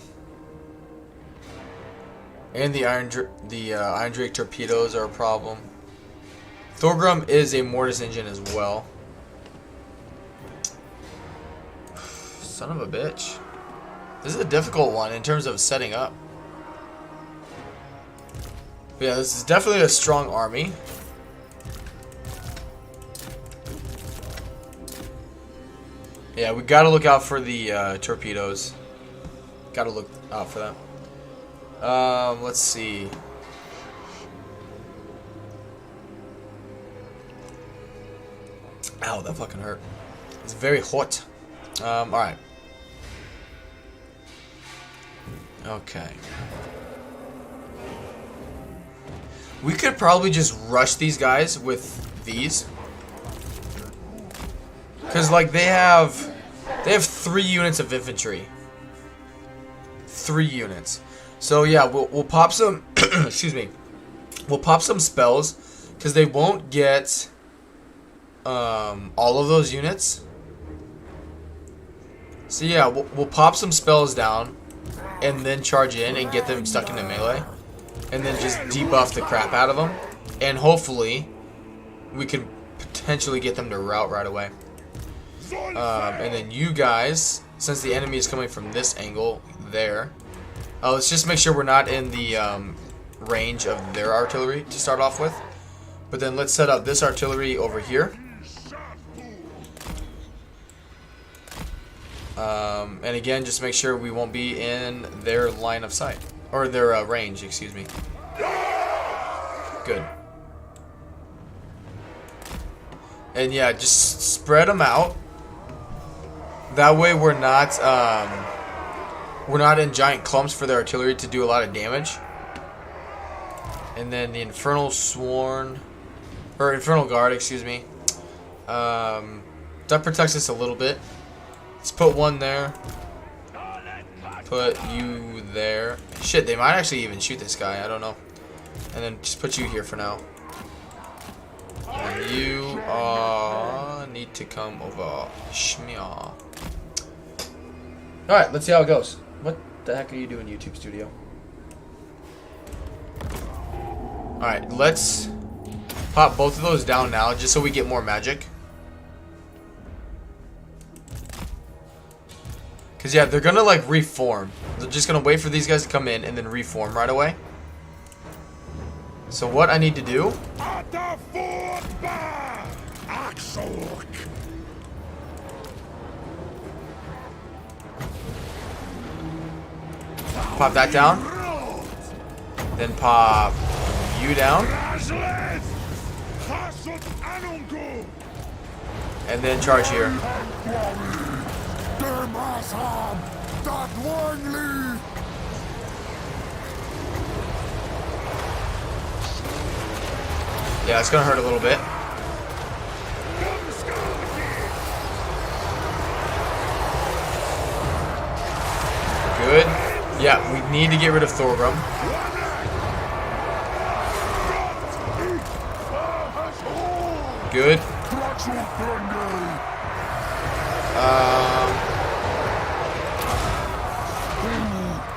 the Iron Drake torpedoes are a problem. Thorgrim is a mortis engine as well. Son of a bitch. This is a difficult one in terms of setting up. But yeah, this is definitely a strong army. Yeah, we gotta look out for the torpedoes. Gotta look out for them. Let's see. Ow, that fucking hurt. It's very hot. Alright. Okay. We could probably just rush these guys with these. Because, like, they have 3 units of infantry. 3 units. So, yeah, we'll pop some... excuse me. We'll pop some spells. Because they won't get all of those units. So, yeah, we'll pop some spells down. And then charge in and get them stuck into melee. And then just debuff the crap out of them. And hopefully, we can potentially get them to rout right away. And then you guys, since the enemy is coming from this angle there, let's just make sure we're not in the range of their artillery to start off with. But then let's set up this artillery over here. And again, just make sure we won't be in their line of sight. Or their range, excuse me. Good. And yeah, just spread them out. That way we're not in giant clumps for their artillery to do a lot of damage. And then the Infernal Sworn, or Infernal Guard, excuse me. That protects us a little bit. Let's put one there. Put you there. Shit, they might actually even shoot this guy. I don't know. And then just put you here for now. And you need to come over. Shmia. Alright, let's see how it goes. What the heck are you doing, YouTube Studio? Alright, let's pop both of those down now just so we get more magic. Because, yeah, they're going to, like, reform. They're just going to wait for these guys to come in and then reform right away. So what I need to do... Pop that down. Then pop you down. And then charge here. Yeah, it's gonna hurt a little bit. Good. Yeah, we need to get rid of Thorgrim. Good.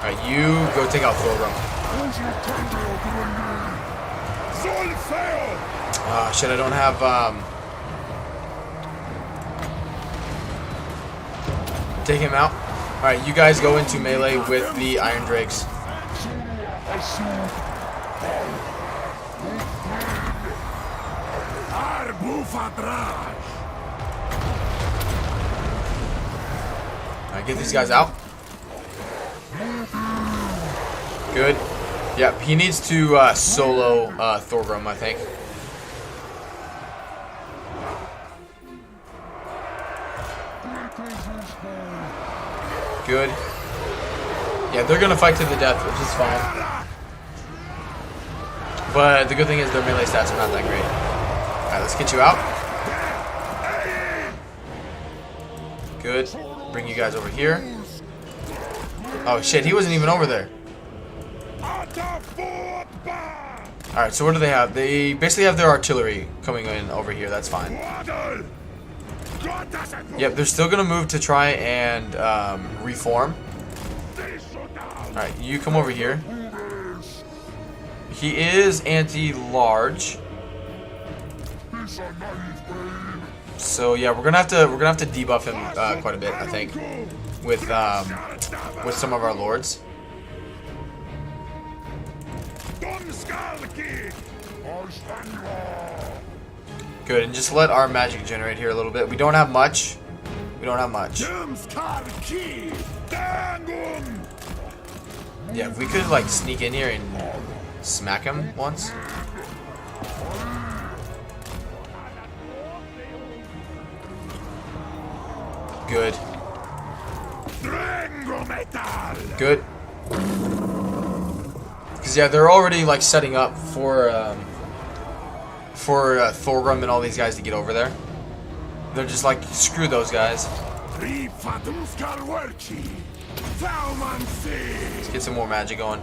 Alright, you go take out Thorgrim. Ah, shit, I don't have, take him out. Alright, you guys go into melee with the Iron Drakes. Alright, get these guys out. Good. Yep, he needs to solo Thorgrim, I think. Good. Yeah, they're gonna fight to the death, which is fine. But the good thing is their melee stats are not that great. Alright, let's get you out. Good. Bring you guys over here. Oh shit, he wasn't even over there. Alright, so what do they have? They basically have their artillery coming in over here, that's fine. Yep, they're still gonna move to try and reform. Alright, you come over here. He is anti-large. So yeah, we're gonna have to debuff him quite a bit, I think, with some of our lords. Good, and just let our magic generate here a little bit. We don't have much. We don't have much. Yeah, if we could like sneak in here and smack him once. Good. Good. Because yeah, they're already like setting up for Thorgrim and all these guys to get over there. They're just like, screw those guys. Let's get some more magic going.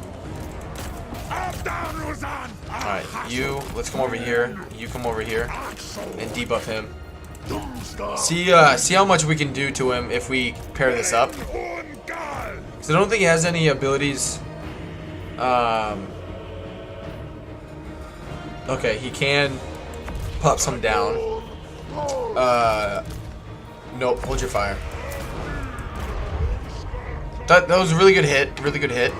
Alright, let's come over here. You come over here and debuff him. See how much we can do to him if we pair this up. So I don't think he has any abilities. Okay, he can pop some down. Nope, hold your fire. That was a really good hit. Really good hit.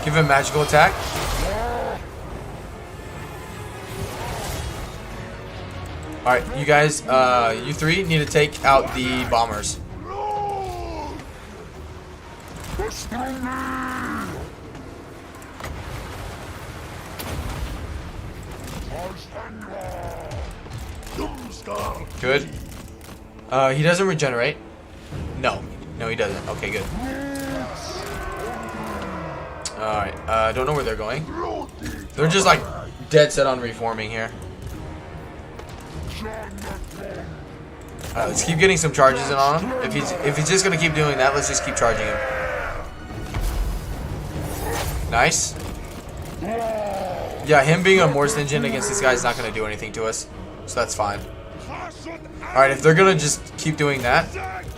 Give him magical attack. Alright, you guys, you three need to take out the bombers. Good. He doesn't regenerate. No, he doesn't. Okay, good. Alright, I don't know where they're going. They're just like dead set on reforming here. Alright, let's keep getting some charges in on him. If he's just gonna keep doing that, let's just keep charging him. Nice. Yeah, him being a Morse engine against this guy is not gonna do anything to us, so that's fine. Alright, if they're gonna just keep doing that,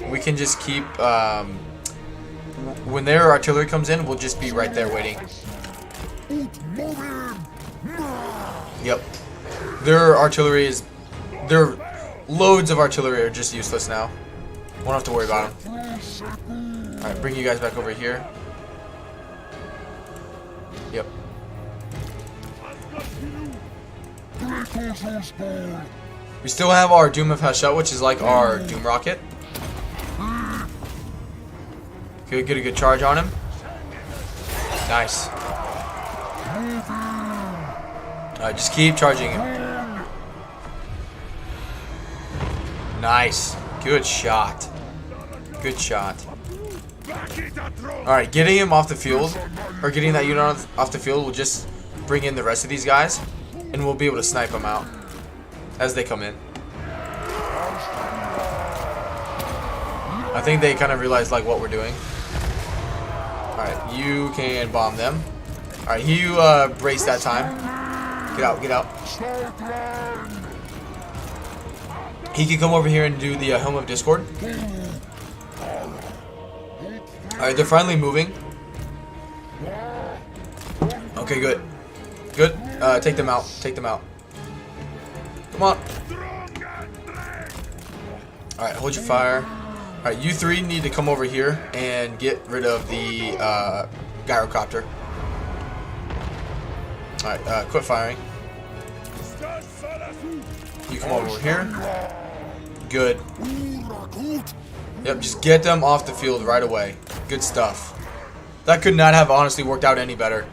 we can just keep when their artillery comes in, we'll just be right there waiting. Yep. Their loads of artillery are just useless now. Won't have to worry about them. Alright, bring you guys back over here. Yep. We still have our Doom of Hashut, which is like our Doom Rocket. Good, get a good charge on him. Nice. Alright, just keep charging him. Nice. Good shot. Good shot. Alright, getting him off the field, or getting that unit off the field will just bring in the rest of these guys, and we'll be able to snipe them out as they come in. I think they kind of realized like what we're doing. Alright, you can bomb them. Alright, you brace that time. Get out, get out. He can come over here and do the Helm of Discord. Alright, they're finally moving. Okay, good. Good. Take them out. Take them out. Come on. Alright, hold your fire. Alright, you three need to come over here and get rid of the gyrocopter. Alright, quit firing. You come over here. Good. Yep, just get them off the field right away. Good stuff. That could not have honestly worked out any better.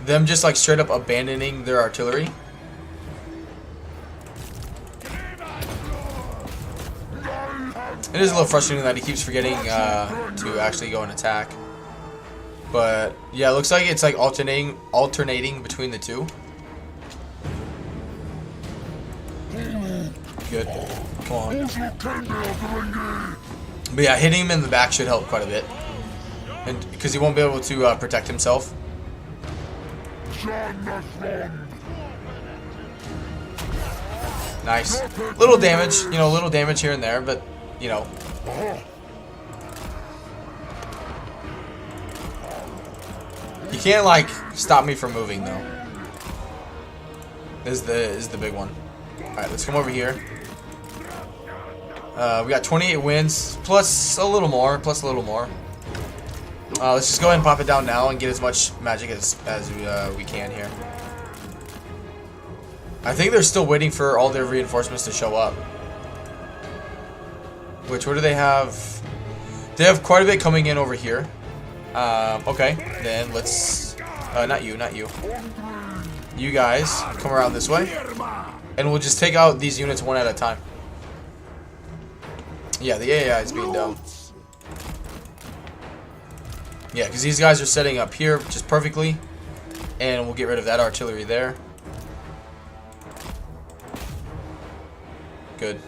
Them just like straight up abandoning their artillery. It is a little frustrating that he keeps forgetting to actually go and attack. But yeah, it looks like it's like alternating between the two. Good. Come on. But yeah, hitting him in the back should help quite a bit. And because he won't be able to protect himself. Nice. Little damage, you know, little damage here and there, but you know. You can't like stop me from moving though. Is the big one. Alright, let's come over here. We got 28 wins, plus a little more, let's just go ahead and pop it down now and get as much magic as we can here. I think they're still waiting for all their reinforcements to show up. What do they have? They have quite a bit coming in over here. Okay, then let's... not you. You guys come around this way. And we'll just take out these units one at a time. Yeah, the AI is being dumb. Yeah, because these guys are setting up here just perfectly. And we'll get rid of that artillery there. Good.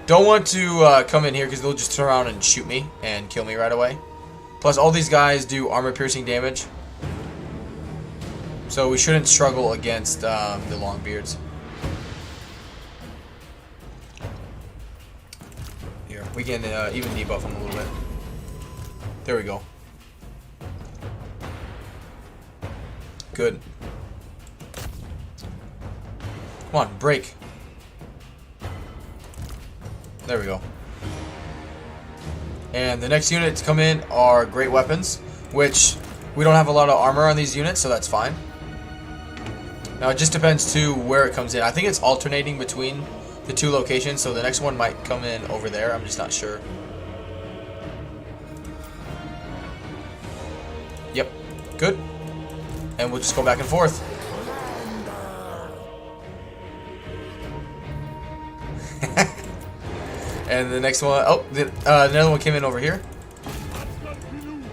Don't want to come in here because they'll just turn around and shoot me and kill me right away. Plus, all these guys do armor-piercing damage. So we shouldn't struggle against the Longbeards. Here, we can even debuff them a little bit. There we go. Good. Come on, break. There we go. And the next units to come in are great weapons, which we don't have a lot of armor on these units, so that's fine. Now it just depends to where it comes in. I think it's alternating between the two locations, so the next one might come in over there. I'm just not sure. Yep, good. And we'll just go back and forth. And the next one, oh, another one came in over here.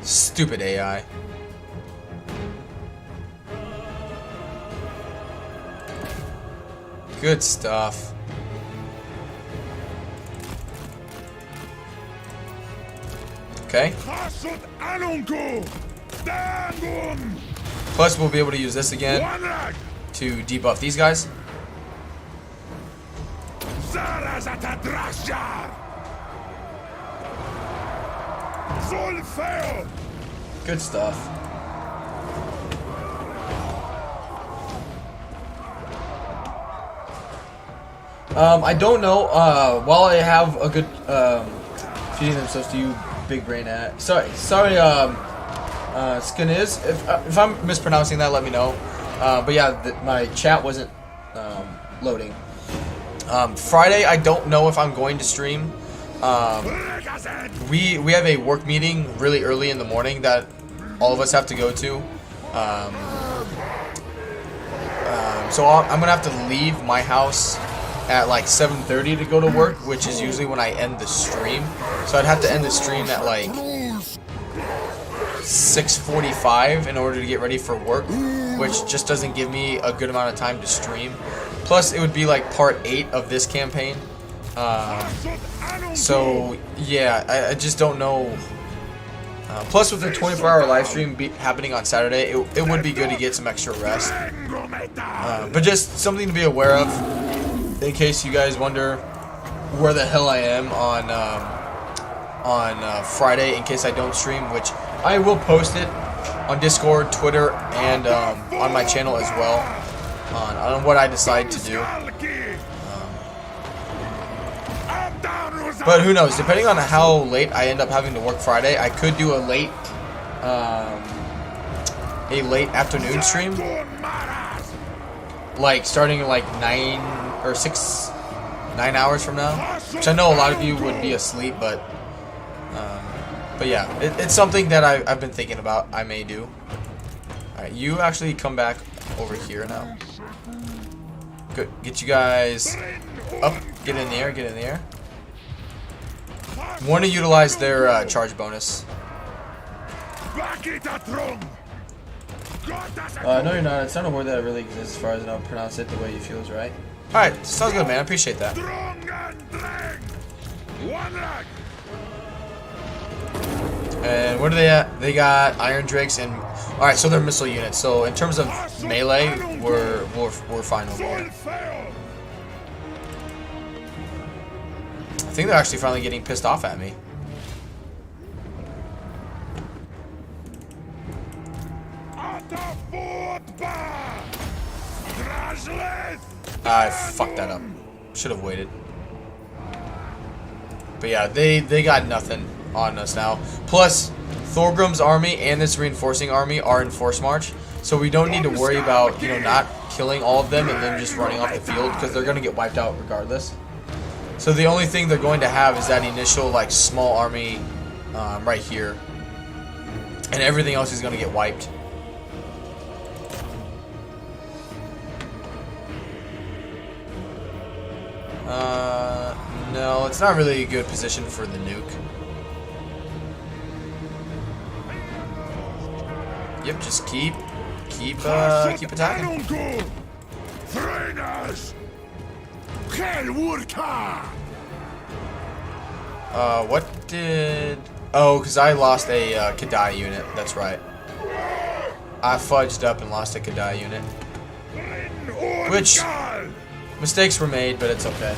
Stupid AI. Good stuff. Okay. Plus, we'll be able to use this again to debuff these guys. Good stuff. I don't know. While I have a good feeding themselves to you, big brain at. Sorry. Skin is. If I'm mispronouncing that, let me know. But yeah, my chat wasn't loading. Friday, I don't know if I'm going to stream. We have a work meeting really early in the morning that all of us have to go to. So I'm gonna have to leave my house at like 7:30 to go to work, which is usually when I end the stream. So I'd have to end the stream at like 6:45 in order to get ready for work, which just doesn't give me a good amount of time to stream. Plus, it would be like part 8 of this campaign. So yeah, I just don't know. Plus, with the 24-hour live stream happening on Saturday, it would be good to get some extra rest. But just something to be aware of, in case you guys wonder where the hell I am on Friday, in case I don't stream, which I will post it on Discord, Twitter, and on my channel as well, on what I decide to do. But who knows? Depending on how late I end up having to work Friday, I could do a late afternoon stream, like starting at like 9 hours from now. Which I know a lot of you would be asleep, but yeah, it's something that I've been thinking about. I may do. All right, you actually come back over here now. Good. Get you guys up. Get in there. Get in there. Want to utilize their charge bonus. No, you're not. It's not a word that really exists as far as I know. Pronounce it the way you feel is right. Alright, sounds good, man. I appreciate that. And what are they at? They got Iron Drakes and... Alright, so they're missile units. So in terms of melee, we're fine overall. I think they're actually finally getting pissed off at me. I fucked that up. Should have waited. But yeah, they got nothing on us now. Plus, Thorgrim's army and this reinforcing army are in force march, so we don't need to worry about, you know, not killing all of them and then just running off the field, because they're gonna get wiped out regardless. So the only thing they're going to have is that initial like small army right here, and everything else is going to get wiped. No, it's not really a good position for the nuke. Yep, just keep attacking. What did... Oh, because I lost a Kadai unit. That's right. I fudged up and lost a Kadai unit. Which... mistakes were made, but it's okay.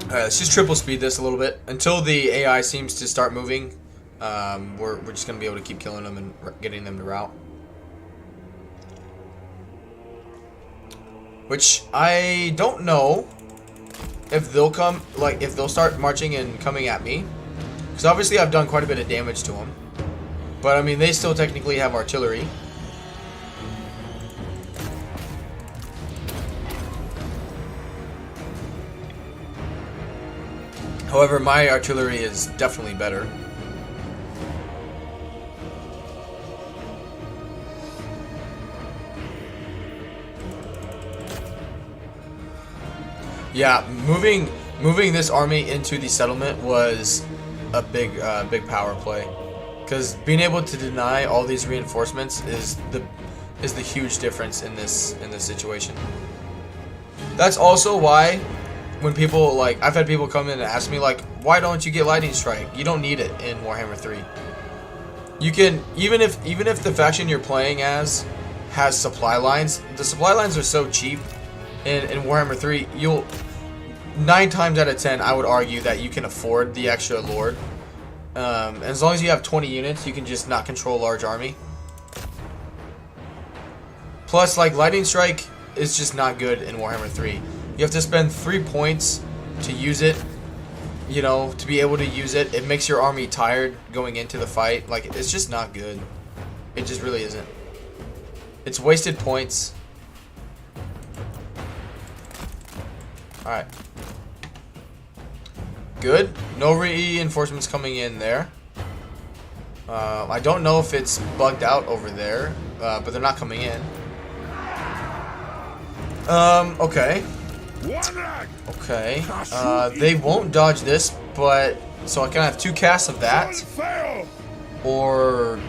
Alright, let's just triple speed this a little bit. Until the AI seems to start moving, we're just going to be able to keep killing them and getting them to rout. Which I don't know if they'll come, like if they'll start marching and coming at me, because obviously I've done quite a bit of damage to them. But I mean, they still technically have artillery. However, my artillery is definitely better. Yeah, moving this army into the settlement was a big power play, because being able to deny all these reinforcements is the huge difference in this situation. That's also why when people, like, I've had people come in and ask me, like, why don't you get Lightning Strike? You don't need it in Warhammer 3. You can, even if the faction you're playing as has supply lines, the supply lines are so cheap in Warhammer 3, you'll 9 times out of 10 I would argue that you can afford the extra Lord. As long as you have 20 units, you can just not control a large army. Plus, like, Lightning Strike is just not good in Warhammer 3. You have to spend 3 points to use it, you know, to be able to use it. It makes your army tired going into the fight. Like, it's just not good. It just really isn't. It's wasted points. Alright. Good. No reinforcements coming in there. I don't know if it's bugged out over there, but they're not coming in. Okay. Okay. They won't dodge this, but so I can have 2 casts of that, Fail. or